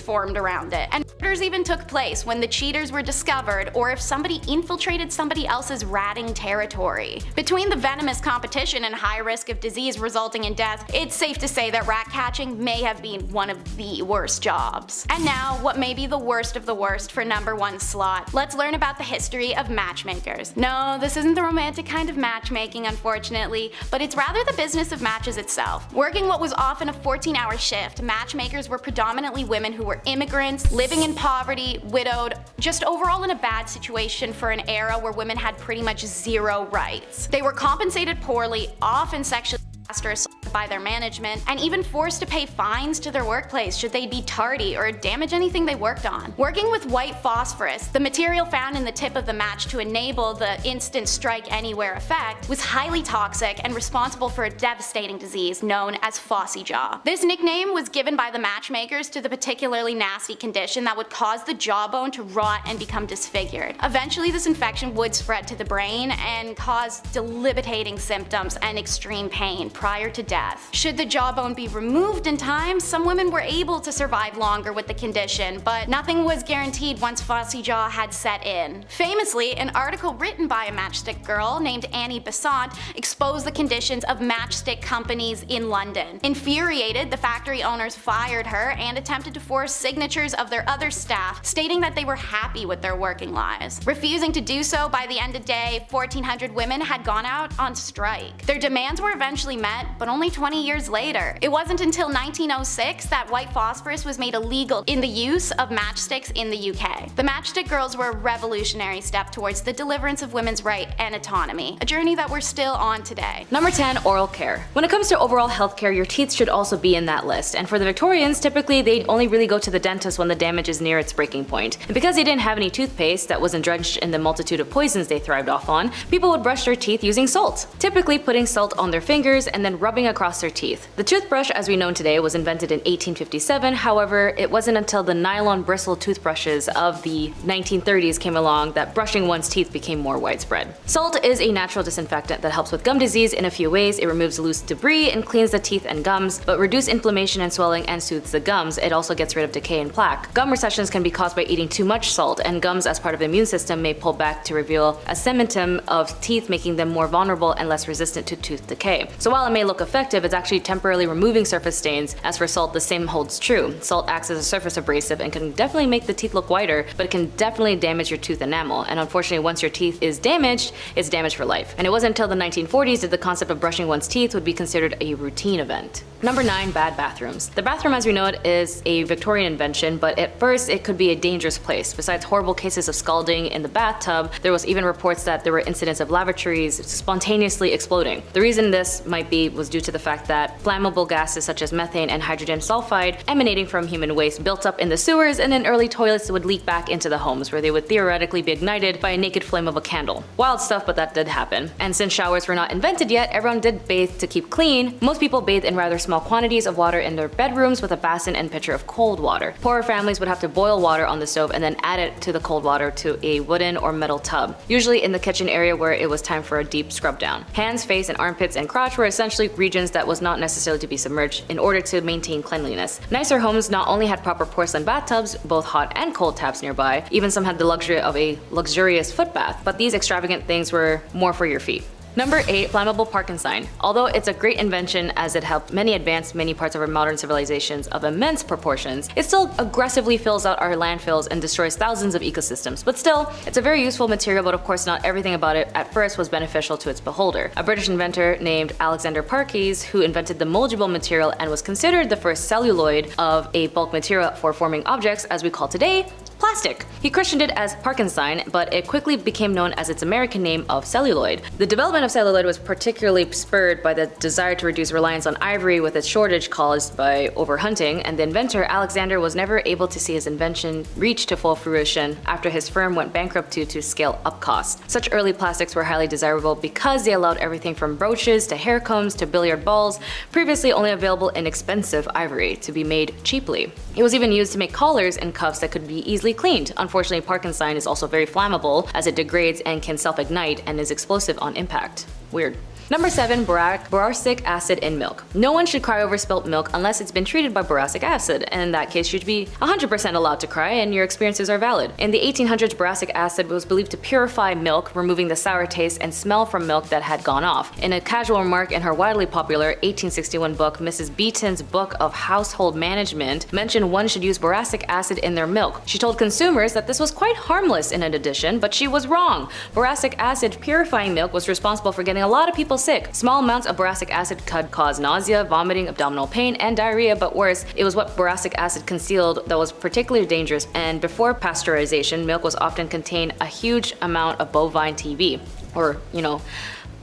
formed around it, and murders even took place when the cheaters were discovered or if somebody infiltrated somebody else's ratting territory. Between the venomous competition and high risk of disease resulting in death, it's safe to say that rat catching may have been one of the worst jobs. And now, what may be the worst of the worst for number 1 slot. Let's learn about the history of matchmakers. No, this isn't the romantic kind of matchmaking, unfortunately, but it's rather the business of matches itself. Working what was often a 14-hour shift, matchmakers were predominantly women who were immigrants, living in poverty, widowed, just overall in a bad situation for an era where women had pretty much zero rights. They were compensated poorly, often sexually harassed or assaulted by their management, and even forced to pay fines to their workplace should they be tardy or damage anything they worked on. Working with white phosphorus, the material found in the tip of the match to enable the instant strike anywhere effect, was highly toxic and responsible for a devastating disease known as phossy jaw. This nickname was given by the matchmakers to the particularly nasty condition that would cause the jawbone to rot and become disfigured. Eventually, this infection would spread to the brain and cause debilitating symptoms and extreme pain prior to death. Should the jawbone be removed in time, some women were able to survive longer with the condition, but nothing was guaranteed once phossy jaw had set in. Famously, an article written by a matchstick girl named Annie Besant exposed the conditions of matchstick companies in London. Infuriated, the factory owners fired her and attempted to force signatures of their other staff, stating that they were happy with their working lives. Refusing to do so, by the end of the day, 1,400 women had gone out on strike. Their demands were eventually met, but only 20 years later. It wasn't until 1906 that white phosphorus was made illegal in the use of matchsticks in the UK. The matchstick girls were a revolutionary step towards the deliverance of women's right and autonomy, a journey that we're still on today. Number 10, oral care. When it comes to overall healthcare, your teeth should also be in that list. And for the Victorians, typically they'd only really go to the dentist when the damage is near its breaking point. And because they didn't have any toothpaste that wasn't drenched in the multitude of poisons they thrived off on, people would brush their teeth using salt, typically putting salt on their fingers and then rubbing across their teeth. The toothbrush as we know today was invented in 1857, however, it wasn't until the nylon bristle toothbrushes of the 1930s came along that brushing one's teeth became more widespread. Salt is a natural disinfectant that helps with gum disease in a few ways. It removes loose debris and cleans the teeth and gums, but reduces inflammation and swelling and soothes the gums. It also gets rid of decay and plaque. Gum recessions can be caused by eating too much salt, and gums as part of the immune system may pull back to reveal a cementum of teeth, making them more vulnerable and less resistant to tooth decay. So while it may look effective, it's actually temporarily removing surface stains. As for salt, the same holds true. Salt acts as a surface abrasive and can definitely make the teeth look whiter, but it can definitely damage your tooth enamel, and unfortunately once your teeth is damaged, it's damaged for life. And it wasn't until the 1940s that the concept of brushing one's teeth would be considered a routine event. Number 9, bad bathrooms. The bathroom as we know it is a Victorian invention, but at first it could be a dangerous place. Besides horrible cases of scalding in the bathtub, there was even reports that there were incidents of lavatories spontaneously exploding. The reason this might be was due to the fact that flammable gases such as methane and hydrogen sulfide emanating from human waste built up in the sewers, and then early toilets would leak back into the homes where they would theoretically be ignited by a naked flame of a candle. Wild stuff, but that did happen. And since showers were not invented yet, everyone did bathe to keep clean. Most people bathed in rather small quantities of water in their bedrooms with a basin and pitcher of cold water. Poorer families would have to boil water on the stove and then add it to the cold water to a wooden or metal tub, usually in the kitchen area where it was time for a deep scrub down. Hands, face, and armpits and crotch were essentially regions that was not necessarily to be submerged in order to maintain cleanliness. Nicer homes not only had proper porcelain bathtubs, both hot and cold taps nearby, even some had the luxury of a luxurious foot bath, but these extravagant things were more for your feet. Number 8, flammable Parkinson. Although it's a great invention as it helped many advance many parts of our modern civilizations of immense proportions, it still aggressively fills out our landfills and destroys thousands of ecosystems. But still, it's a very useful material, but of course not everything about it at first was beneficial to its beholder. A British inventor named Alexander Parkes, who invented the moldible material and was considered the first celluloid of a bulk material for forming objects as we call today plastic. He christened it as Parkinson, but it quickly became known as its American name of celluloid. The development of celluloid was particularly spurred by the desire to reduce reliance on ivory with its shortage caused by overhunting, and the inventor Alexander was never able to see his invention reach to full fruition after his firm went bankrupt due to scale up costs. Such early plastics were highly desirable because they allowed everything from brooches to hair combs to billiard balls, previously only available in expensive ivory, to be made cheaply. It was even used to make collars and cuffs that could be easily cleaned. Unfortunately, Parkinson is also very flammable as it degrades and can self-ignite and is explosive on impact. Weird. Number 7, boracic acid in milk. No one should cry over spilt milk unless it's been treated by boracic acid, and in that case you should be 100% allowed to cry and your experiences are valid. In the 1800s, boracic acid was believed to purify milk, removing the sour taste and smell from milk that had gone off. In a casual remark in her widely popular 1861 book, Mrs. Beeton's Book of Household Management mentioned one should use boracic acid in their milk. She told consumers that this was quite harmless in an addition, but she was wrong. Boracic acid purifying milk was responsible for getting a lot of people feel sick. Small amounts of boracic acid could cause nausea, vomiting, abdominal pain, and diarrhea, but worse, it was what boracic acid concealed that was particularly dangerous, and before pasteurization, milk was often contained a huge amount of bovine TB, or,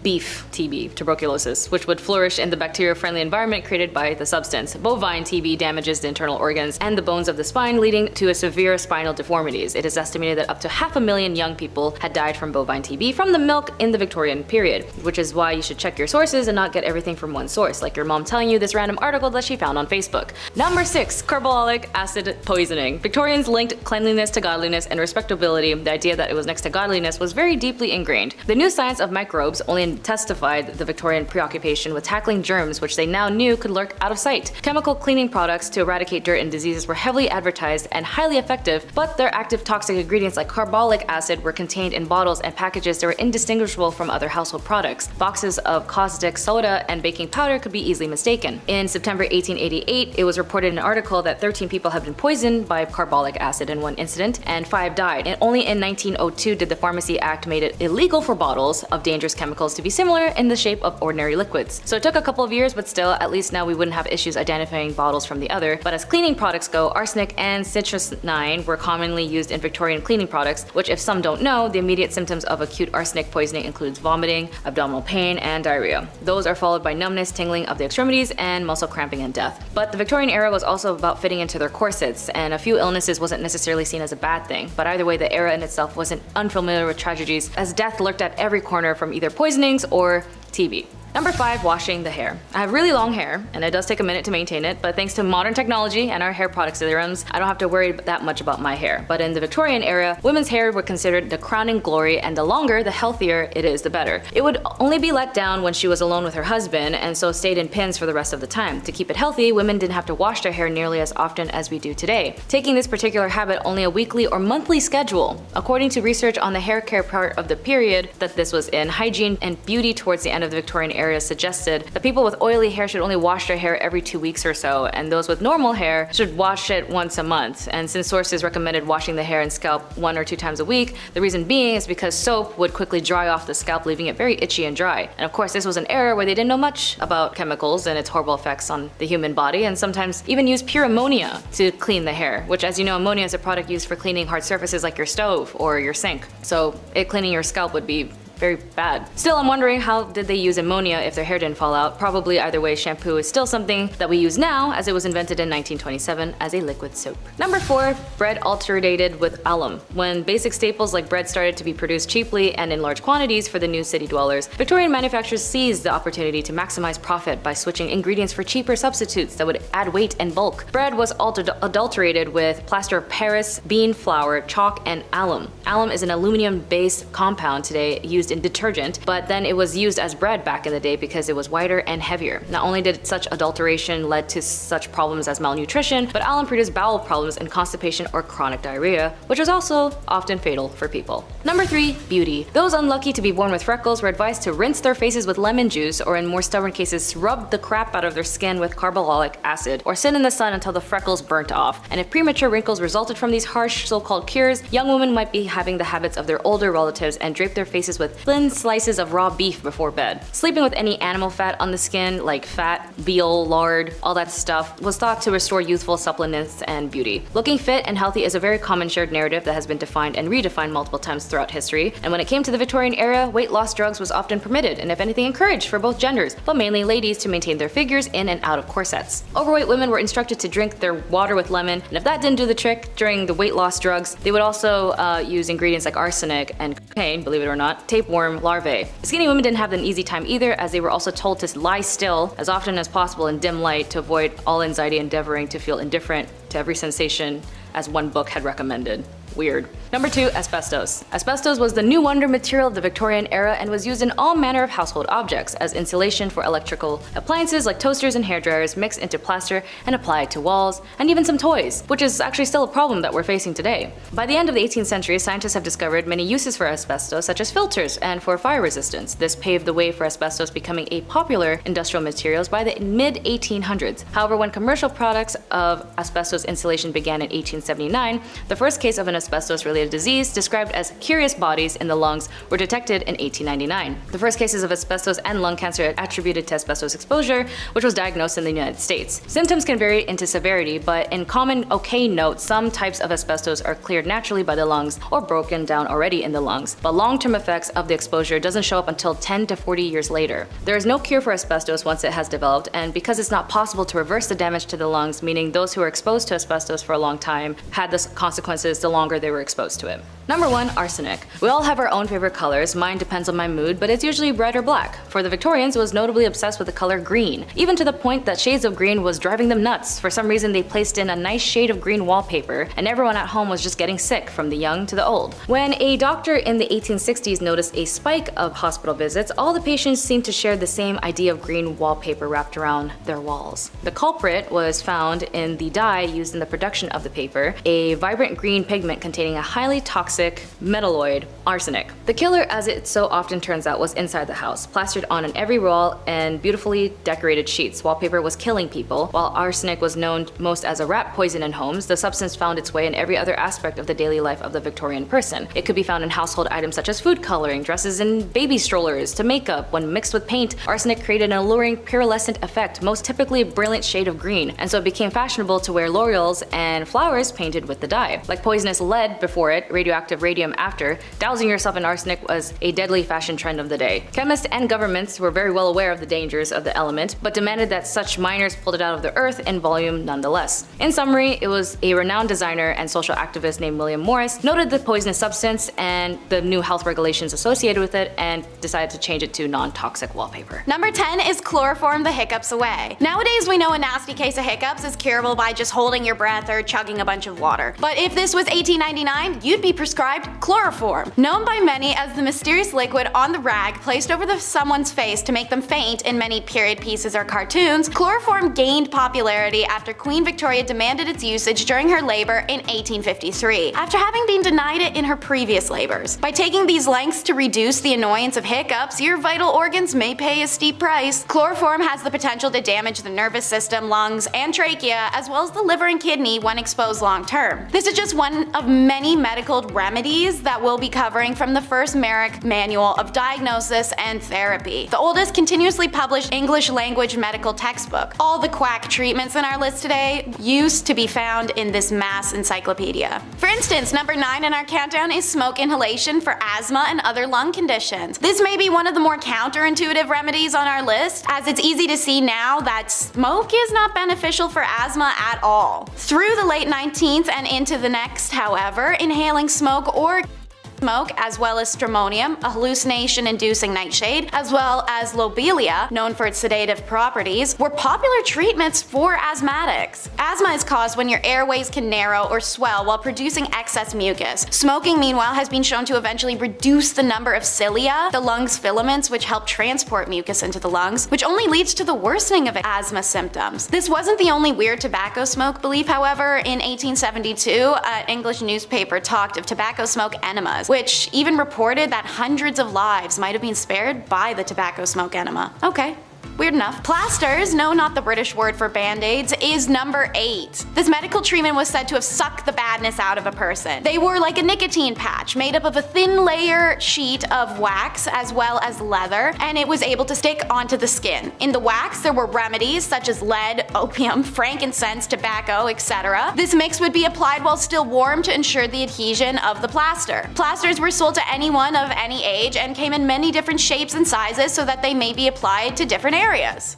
beef TB, tuberculosis, which would flourish in the bacteria-friendly environment created by the substance. Bovine TB damages the internal organs and the bones of the spine, leading to a severe spinal deformities. It is estimated that up to 500,000 young people had died from bovine TB from the milk in the Victorian period, which is why you should check your sources and not get everything from one source, like your mom telling you this random article that she found on Facebook. Number 6, carbolic acid poisoning. Victorians linked cleanliness to godliness and respectability. The idea that it was next to godliness was very deeply ingrained. The new science of microbes only testified the Victorian preoccupation with tackling germs, which they now knew could lurk out of sight. Chemical cleaning products to eradicate dirt and diseases were heavily advertised and highly effective, but their active toxic ingredients like carbolic acid were contained in bottles and packages that were indistinguishable from other household products. Boxes of caustic soda and baking powder could be easily mistaken. In September 1888, it was reported in an article that 13 people had been poisoned by carbolic acid in one incident, and 5 died. And only in 1902 did the Pharmacy Act made it illegal for bottles of dangerous chemicals to be similar in the shape of ordinary liquids. So it took a couple of years, but still, at least now we wouldn't have issues identifying bottles from the other. But as cleaning products go, arsenic and strychnine were commonly used in Victorian cleaning products, which, if some don't know, the immediate symptoms of acute arsenic poisoning includes vomiting, abdominal pain, and diarrhea. Those are followed by numbness, tingling of the extremities, and muscle cramping and death. But the Victorian era was also about fitting into their corsets, and a few illnesses wasn't necessarily seen as a bad thing. But either way, the era in itself wasn't unfamiliar with tragedies, as death lurked at every corner from either poisonings or TB. Number 5, washing the hair. I have really long hair, and it does take a minute to maintain it, but thanks to modern technology and our hair product serums, I don't have to worry that much about my hair. But in the Victorian era, women's hair were considered the crowning glory, and the longer, the healthier it is, the better. It would only be let down when she was alone with her husband, and so stayed in pins for the rest of the time. To keep it healthy, women didn't have to wash their hair nearly as often as we do today, taking this particular habit only a weekly or monthly schedule. According to research on the hair care part of the period that this was in, hygiene and beauty towards the end of the Victorian era suggested that people with oily hair should only wash their hair every 2 weeks or so, and those with normal hair should wash it once a month. And since sources recommended washing the hair and scalp 1 or 2 times a week, the reason being is because soap would quickly dry off the scalp, leaving it very itchy and dry. And of course, this was an era where they didn't know much about chemicals and its horrible effects on the human body, and sometimes even used pure ammonia to clean the hair, which, as you know, ammonia is a product used for cleaning hard surfaces like your stove or your sink. So cleaning your scalp would be very bad. Still, I'm wondering, how did they use ammonia if their hair didn't fall out? Probably either way, shampoo is still something that we use now, as it was invented in 1927 as a liquid soap. Number 4, bread alternated with alum. When basic staples like bread started to be produced cheaply and in large quantities for the new city dwellers, Victorian manufacturers seized the opportunity to maximize profit by switching ingredients for cheaper substitutes that would add weight and bulk. Bread was adulterated with plaster of Paris, bean flour, chalk, and alum. Alum is an aluminum-based compound today used in detergent, but then it was used as bread back in the day because it was whiter and heavier. Not only did such adulteration lead to such problems as malnutrition, but alum produced bowel problems and constipation or chronic diarrhea, which was also often fatal for people. Number 3, beauty. Those unlucky to be born with freckles were advised to rinse their faces with lemon juice, or in more stubborn cases, rub the crap out of their skin with carbolic acid, or sit in the sun until the freckles burnt off. And if premature wrinkles resulted from these harsh so-called cures, young women might be having the habits of their older relatives and drape their faces with thin slices of raw beef before bed. Sleeping with any animal fat on the skin, like fat, veal, lard, all that stuff, was thought to restore youthful suppleness and beauty. Looking fit and healthy is a very common shared narrative that has been defined and redefined multiple times throughout history, and when it came to the Victorian era, weight loss drugs was often permitted, and if anything encouraged for both genders, but mainly ladies, to maintain their figures in and out of corsets. Overweight women were instructed to drink their water with lemon, and if that didn't do the trick during the weight loss drugs, they would also use ingredients like arsenic and cocaine, believe it or not, tapeworm larvae. Skinny women didn't have an easy time either, as they were also told to lie still as often as possible in dim light to avoid all anxiety, endeavoring to feel indifferent to every sensation, as one book had recommended. Weird. Number 2, asbestos. Asbestos was the new wonder material of the Victorian era and was used in all manner of household objects as insulation for electrical appliances like toasters and hairdryers, mixed into plaster and applied to walls, and even some toys, which is actually still a problem that we're facing today. By the end of the 18th century, scientists have discovered many uses for asbestos, such as filters and for fire resistance. This paved the way for asbestos becoming a popular industrial materials by the mid-1800s. However, when commercial products of asbestos insulation began in 1879, the first case of an asbestos-related disease, described as curious bodies in the lungs, were detected in 1899. The first cases of asbestos and lung cancer attributed to asbestos exposure, which was diagnosed in the United States. Symptoms can vary into severity, but in common okay note, some types of asbestos are cleared naturally by the lungs or broken down already in the lungs, but long-term effects of the exposure doesn't show up until 10 to 40 years later. There is no cure for asbestos once it has developed, and because it's not possible to reverse the damage to the lungs, meaning those who were exposed to asbestos for a long time had the consequences the longer they were exposed to it. Number 1. Arsenic. We all have our own favorite colors. Mine depends on my mood, but it's usually red or black. For the Victorians, it was notably obsessed with the color green, even to the point that shades of green was driving them nuts. For some reason, they placed in a nice shade of green wallpaper, and everyone at home was just getting sick, from the young to the old. When a doctor in the 1860s noticed a spike of hospital visits, all the patients seemed to share the same idea of green wallpaper wrapped around their walls. The culprit was found in the dye used in the production of the paper, a vibrant green pigment containing a highly toxic metalloid, arsenic. The killer, as it so often turns out, was inside the house, plastered on every wall and beautifully decorated sheets. Wallpaper was killing people. While arsenic was known most as a rat poison in homes, the substance found its way in every other aspect of the daily life of the Victorian person. It could be found in household items such as food coloring, dresses and baby strollers, to makeup. When mixed with paint, arsenic created an alluring pearlescent effect, most typically a brilliant shade of green, and so it became fashionable to wear laurels and flowers painted with the dye. Like poisonous lead before it, radioactive radium after, dousing yourself in arsenic was a deadly fashion trend of the day. Chemists and governments were very well aware of the dangers of the element, but demanded that such miners pulled it out of the earth in volume nonetheless. In summary, it was a renowned designer and social activist named William Morris noted the poisonous substance and the new health regulations associated with it and decided to change it to non-toxic wallpaper. Number 10 is chloroform the hiccups away. Nowadays we know a nasty case of hiccups is curable by just holding your breath or chugging a bunch of water. But if this was 1899, you'd be prescribed chloroform. Known by many as the mysterious liquid on the rag placed over someone's face to make them faint in many period pieces or cartoons, chloroform gained popularity after Queen Victoria demanded its usage during her labor in 1853, after having been denied it in her previous labors. By taking these lengths to reduce the annoyance of hiccups, your vital organs may pay a steep price. Chloroform has the potential to damage the nervous system, lungs, and trachea, as well as the liver and kidney when exposed long term. This is just one of many medical remedies that we'll be covering from the first Merrick Manual of Diagnosis and Therapy, the oldest continuously published English language medical textbook. All the quack treatments in our list today used to be found in this mass encyclopedia. For instance, number 9 in our countdown is smoke inhalation for asthma and other lung conditions. This may be one of the more counterintuitive remedies on our list, as it's easy to see now that smoke is not beneficial for asthma at all. Through the late 19th and into the next, however, inhaling smoke or smoke, as well as stramonium, a hallucination-inducing nightshade, as well as lobelia, known for its sedative properties, were popular treatments for asthmatics. Asthma is caused when your airways can narrow or swell while producing excess mucus. Smoking, meanwhile, has been shown to eventually reduce the number of cilia, the lungs' filaments which help transport mucus into the lungs, which only leads to the worsening of asthma symptoms. This wasn't the only weird tobacco smoke belief, however. In 1872, an English newspaper talked of tobacco smoke enemas, which even reported that hundreds of lives might have been spared by the tobacco smoke enema. Okay. Weird enough. Plasters, no, not the British word for band-aids, is number 8. This medical treatment was said to have sucked the badness out of a person. They were like a nicotine patch made up of a thin layer sheet of wax as well as leather, and it was able to stick onto the skin. In the wax, there were remedies such as lead, opium, frankincense, tobacco, etc. This mix would be applied while still warm to ensure the adhesion of the plaster. Plasters were sold to anyone of any age and came in many different shapes and sizes so that they may be applied to different areas.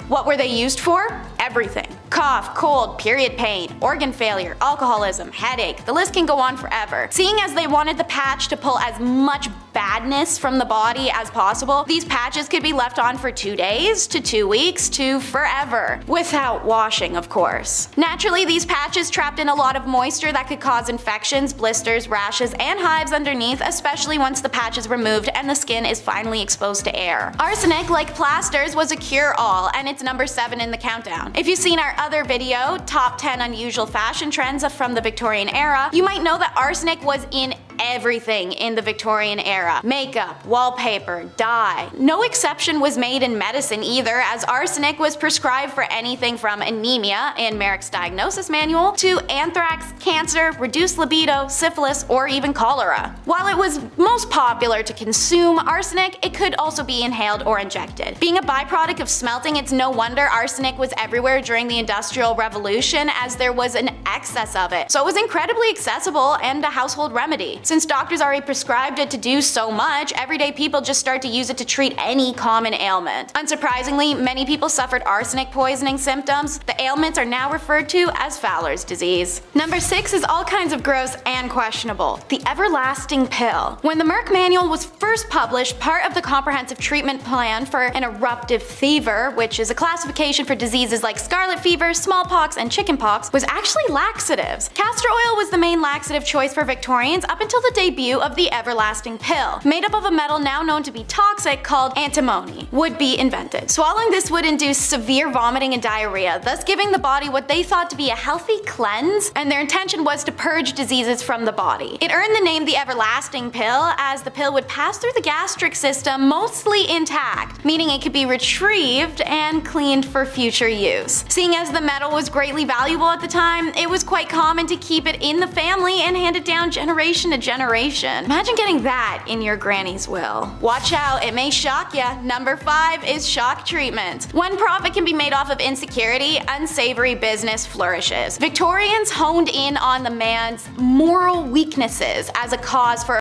What were they used for? Everything. Cough, cold, period pain, organ failure, alcoholism, headache, the list can go on forever. Seeing as they wanted the patch to pull as much badness from the body as possible, these patches could be left on for 2 days to 2 weeks to forever, without washing, of course. Naturally, these patches trapped in a lot of moisture that could cause infections, blisters, rashes, and hives underneath, especially once the patch is removed and the skin is finally exposed to air. Arsenic, like plasters, was a cure-all, and it's number 7 in the countdown. If you've seen our other video, Top 10 Unusual Fashion Trends from the Victorian Era, you might know that arsenic was in everything in the Victorian era. Makeup, wallpaper, dye. No exception was made in medicine either, as arsenic was prescribed for anything from anemia in Merrick's diagnosis manual to anthrax, cancer, reduced libido, syphilis, or even cholera. While it was most popular to consume arsenic, it could also be inhaled or injected. Being a byproduct of smelting, it's no wonder arsenic was everywhere during the Industrial Revolution, as there was an excess of it. So it was incredibly accessible and a household remedy. Since doctors already prescribed it to do so much, everyday people just start to use it to treat any common ailment. Unsurprisingly, many people suffered arsenic poisoning symptoms. The ailments are now referred to as Fowler's disease. Number 6 is all kinds of gross and questionable. The everlasting pill. When the Merck manual was first published, part of the comprehensive treatment plan for an eruptive fever, which is a classification for diseases like scarlet fever, smallpox, and chickenpox, was actually laxatives. Castor oil was the main laxative choice for Victorians up until the debut of the everlasting pill, made up of a metal now known to be toxic called antimony, would be invented. Swallowing this would induce severe vomiting and diarrhea, thus giving the body what they thought to be a healthy cleanse, and their intention was to purge diseases from the body. It earned the name the everlasting pill, as the pill would pass through the gastric system mostly intact, meaning it could be retrieved and cleaned for future use. Seeing as the metal was greatly valuable at the time, it was quite common to keep it in the family and hand it down generation to generation. Imagine getting that in your granny's will. Watch out, it may shock ya. Number 5 is shock treatment. When profit can be made off of insecurity, unsavory business flourishes. Victorians honed in on the man's moral weaknesses as a cause for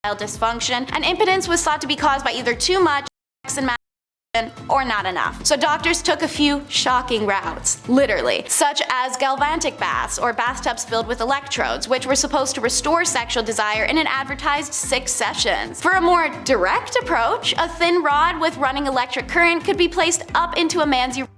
erectile dysfunction, and impotence was thought to be caused by either too much sex and or not enough. So doctors took a few shocking routes, literally, such as galvanic baths or bathtubs filled with electrodes, which were supposed to restore sexual desire in an advertised 6 sessions. For a more direct approach, a thin rod with running electric current could be placed up into a man's urethra.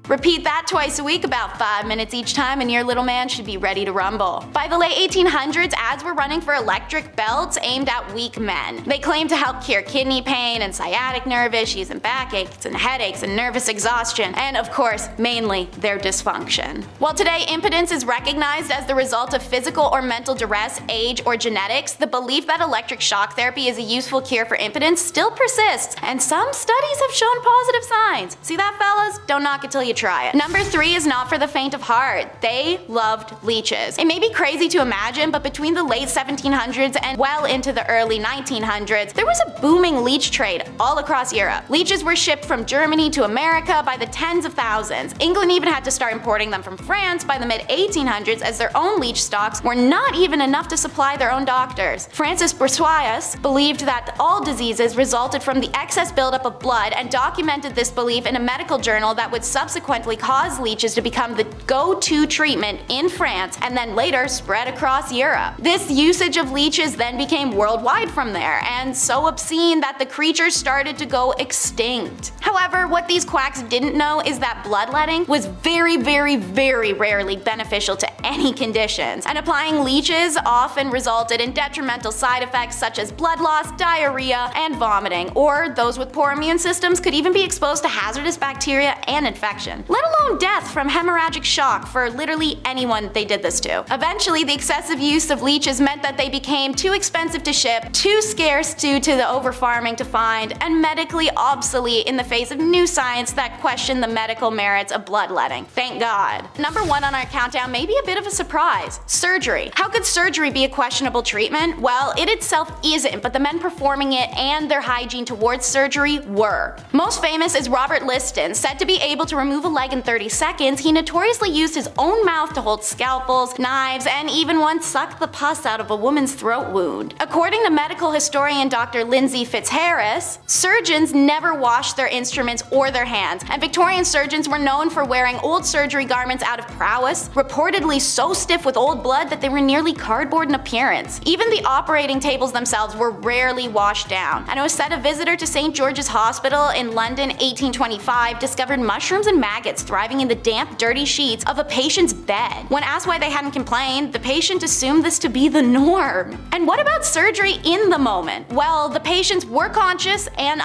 Repeat that twice a week, about 5 minutes each time, and your little man should be ready to rumble. By the late 1800s, ads were running for electric belts aimed at weak men. They claimed to help cure kidney pain and sciatic nerve issues and backaches and headaches and nervous exhaustion, and of course, mainly their dysfunction. While today impotence is recognized as the result of physical or mental duress, age, or genetics, the belief that electric shock therapy is a useful cure for impotence still persists, and some studies have shown positive signs. See that, fellas? Don't knock it till you try it. Number 3 is not for the faint of heart. They loved leeches. It may be crazy to imagine, but between the late 1700s and well into the early 1900s, there was a booming leech trade all across Europe. Leeches were shipped from Germany to America by the tens of thousands. England even had to start importing them from France by the mid-1800s, as their own leech stocks were not even enough to supply their own doctors. Francis Bourgeois believed that all diseases resulted from the excess buildup of blood, and documented this belief in a medical journal that would subsequently caused leeches to become the go-to treatment in France and then later spread across Europe. This usage of leeches then became worldwide from there, and so obscene that the creatures started to go extinct. However, what these quacks didn't know is that bloodletting was very rarely beneficial to any conditions, and applying leeches often resulted in detrimental side effects such as blood loss, diarrhea, and vomiting, or those with poor immune systems could even be exposed to hazardous bacteria and infection, let alone death from hemorrhagic shock for literally anyone they did this to. Eventually, the excessive use of leeches meant that they became too expensive to ship, too scarce due to the over-farming to find, and medically obsolete in the face of new science that questioned the medical merits of bloodletting. Thank God. Number 1 on our countdown may be a bit of a surprise. Surgery. How could surgery be a questionable treatment? Well, it itself isn't, but the men performing it and their hygiene towards surgery were. Most famous is Robert Liston. Said to be able to remove a leg in 30 seconds, he notoriously used his own mouth to hold scalpels, knives, and even once sucked the pus out of a woman's throat wound. According to medical historian Dr. Lindsay Fitzharris, surgeons never washed their instruments or their hands, and Victorian surgeons were known for wearing old surgery garments out of prowess, reportedly so stiff with old blood that they were nearly cardboard in appearance. Even the operating tables themselves were rarely washed down, and it was said a visitor to St. George's Hospital in London 1825 discovered mushrooms and maggots thriving in the damp, dirty sheets of a patient's bed. When asked why they hadn't complained, the patient assumed this to be the norm. And what about surgery in the moment? Well, the patients were conscious and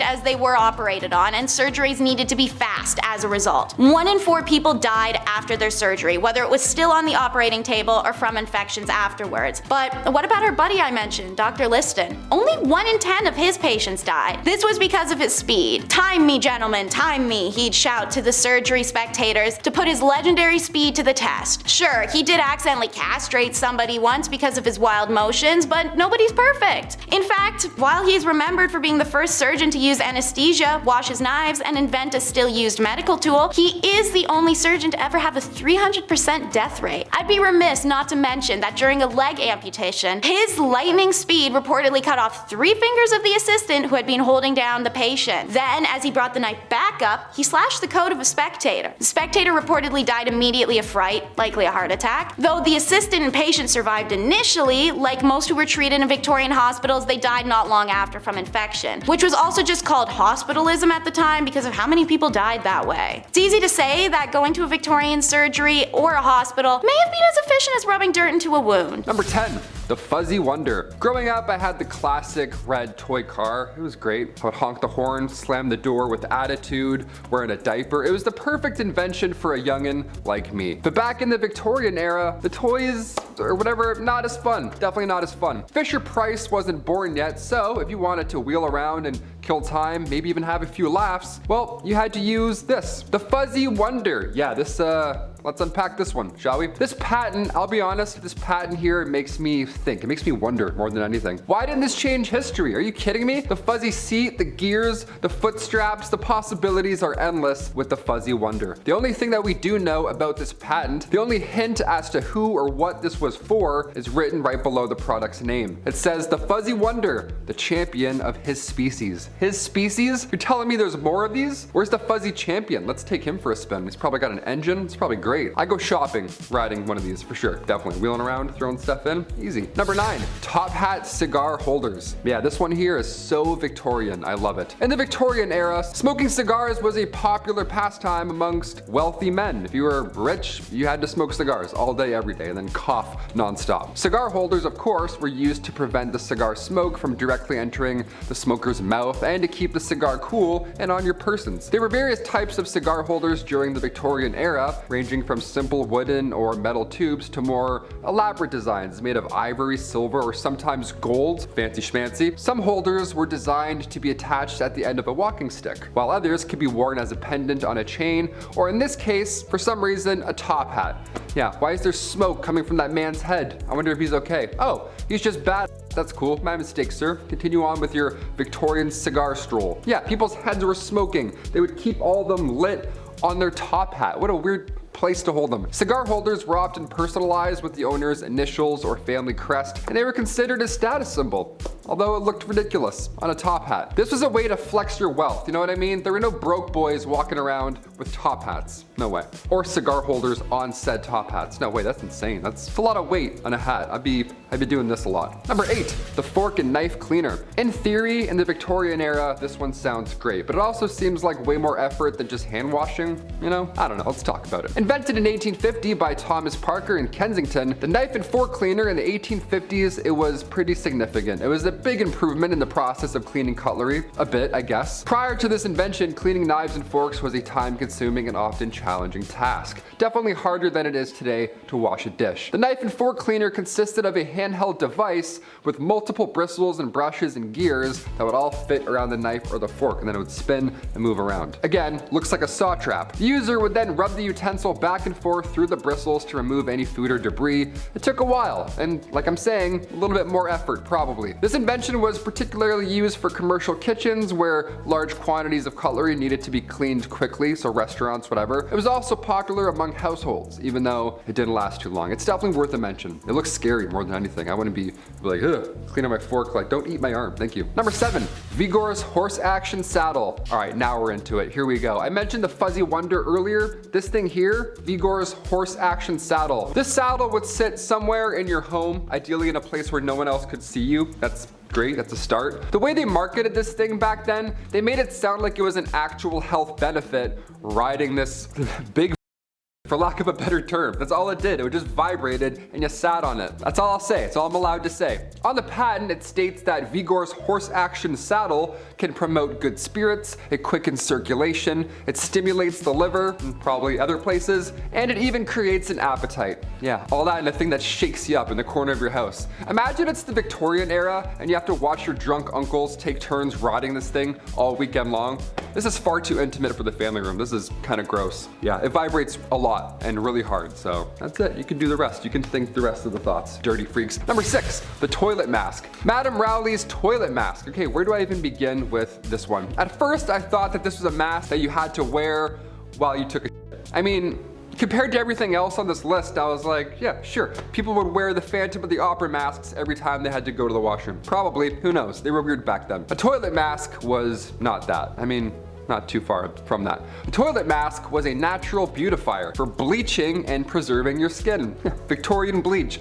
as they were operated on, and surgeries needed to be fast as a result. 1 in 4 people died after their surgery, whether it was still on the operating table or from infections afterwards. But what about our buddy I mentioned, Dr. Liston? Only 1 in 10 of his patients died. This was because of his speed. "Time me, gentlemen, time me," he'd shout to the surgery spectators to put his legendary speed to the test. Sure, he did accidentally castrate somebody once because of his wild motions, but nobody's perfect. In fact, while he's remembered for being the first surgeon to use anesthesia, wash his knives, and invent a still used medical tool, he is the only surgeon to ever have a 300% death rate. I'd be remiss not to mention that during a leg amputation, his lightning speed reportedly cut off 3 fingers of the assistant who had been holding down the patient. Then, as he brought the knife back up, he slashed the coat of a spectator. The spectator reportedly died immediately of fright, likely a heart attack. Though the assistant and patient survived initially, like most who were treated in Victorian hospitals, they died not long after from infection, which was also just called hospitalism at the time because of how many people died that way. It's easy to say that going to a Victorian surgery or a hospital may have been as efficient as rubbing dirt into a wound. Number 10. The Fuzzy Wonder. Growing up, I had the classic red toy car. It was great. I would honk the horn, slam the door with attitude, wearing a diaper. It was the perfect invention for a youngin' like me. But back in the Victorian era, the toys or whatever, not as fun. Definitely not as fun. Fisher-Price wasn't born yet, so if you wanted to wheel around and kill time, maybe even have a few laughs, well, you had to use this. The Fuzzy Wonder. Yeah, let's unpack this one, shall we? This patent, I'll be honest, this patent here makes me think. It makes me wonder more than anything. Why didn't this change history? Are you kidding me? The fuzzy seat, the gears, the foot straps, the possibilities are endless with the Fuzzy Wonder. The only thing that we do know about this patent, the only hint as to who or what this was for, is written right below the product's name. It says, "The Fuzzy Wonder, the champion of his species." His species? You're telling me there's more of these? Where's the Fuzzy Champion? Let's take him for a spin. He's probably got an engine. It's probably great. I go shopping riding one of these for sure. Definitely. Wheeling around, throwing stuff in. Easy. Number 9. Top hat cigar holders. Yeah, this one here is so Victorian. I love it. In the Victorian era, smoking cigars was a popular pastime amongst wealthy men. If you were rich, you had to smoke cigars all day, every day, and then cough nonstop. Cigar holders, of course, were used to prevent the cigar smoke from directly entering the smoker's mouth and to keep the cigar cool and on your persons. There were various types of cigar holders during the Victorian era, ranging from simple wooden or metal tubes to more elaborate designs made of ivory, silver, or sometimes gold. Fancy schmancy. Some holders were designed to be attached at the end of a walking stick, while others could be worn as a pendant on a chain, or in this case, for some reason, a top hat. Yeah, why is there smoke coming from that man's head? I wonder if he's okay. Oh, he's just bad. That's cool. My mistake, sir. Continue on with your Victorian cigar stroll. Yeah, people's heads were smoking. They would keep all of them lit on their top hat. What a weird place to hold them. Cigar holders were often personalized with the owner's initials or family crest, and they were considered a status symbol, although it looked ridiculous on a top hat. This was a way to flex your wealth, you know what I mean? There were no broke boys walking around with top hats. No way. Or cigar holders on said top hats. No way, that's insane. That's a lot of weight on a hat. I'd be doing this a lot. Number 8, the fork and knife cleaner. In theory, in the Victorian era, this one sounds great, but it also seems like way more effort than just hand washing, you know? I don't know, let's talk about it. Invented in 1850 by Thomas Parker in Kensington, the knife and fork cleaner in the 1850s, it was pretty significant. It was a big improvement in the process of cleaning cutlery, a bit, I guess. Prior to this invention, cleaning knives and forks was a time-consuming and often challenging task. Definitely harder than it is today to wash a dish. The knife and fork cleaner consisted of a handheld device with multiple bristles and brushes and gears that would all fit around the knife or the fork, and then it would spin and move around. Again, looks like a saw trap. The user would then rub the utensil back and forth through the bristles to remove any food or debris. It took a while, and like I'm saying, a little bit more effort probably. This invention was particularly used for commercial kitchens where large quantities of cutlery needed to be cleaned quickly, so restaurants, whatever. It was also popular among households, even though it didn't last too long. It's definitely worth a mention. It looks scary more than anything. I wouldn't be like, ugh, clean up my fork, like don't eat my arm, thank you. Number 7, Vigor's horse action saddle. All right, now we're into it. Here we go. I mentioned the Fuzzy Wonder earlier. This thing here, Vigor's horse action saddle. This saddle would sit somewhere in your home, ideally in a place where no one else could see you. That's great, that's a start. The way they marketed this thing back then, they made it sound like it was an actual health benefit riding this big for lack of a better term. That's all it did. It just vibrated and you sat on it. That's all I'll say. It's all I'm allowed to say. On the patent, it states that Vigor's horse action saddle can promote good spirits, it quickens circulation, it stimulates the liver, and probably other places, and it even creates an appetite. Yeah, all that in a thing that shakes you up in the corner of your house. Imagine it's the Victorian era and you have to watch your drunk uncles take turns riding this thing all weekend long. This is far too intimate for the family room. This is kind of gross. Yeah, it vibrates a lot and really hard, so that's it. You can do the rest. You can think the rest of the thoughts, dirty freaks. Number 6, the toilet mask. Madame Rowley's toilet mask. Okay, where do I even begin with this one? At first, I thought that this was a mask that you had to wear while you took a shit. I mean, compared to everything else on this list, I was like, yeah, sure. People would wear the Phantom of the Opera masks every time they had to go to the washroom. Probably, who knows? They were weird back then. A toilet mask was not that. I mean, not too far from that. A toilet mask was a natural beautifier for bleaching and preserving your skin. Victorian bleach.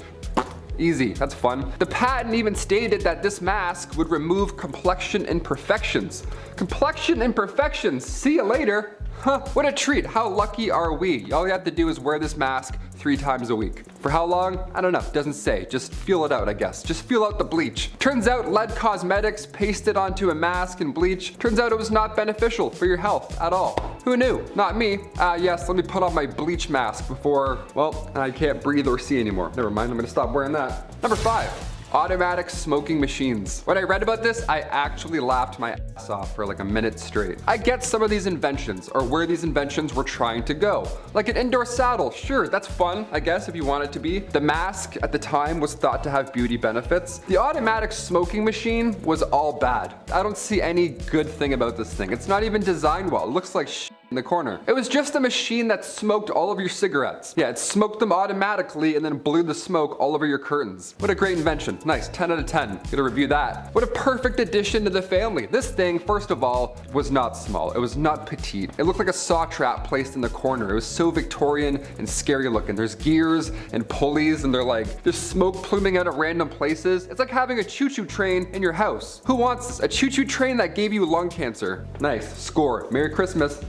Easy, that's fun. The patent even stated that this mask would remove complexion imperfections. Complexion imperfections, see you later. Huh, what a treat. How lucky are we? All you have to do is wear this mask 3 times a week. For how long? I don't know, doesn't say. Just feel it out, I guess. Just feel out the bleach. Turns out lead cosmetics pasted onto a mask and bleach, turns out it was not beneficial for your health at all. Who knew? Not me. Yes, let me put on my bleach mask before, well, I can't breathe or see anymore. Never mind, I'm gonna stop wearing that. Number 5. Automatic smoking machines. When I read about this, I actually laughed my ass off for like a minute straight. I get some of these inventions, or where these inventions were trying to go. Like an indoor saddle, sure, that's fun, I guess, if you want it to be. The mask at the time was thought to have beauty benefits. The automatic smoking machine was all bad. I don't see any good thing about this thing. It's not even designed well. It looks like shit in the corner. It was just a machine that smoked all of your cigarettes. Yeah, it smoked them automatically and then blew the smoke all over your curtains. What a great invention. Nice, 10 out of 10. Gotta review that. What a perfect addition to the family. This thing, first of all, was not small. It was not petite. It looked like a saw trap placed in the corner. It was so Victorian and scary looking. There's gears and pulleys and they're like, there's smoke pluming out at random places. It's like having a choo-choo train in your house. Who wants this? A choo-choo train that gave you lung cancer. Nice, score. Merry Christmas.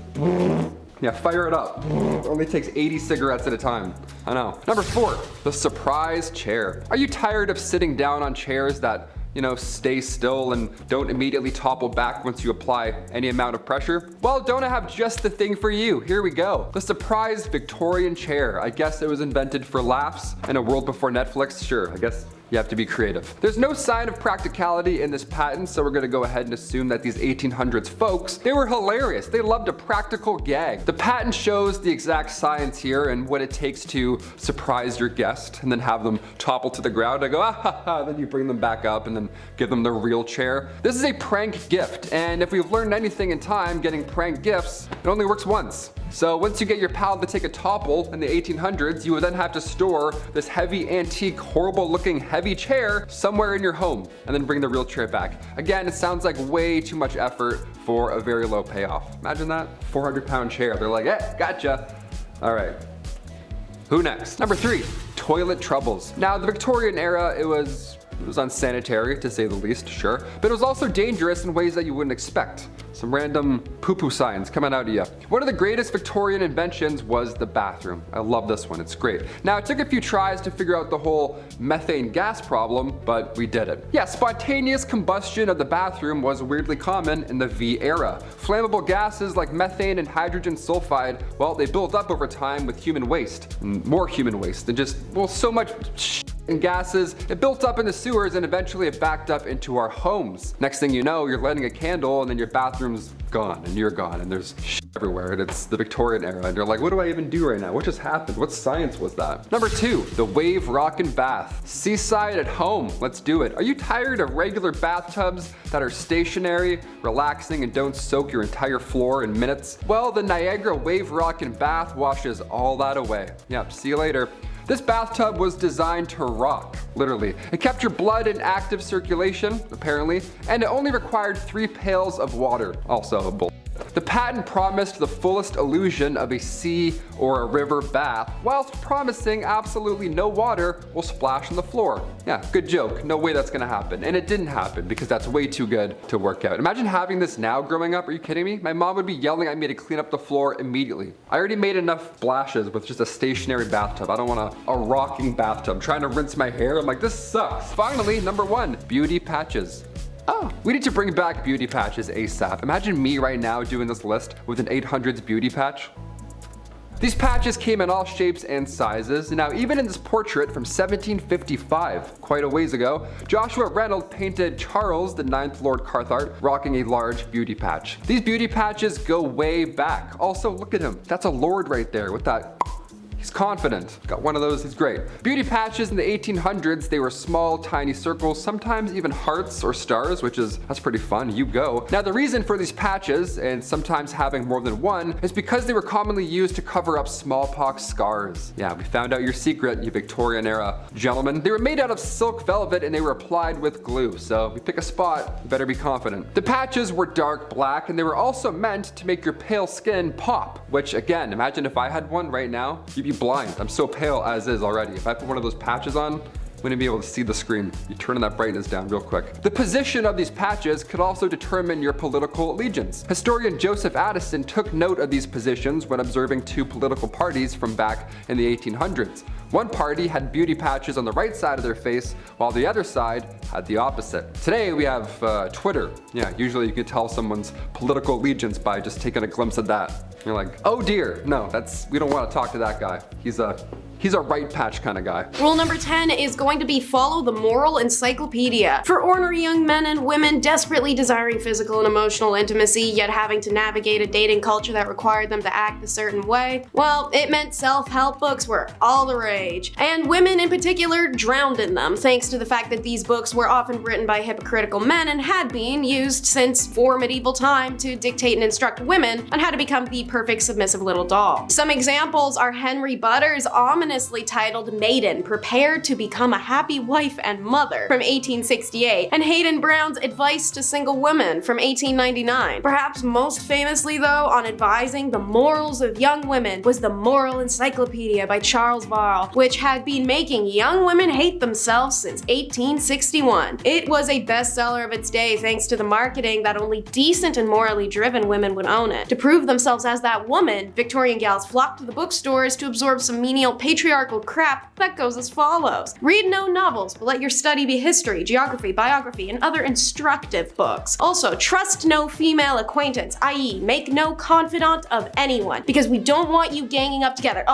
Yeah, fire it up. It only takes 80 cigarettes at a time. I know. Number 4, the surprise chair. Are you tired of sitting down on chairs that, stay still and don't immediately topple back once you apply any amount of pressure? Well, don't I have just the thing for you? Here we go. The surprise Victorian chair. I guess it was invented for laughs in a world before Netflix. Sure, I guess you have to be creative. There's no sign of practicality in this patent, so we're gonna go ahead and assume that these 1800s folks, they were hilarious. They loved a practical gag. The patent shows the exact science here and what it takes to surprise your guest and then have them topple to the ground. I go, ah ha ha, then you bring them back up and then give them the real chair. This is a prank gift, and if we've learned anything in time getting prank gifts, it only works once. So once you get your pal to take a topple in the 1800s, you would then have to store this heavy, antique, horrible looking heavy chair somewhere in your home and then bring the real chair back. Again, it sounds like way too much effort for a very low payoff. Imagine that, 400-pound chair. They're like, eh, gotcha. All right, who next? Number 3, toilet troubles. Now, the Victorian era, it was unsanitary to say the least, sure, but it was also dangerous in ways that you wouldn't expect. Some random poo-poo signs coming out of you. One of the greatest Victorian inventions was the bathroom. I love this one, it's great. Now, it took a few tries to figure out the whole methane gas problem, but we did it. Yeah, spontaneous combustion of the bathroom was weirdly common in the V era. Flammable gases like methane and hydrogen sulfide, well, they built up over time with human waste, and more human waste, and just, well, so much and gases, it built up in the sewers and eventually it backed up into our homes. Next thing you know, you're lighting a candle and then your bathroom's gone and you're gone and there's shit everywhere and it's the Victorian era and you're like, what do I even do right now? What just happened? What science was that? Number 2, the wave rockin' bath. Seaside at home, let's do it. Are you tired of regular bathtubs that are stationary, relaxing, and don't soak your entire floor in minutes? Well, the Niagara wave rockin' bath washes all that away. Yep, see you later. This bathtub was designed to rock, literally. It kept your blood in active circulation, apparently, and it only required 3 pails of water, also bull. The patent promised the fullest illusion of a sea or a river bath, whilst promising absolutely no water will splash on the floor. Yeah, good joke. No way that's gonna happen. And it didn't happen because that's way too good to work out. Imagine having this now growing up. Are you kidding me? My mom would be yelling at me to clean up the floor immediately. I already made enough splashes with just a stationary bathtub. I don't want a rocking bathtub. I'm trying to rinse my hair. I'm like, this sucks. Finally, number 1, beauty patches. Oh, we need to bring back beauty patches ASAP. Imagine me right now doing this list with an 800s beauty patch. These patches came in all shapes and sizes. Now, even in this portrait from 1755, quite a ways ago, Joshua Reynolds painted Charles, the 9th Lord Cathcart, rocking a large beauty patch. These beauty patches go way back. Also, look at him. That's a lord right there with that. He's confident. Got one of those, he's great. Beauty patches in the 1800s, they were small, tiny circles, sometimes even hearts or stars, that's pretty fun, you go. Now the reason for these patches, and sometimes having more than one, is because they were commonly used to cover up smallpox scars. Yeah, we found out your secret, you Victorian era gentlemen. They were made out of silk velvet and they were applied with glue, so if you pick a spot, you better be confident. The patches were dark black and they were also meant to make your pale skin pop, which again, imagine if I had one right now, you'd be blind. I'm so pale as is already. If I put one of those patches on, I'm gonna be able to see the screen. You turn that brightness down real quick. The position of these patches could also determine your political allegiance. Historian Joseph Addison took note of these positions when observing 2 political parties from back in the 1800s. One party had beauty patches on the right side of their face, while the other side had the opposite. Today we have Twitter. Yeah, usually you can tell someone's political allegiance by just taking a glimpse of that. You're like, oh dear, no, we don't want to talk to that guy. He's a right patch kind of guy. Rule number 10 is going to be follow the moral encyclopedia. For ornery young men and women desperately desiring physical and emotional intimacy, yet having to navigate a dating culture that required them to act a certain way, well, it meant self-help books were all the rage. And women in particular drowned in them, thanks to the fact that these books were often written by hypocritical men and had been used since before medieval time to dictate and instruct women on how to become the perfect submissive little doll. Some examples are Henry Butter's ominous titled Maiden, Prepare to Become a Happy Wife and Mother from 1868, and Hayden Brown's Advice to Single Women from 1899. Perhaps most famously though, on advising the morals of young women was the Moral Encyclopedia by Charles Varl, which had been making young women hate themselves since 1861. It was a bestseller of its day thanks to the marketing that only decent and morally driven women would own it. To prove themselves as that woman, Victorian gals flocked to the bookstores to absorb some menial patriarchal crap that goes as follows. Read no novels, but let your study be history, geography, biography, and other instructive books. Also, trust no female acquaintance, i.e. make no confidant of anyone, because we don't want you ganging up together.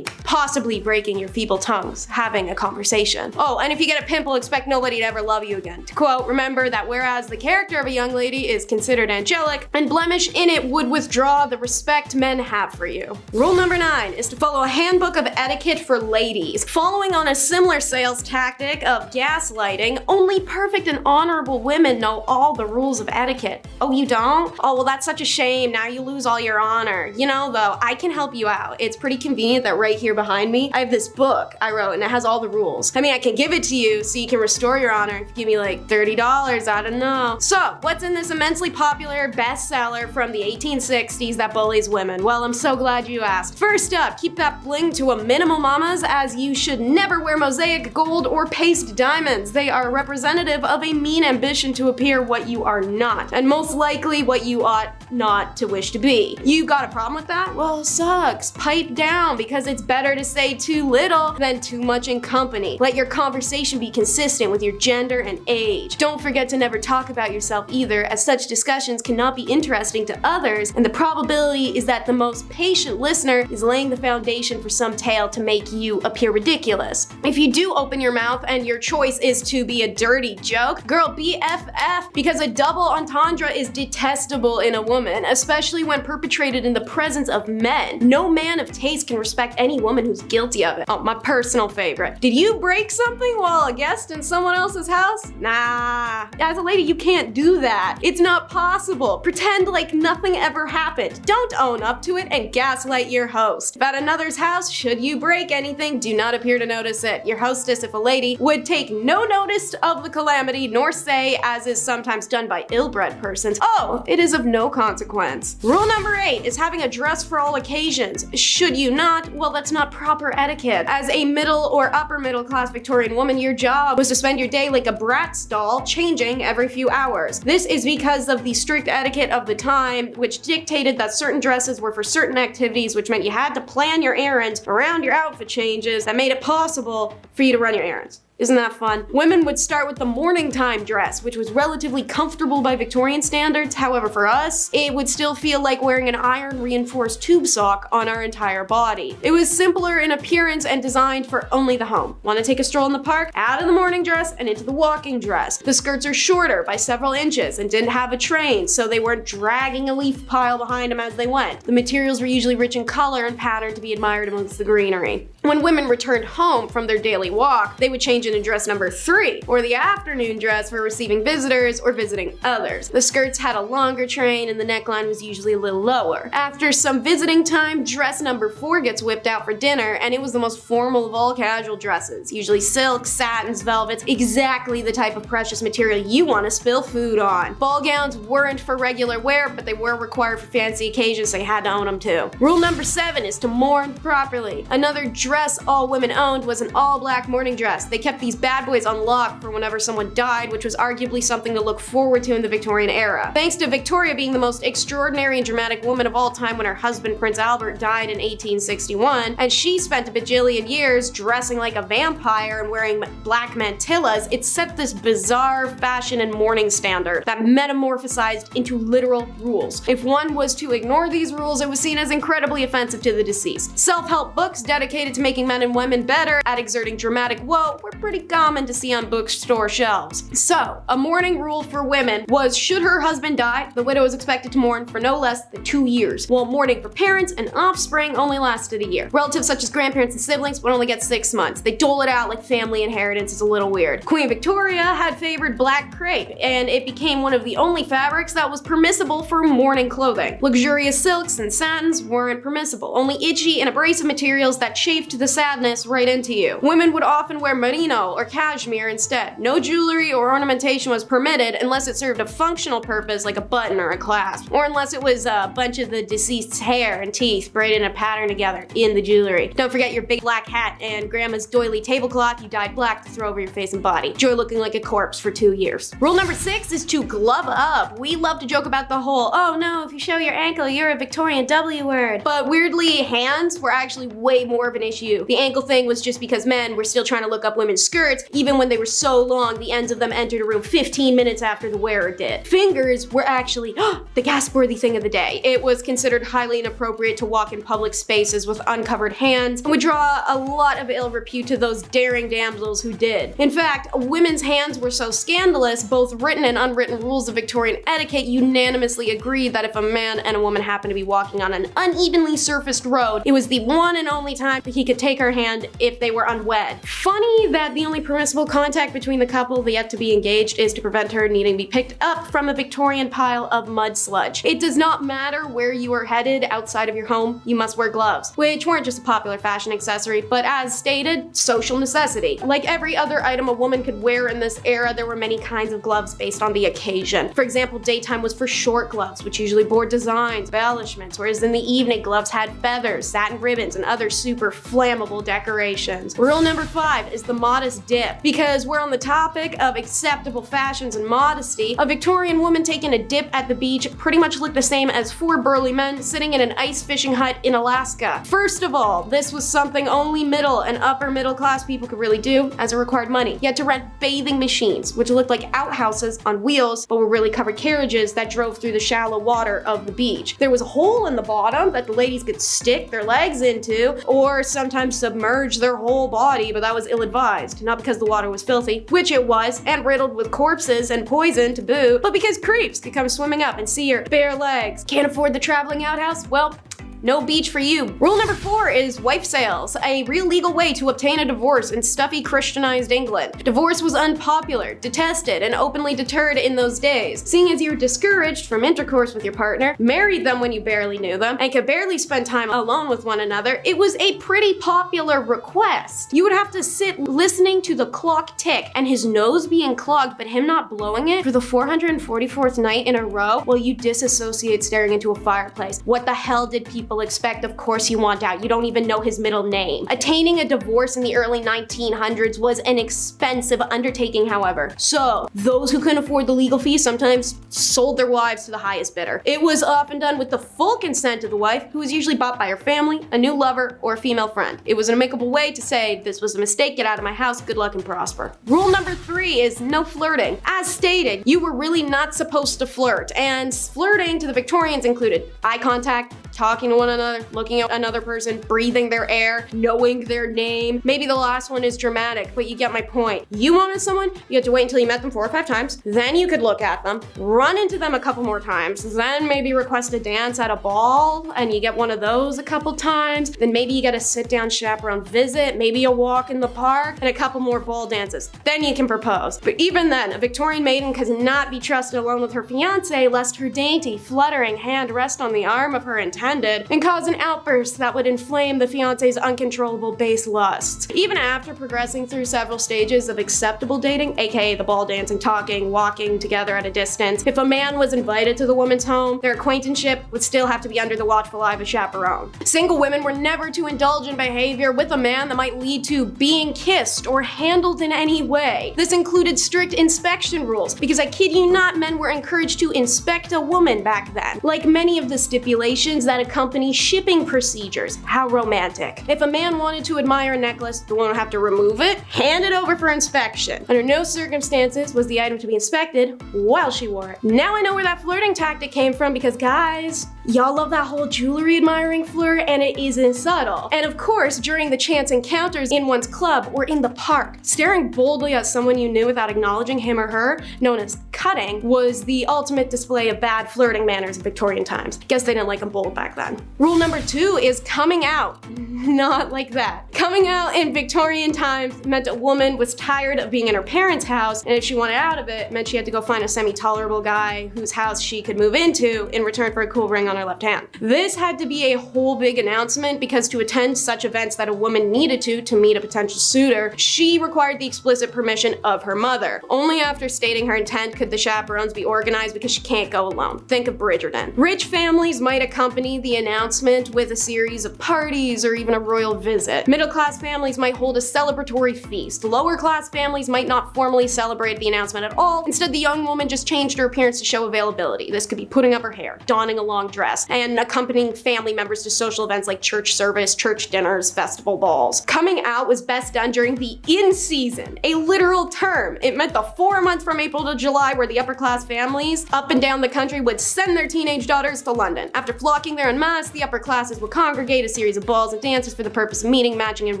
Possibly breaking your feeble tongues, having a conversation. Oh, and if you get a pimple, expect nobody to ever love you again. To quote, remember that whereas the character of a young lady is considered angelic, and blemish in it would withdraw the respect men have for you. Rule number 9 is to follow a handbook of etiquette for ladies. Following on a similar sales tactic of gaslighting, only perfect and honorable women know all the rules of etiquette. Oh, you don't? Oh, well, that's such a shame. Now you lose all your honor. You know, though, I can help you out. It's pretty convenient that right here behind me, I have this book I wrote and it has all the rules. I mean, I can give it to you so you can restore your honor if you give me like $30, I don't know. So, what's in this immensely popular bestseller from the 1860s that bullies women? Well, I'm so glad you asked. First up, keep that bling to a minimum, mamas, as you should never wear mosaic gold or paste diamonds. They are representative of a mean ambition to appear what you are not, and most likely what you ought not to wish to be. You got a problem with that? Well, sucks. Pipe down, because it's better to say too little than too much in company. Let your conversation be consistent with your gender and age. Don't forget to never talk about yourself either, as such discussions cannot be interesting to others, and the probability is that the most patient listener is laying the foundation for some tale to make you appear ridiculous. If you do open your mouth and your choice is to be a dirty joke, girl, BFF, because a double entendre is detestable in a woman, especially when perpetrated in the presence of men. No man of taste can respect any woman who's guilty of it. Oh, my personal favorite. Did you break something while a guest in someone else's house? Nah. As a lady, you can't do that. It's not possible. Pretend like nothing ever happened. Don't own up to it and gaslight your host. If at another's house, should you break anything, do not appear to notice it. Your hostess, if a lady, would take no notice of the calamity, nor say, as is sometimes done by ill-bred persons, oh, it is of no consequence. consequence. Rule number 8 is having a dress for all occasions. Should you not? Well, that's not proper etiquette. As a middle or upper middle class Victorian woman, your job was to spend your day like a Bratz doll, changing every few hours. This is because of the strict etiquette of the time, which dictated that certain dresses were for certain activities, which meant you had to plan your errands around your outfit changes that made it possible for you to run your errands. Isn't that fun? Women would start with the morning time dress, which was relatively comfortable by Victorian standards. However, for us, it would still feel like wearing an iron reinforced tube sock on our entire body. It was simpler in appearance and designed for only the home. Want to take a stroll in the park? Out of the morning dress and into the walking dress. The skirts are shorter by several inches and didn't have a train, so they weren't dragging a leaf pile behind them as they went. The materials were usually rich in color and pattern to be admired amongst the greenery. When women returned home from their daily walk, they would change into dress number 3, or the afternoon dress for receiving visitors or visiting others. The skirts had a longer train and the neckline was usually a little lower. After some visiting time, dress number 4 gets whipped out for dinner, and it was the most formal of all casual dresses. Usually silks, satins, velvets, exactly the type of precious material you want to spill food on. Ball gowns weren't for regular wear, but they were required for fancy occasions, so you had to own them too. Rule number 7 is to mourn properly. Another dress all women owned was an all-black mourning dress. They kept these bad boys on lock for whenever someone died, which was arguably something to look forward to in the Victorian era. Thanks to Victoria being the most extraordinary and dramatic woman of all time when her husband Prince Albert died in 1861, and she spent a bajillion years dressing like a vampire and wearing black mantillas, it set this bizarre fashion and mourning standard that metamorphosized into literal rules. If one was to ignore these rules, it was seen as incredibly offensive to the deceased. Self-help books dedicated to making men and women better at exerting dramatic woe were pretty common to see on bookstore shelves. So, a mourning rule for women was should her husband die, the widow was expected to mourn for no less than 2 years, while mourning for parents and offspring only lasted a year. Relatives such as grandparents and siblings would only get 6 months. They dole it out like family inheritance. Is a little weird. Queen Victoria had favored black crepe, and it became one of the only fabrics that was permissible for mourning clothing. Luxurious silks and satins weren't permissible, only itchy and abrasive materials that chafed the sadness right into you. Women would often wear merino or cashmere instead. No jewelry or ornamentation was permitted unless it served a functional purpose like a button or a clasp, or unless it was a bunch of the deceased's hair and teeth braided in a pattern together in the jewelry. Don't forget your big black hat and grandma's doily tablecloth you dyed black to throw over your face and body. Enjoy looking like a corpse for 2 years. Rule number 6 is to glove up. We love to joke about the whole, oh no, if you show your ankle, you're a Victorian W word. But weirdly, hands were actually way more of an issue. The ankle thing was just because men were still trying to look up women's skirts, even when they were so long the ends of them entered a room 15 minutes after the wearer did. Fingers were actually the gasp-worthy thing of the day. It was considered highly inappropriate to walk in public spaces with uncovered hands, and would draw a lot of ill repute to those daring damsels who did. In fact, women's hands were so scandalous, both written and unwritten rules of Victorian etiquette unanimously agreed that if a man and a woman happened to be walking on an unevenly surfaced road, it was the one and only time that he could take her hand if they were unwed. Funny that the only permissible contact between the couple yet to be engaged is to prevent her needing to be picked up from a Victorian pile of mud sludge. It does not matter where you are headed outside of your home, you must wear gloves, which weren't just a popular fashion accessory, but as stated, social necessity. Like every other item a woman could wear in this era, there were many kinds of gloves based on the occasion. For example, daytime was for short gloves, which usually bore designs, embellishments, whereas in the evening, gloves had feathers, satin ribbons, and other super flammable decorations. Rule number 5 is the modest dip. Because we're on the topic of acceptable fashions and modesty, a Victorian woman taking a dip at the beach pretty much looked the same as 4 burly men sitting in an ice fishing hut in Alaska. First of all, this was something only middle and upper middle class people could really do, as it required money. You had to rent bathing machines, which looked like outhouses on wheels, but were really covered carriages that drove through the shallow water of the beach. There was a hole in the bottom that the ladies could stick their legs into, or sometimes submerge their whole body, but that was ill-advised. Not because the water was filthy, which it was, and riddled with corpses and poison to boot, but because creeps could come swimming up and see your bare legs. Can't afford the traveling outhouse? Well, no beach for you. Rule number 4 is wife sales, a real legal way to obtain a divorce in stuffy Christianized England. Divorce was unpopular, detested, and openly deterred in those days. Seeing as you were discouraged from intercourse with your partner, married them when you barely knew them, and could barely spend time alone with one another, it was a pretty popular request. You would have to sit listening to the clock tick and his nose being clogged but him not blowing it for the 444th night in a row while you disassociate staring into a fireplace. What the hell did people expect? Of course you want out. You don't even know his middle name. Attaining a divorce in the early 1900s was an expensive undertaking, however. So, those who couldn't afford the legal fee sometimes sold their wives to the highest bidder. It was often done with the full consent of the wife, who was usually bought by her family, a new lover, or a female friend. It was an amicable way to say, this was a mistake, get out of my house, good luck and prosper. Rule number 3 is no flirting. As stated, you were really not supposed to flirt, and flirting to the Victorians included eye contact, talking to one another, looking at another person, breathing their air, knowing their name. Maybe the last one is dramatic, but you get my point. You wanted someone, you had to wait until you met them 4 or 5 times, then you could look at them, run into them a couple more times, then maybe request a dance at a ball, and you get one of those a couple times, then maybe you get a sit-down chaperone visit, maybe a walk in the park, and a couple more ball dances. Then you can propose. But even then, a Victorian maiden could not be trusted alone with her fiancé lest her dainty, fluttering hand rest on the arm of her intended and cause an outburst that would inflame the fiancé's uncontrollable base lusts. Even after progressing through several stages of acceptable dating, aka the ball dancing, talking, walking together at a distance, if a man was invited to the woman's home, their acquaintanceship would still have to be under the watchful eye of a chaperone. Single women were never to indulge in behavior with a man that might lead to being kissed or handled in any way. This included strict inspection rules, because I kid you not, men were encouraged to inspect a woman back then. Like many of the stipulations that accompany shipping procedures. How romantic. If a man wanted to admire a necklace, the woman would have to remove it, hand it over for inspection. Under no circumstances was the item to be inspected while she wore it. Now I know where that flirting tactic came from, because guys, y'all love that whole jewelry admiring flirt, and it isn't subtle. And of course, during the chance encounters in one's club or in the park, staring boldly at someone you knew without acknowledging him or her, known as cutting, was the ultimate display of bad flirting manners in Victorian times. Guess they didn't like them bold back then. Rule number 2 is coming out. Not like that. Coming out in Victorian times meant a woman was tired of being in her parents' house, and if she wanted out of it, meant she had to go find a semi-tolerable guy whose house she could move into in return for a cool ring on her left hand. This had to be a whole big announcement, because to attend such events that a woman needed to meet a potential suitor, she required the explicit permission of her mother. Only after stating her intent could the chaperones be organized, because she can't go alone. Think of Bridgerton. Rich families might accompany the announcement with a series of parties or even a royal visit. Middle-class families might hold a celebratory feast. Lower-class families might not formally celebrate the announcement at all. Instead, the young woman just changed her appearance to show availability. This could be putting up her hair, donning a long dress, and accompanying family members to social events like church service, church dinners, festival balls. Coming out was best done during the in-season, a literal term. It meant the 4 months from April to July where the upper-class families up and down the country would send their teenage daughters to London. After flocking there en masse, the upper classes would congregate a series of balls and dances for the purpose of meeting, matching, and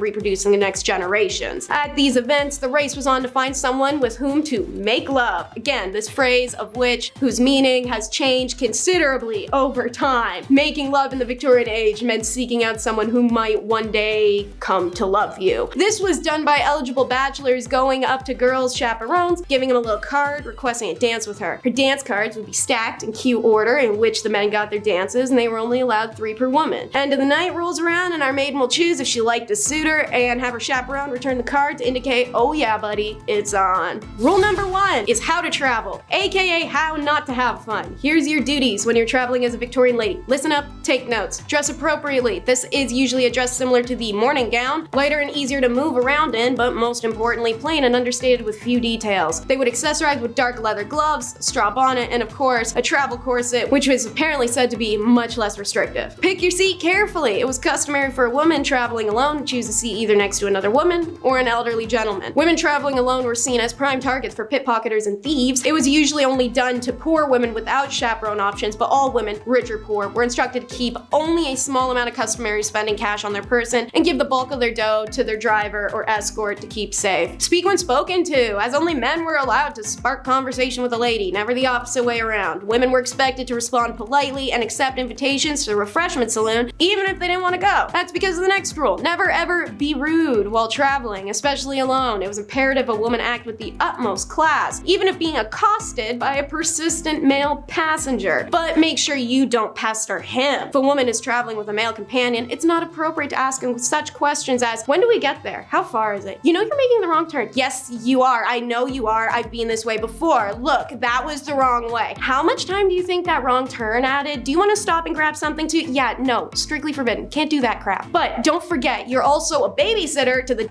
reproducing the next generations. At these events, the race was on to find someone with whom to make love. Again, this phrase of whose meaning has changed considerably over time. Making love in the Victorian age meant seeking out someone who might one day come to love you. This was done by eligible bachelors going up to girls' chaperones, giving them a little card, requesting a dance with her. Her dance cards would be stacked in cue order in which the men got their dances, and they were only allowed 3 per woman. End of the night rolls around, and our maiden will choose if she liked a suitor and have her chaperone return the card to indicate, oh yeah buddy, it's on. Rule number 1 is how to travel, aka how not to have fun. Here's your duties when you're traveling as a Victorian lady. Listen up, take notes. Dress appropriately. This is usually a dress similar to the morning gown, lighter and easier to move around in, but most importantly plain and understated with few details. They would accessorize with dark leather gloves, straw bonnet, and of course a travel corset, which was apparently said to be much less restrictive. Pick your seat carefully. It was customary for a woman traveling alone to choose a seat either next to another woman or an elderly gentleman. Women traveling alone were seen as prime targets for pickpocketers and thieves. It was usually only done to poor women without chaperone options, but all women, rich or poor, were instructed to keep only a small amount of customary spending cash on their person and give the bulk of their dough to their driver or escort to keep safe. Speak when spoken to, as only men were allowed to spark conversation with a lady, never the opposite way around. Women were expected to respond politely and accept invitations invitations to the refreshment saloon, even if they didn't want to go. That's because of the next rule. Never ever be rude while traveling, especially alone. It was imperative a woman act with the utmost class, even if being accosted by a persistent male passenger. But make sure you don't pester him. If a woman is traveling with a male companion, it's not appropriate to ask him such questions as, when do we get there? How far is it? You know you're making the wrong turn. Yes, you are. I know you are. I've been this way before. Look, that was the wrong way. How much time do you think that wrong turn added? Do you want to stop and grab something too? Yeah, no, strictly forbidden. Can't do that crap. But don't forget, you're also a babysitter to the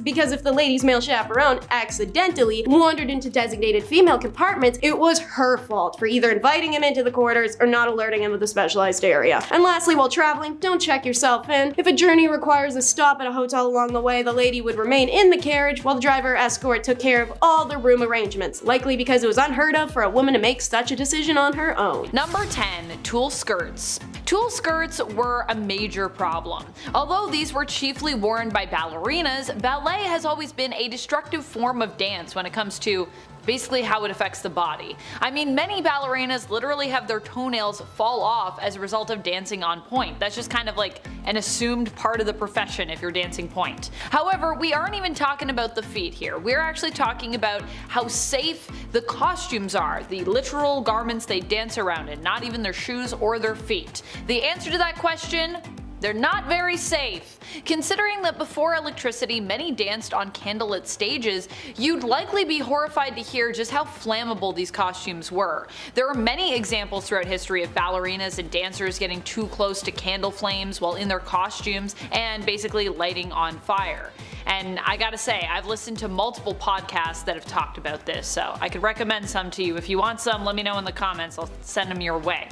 because if the lady's male chaperone accidentally wandered into designated female compartments, it was her fault for either inviting him into the quarters or not alerting him of the specialized area. And lastly, while traveling, don't check yourself in. If a journey requires a stop at a hotel along the way, the lady would remain in the carriage while the driver escort took care of all the room arrangements, likely because it was unheard of for a woman to make such a decision on her own. Number 10. Tulle skirts. Tulle skirts were a major problem. Although these were chiefly worn by ballerinas, ballet has always been a destructive form of dance when it comes to basically how it affects the body. I mean, many ballerinas literally have their toenails fall off as a result of dancing on point. That's just kind of like an assumed part of the profession if you're dancing point. However, we aren't even talking about the feet here. We're actually talking about how safe the costumes are, the literal garments they dance around in, not even their shoes or their feet. The answer to that question? They're not very safe. Considering that before electricity, many danced on candlelit stages, you'd likely be horrified to hear just how flammable these costumes were. There are many examples throughout history of ballerinas and dancers getting too close to candle flames while in their costumes and basically lighting on fire. And I gotta say, I've listened to multiple podcasts that have talked about this, so I could recommend some to you. If you want some, let me know in the comments, I'll send them your way.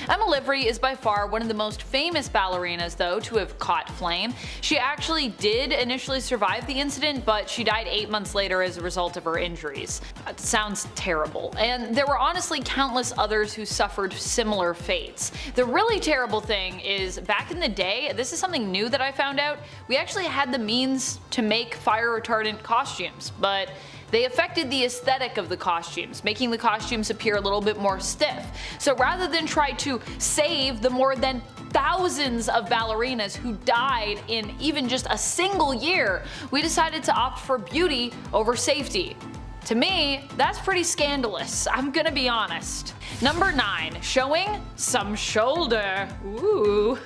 Emma Livry is by far one of the most famous ballerinas though to have caught flame. She actually did initially survive the incident, but she died 8 months later as a result of her injuries. That sounds terrible. And there were honestly countless others who suffered similar fates. The really terrible thing is, back in the day, this is something new that I found out, we actually had the means to make fire retardant costumes, but they affected the aesthetic of the costumes, making the costumes appear a little bit more stiff. So rather than try to save the more than thousands of ballerinas who died in even just a single year, we decided to opt for beauty over safety. To me, that's pretty scandalous, I'm gonna be honest. Number 9. Showing some shoulder. Ooh.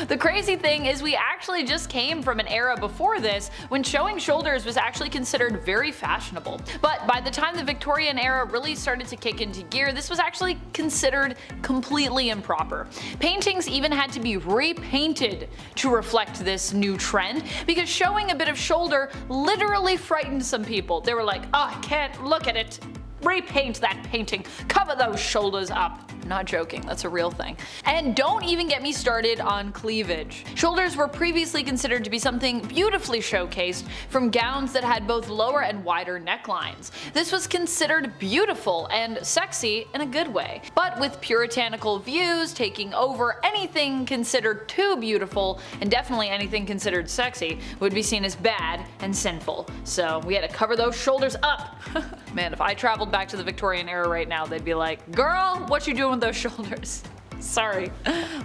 The crazy thing is we actually just came from an era before this when showing shoulders was actually considered very fashionable. But by the time the Victorian era really started to kick into gear, this was actually considered completely improper. Paintings even had to be repainted to reflect this new trend because showing a bit of shoulder literally frightened some people. They were like, oh, I can't look at it. Repaint that painting. Cover those shoulders up. I'm not joking, that's a real thing. And don't even get me started on cleavage. Shoulders were previously considered to be something beautifully showcased from gowns that had both lower and wider necklines. This was considered beautiful and sexy in a good way. But with puritanical views taking over, anything considered too beautiful, and definitely anything considered sexy, would be seen as bad and sinful. So we had to cover those shoulders up. Man, if I traveled back to the Victorian era right now, they'd be like, girl, what you doing with those shoulders? Sorry.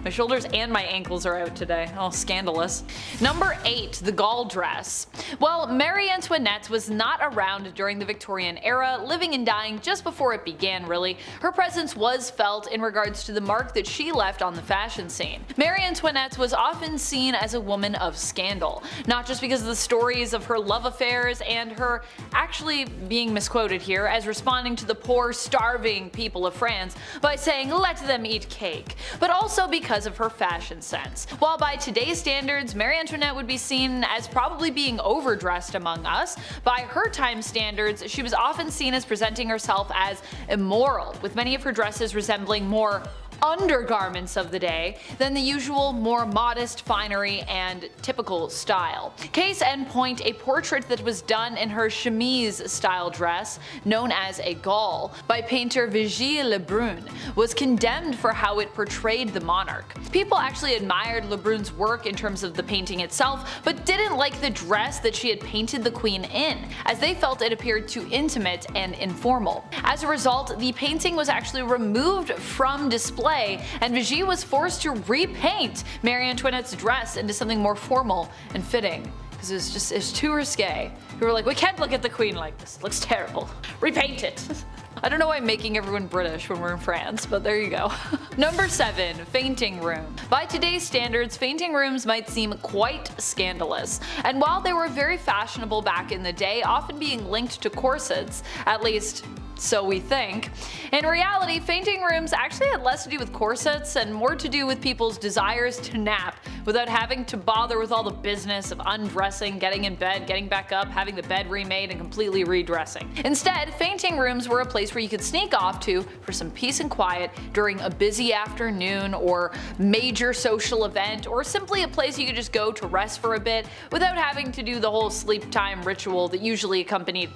My shoulders and my ankles are out today. Oh, scandalous. Number 8. The gall dress. Well, Marie Antoinette was not around during the Victorian era, living and dying just before it began really. Her presence was felt in regards to the mark that she left on the fashion scene. Marie Antoinette was often seen as a woman of scandal, not just because of the stories of her love affairs and her actually being misquoted here as responding to the poor, starving people of France by saying, let them eat cake, but also because of her fashion sense. While by today's standards, Marie Antoinette would be seen as probably being overdressed among us, by her time standards, she was often seen as presenting herself as immoral, with many of her dresses resembling more undergarments of the day than the usual more modest finery and typical style. Case in point, a portrait that was done in her chemise style dress, known as a gall, by painter Vigile Lebrun, was condemned for how it portrayed the monarch. People actually admired Lebrun's work in terms of the painting itself, but didn't like the dress that she had painted the queen in, as they felt it appeared too intimate and informal. As a result, the painting was actually removed from display ballet, and Vichy was forced to repaint Marie Antoinette's dress into something more formal and fitting. Because it's too risque. We were like, we can't look at the queen like this. It looks terrible. Repaint it. I don't know why I'm making everyone British when we're in France, but there you go. Number 7. Fainting room. By today's standards, fainting rooms might seem quite scandalous. And while they were very fashionable back in the day, often being linked to corsets, at least so we think, in reality, fainting rooms actually had less to do with corsets and more to do with people's desires to nap without having to bother with all the business of undressing, getting in bed, getting back up, having the bed remade, and completely redressing. Instead, fainting rooms were a place where you could sneak off to for some peace and quiet during a busy afternoon or major social event, or simply a place you could just go to rest for a bit without having to do the whole sleep time ritual that usually accompanied,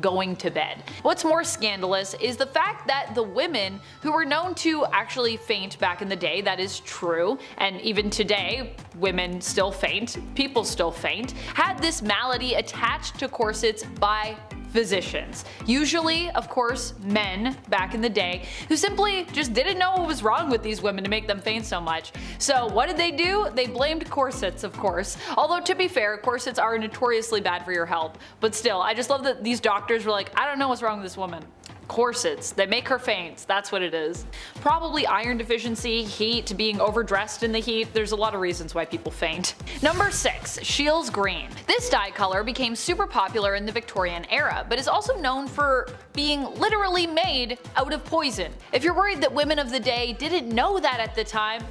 going to bed. What's more scandalous is the fact that the women who were known to actually faint back in the day, that is true, and even today women still faint, people still faint, had this malady attached to corsets by physicians. Usually, of course, men back in the day who simply just didn't know what was wrong with these women to make them faint so much. So what did they do? They blamed corsets, of course. Although to be fair, corsets are notoriously bad for your health. But still, I just love that these doctors were like, I don't know what's wrong with this woman. Corsets, they make her faint, that's what it is. Probably iron deficiency, heat, being overdressed in the heat, there's a lot of reasons why people faint. Number 6. Scheele's green. This dye color became super popular in the Victorian era, but is also known for being literally made out of poison. If you're worried that women of the day didn't know that at the time,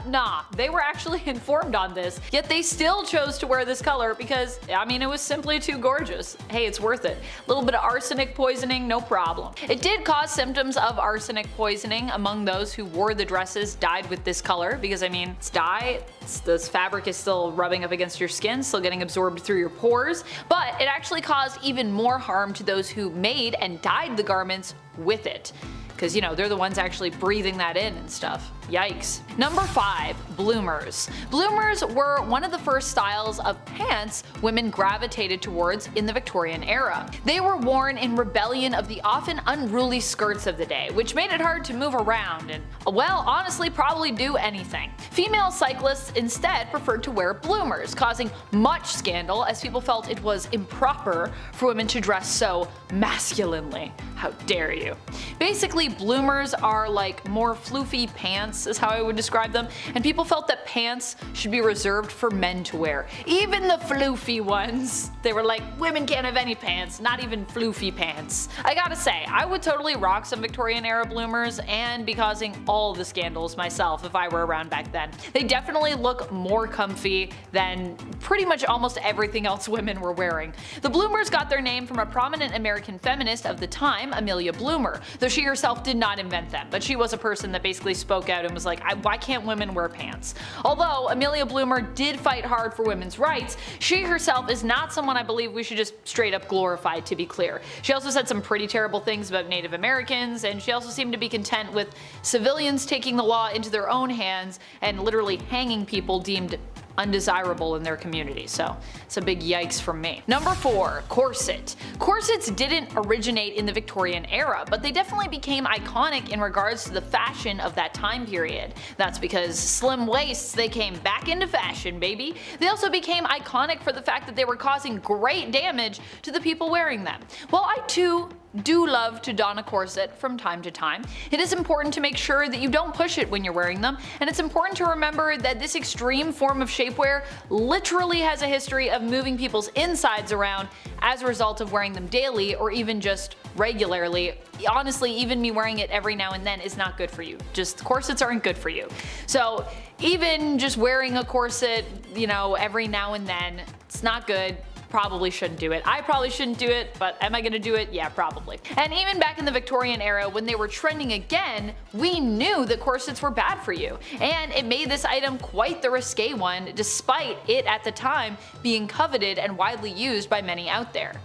nah, they were actually informed on this, yet they still chose to wear this color because, it was simply too gorgeous. Hey, it's worth it. A little bit of arsenic poisoning, no problem. It did cause symptoms of arsenic poisoning among those who wore the dresses dyed with this color because it's dye, this fabric is still rubbing up against your skin, still getting absorbed through your pores, but it actually caused even more harm to those who made and dyed the garments with it. Because, they're the ones actually breathing that in and stuff. Yikes. Number 5. Bloomers. Bloomers were one of the first styles of pants women gravitated towards in the Victorian era. They were worn in rebellion of the often unruly skirts of the day, which made it hard to move around and, well, honestly probably do anything. Female cyclists instead preferred to wear bloomers, causing much scandal as people felt it was improper for women to dress so masculinely. How dare you. Basically, bloomers are like more floofy pants is how I would describe them, and people felt that pants should be reserved for men to wear. Even the floofy ones. They were like, women can't have any pants, not even floofy pants. I gotta say, I would totally rock some Victorian era bloomers and be causing all the scandals myself if I were around back then. They definitely look more comfy than pretty much almost everything else women were wearing. The bloomers got their name from a prominent American feminist of the time, Amelia Bloomer, though she herself did not invent them, but she was a person that basically spoke out and was like, why can't women wear pants? Although Amelia Bloomer did fight hard for women's rights, she herself is not someone I believe we should just straight up glorify, to be clear. She also said some pretty terrible things about Native Americans, and she also seemed to be content with civilians taking the law into their own hands and literally hanging people deemed undesirable in their community, so it's a big yikes from me. Number 4. Corset. Corsets didn't originate in the Victorian era, but they definitely became iconic in regards to the fashion of that time period. That's because slim waists, they came back into fashion, baby. They also became iconic for the fact that they were causing great damage to the people wearing them. While I too do love to don a corset from time to time, it is important to make sure that you don't push it when you're wearing them, and it's important to remember that this extreme form of shapewear literally has a history of moving people's insides around as a result of wearing them daily or even just regularly. Honestly, even me wearing it every now and then is not good for you. Just corsets aren't good for you. So even just wearing a corset, every now and then, it's not good. Probably shouldn't do it. I probably shouldn't do it, but am I gonna do it? Yeah, probably. And even back in the Victorian era when they were trending again, we knew that corsets were bad for you. And it made this item quite the risque one, despite it at the time being coveted and widely used by many out there.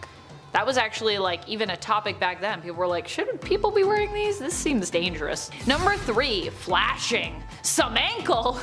That was actually even a topic back then. People were like, shouldn't people be wearing these? This seems dangerous. Number 3. Flashing. Some ankle.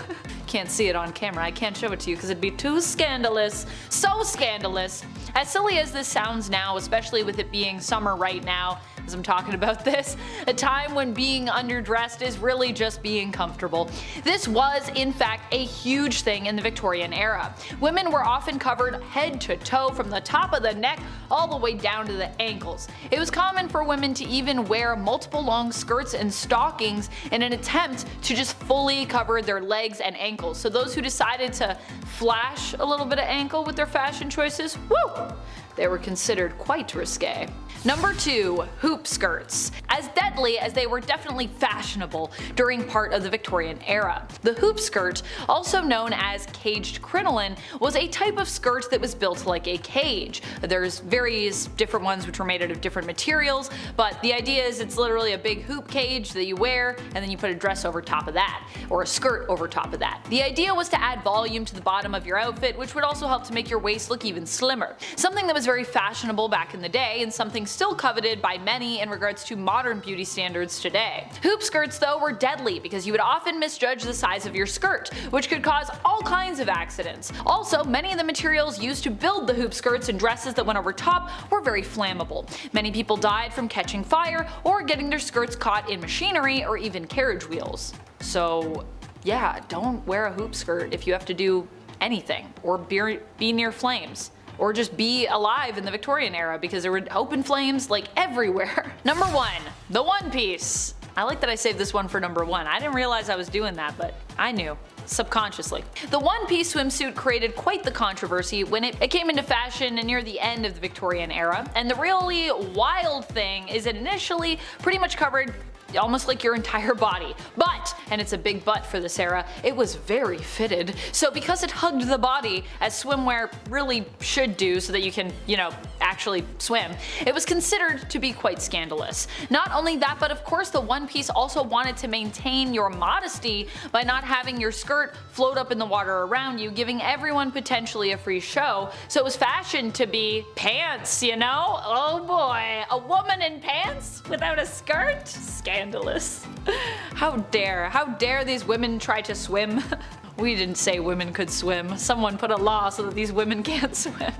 can't see it on camera. I can't show it to you because it'd be too scandalous. So scandalous. As silly as this sounds now, especially with it being summer right now, as I'm talking about this, a time when being underdressed is really just being comfortable. This was, in fact, a huge thing in the Victorian era. Women were often covered head to toe from the top of the neck all the way down to the ankles. It was common for women to even wear multiple long skirts and stockings in an attempt to just fully cover their legs and ankles. So those who decided to flash a little bit of ankle with their fashion choices, woo! They were considered quite risque. Number 2. Hoop skirts. As deadly as they were definitely fashionable during part of the Victorian era. The hoop skirt, also known as caged crinoline, was a type of skirt that was built like a cage. There's various different ones which were made out of different materials, but the idea is it's literally a big hoop cage that you wear and then you put a dress over top of that, or a skirt over top of that. The idea was to add volume to the bottom of your outfit, which would also help to make your waist look even slimmer. Something that was very fashionable back in the day and something still coveted by many in regards to modern beauty standards today. Hoop skirts though were deadly because you would often misjudge the size of your skirt, which could cause all kinds of accidents. Also, many of the materials used to build the hoop skirts and dresses that went over top were very flammable. Many people died from catching fire or getting their skirts caught in machinery or even carriage wheels. So yeah, don't wear a hoop skirt if you have to do anything or be near flames. Or just be alive in the Victorian era because there were open flames like everywhere. Number 1. The one piece. I like that I saved this one for number 1. I didn't realize I was doing that, but I knew. Subconsciously. The one-piece swimsuit created quite the controversy when it came into fashion near the end of the Victorian era, and the really wild thing is it initially pretty much covered almost like your entire body. But, and it's a big but for this era, it was very fitted. So because it hugged the body, as swimwear really should do so that you can, actually swim, it was considered to be quite scandalous. Not only that, but of course the one piece also wanted to maintain your modesty by not having your skirt float up in the water around you, giving everyone potentially a free show. So it was fashioned to be pants, Oh boy, a woman in pants without a skirt? Scandalous. How dare these women try to swim? We didn't say women could swim. Someone put a law so that these women can't swim.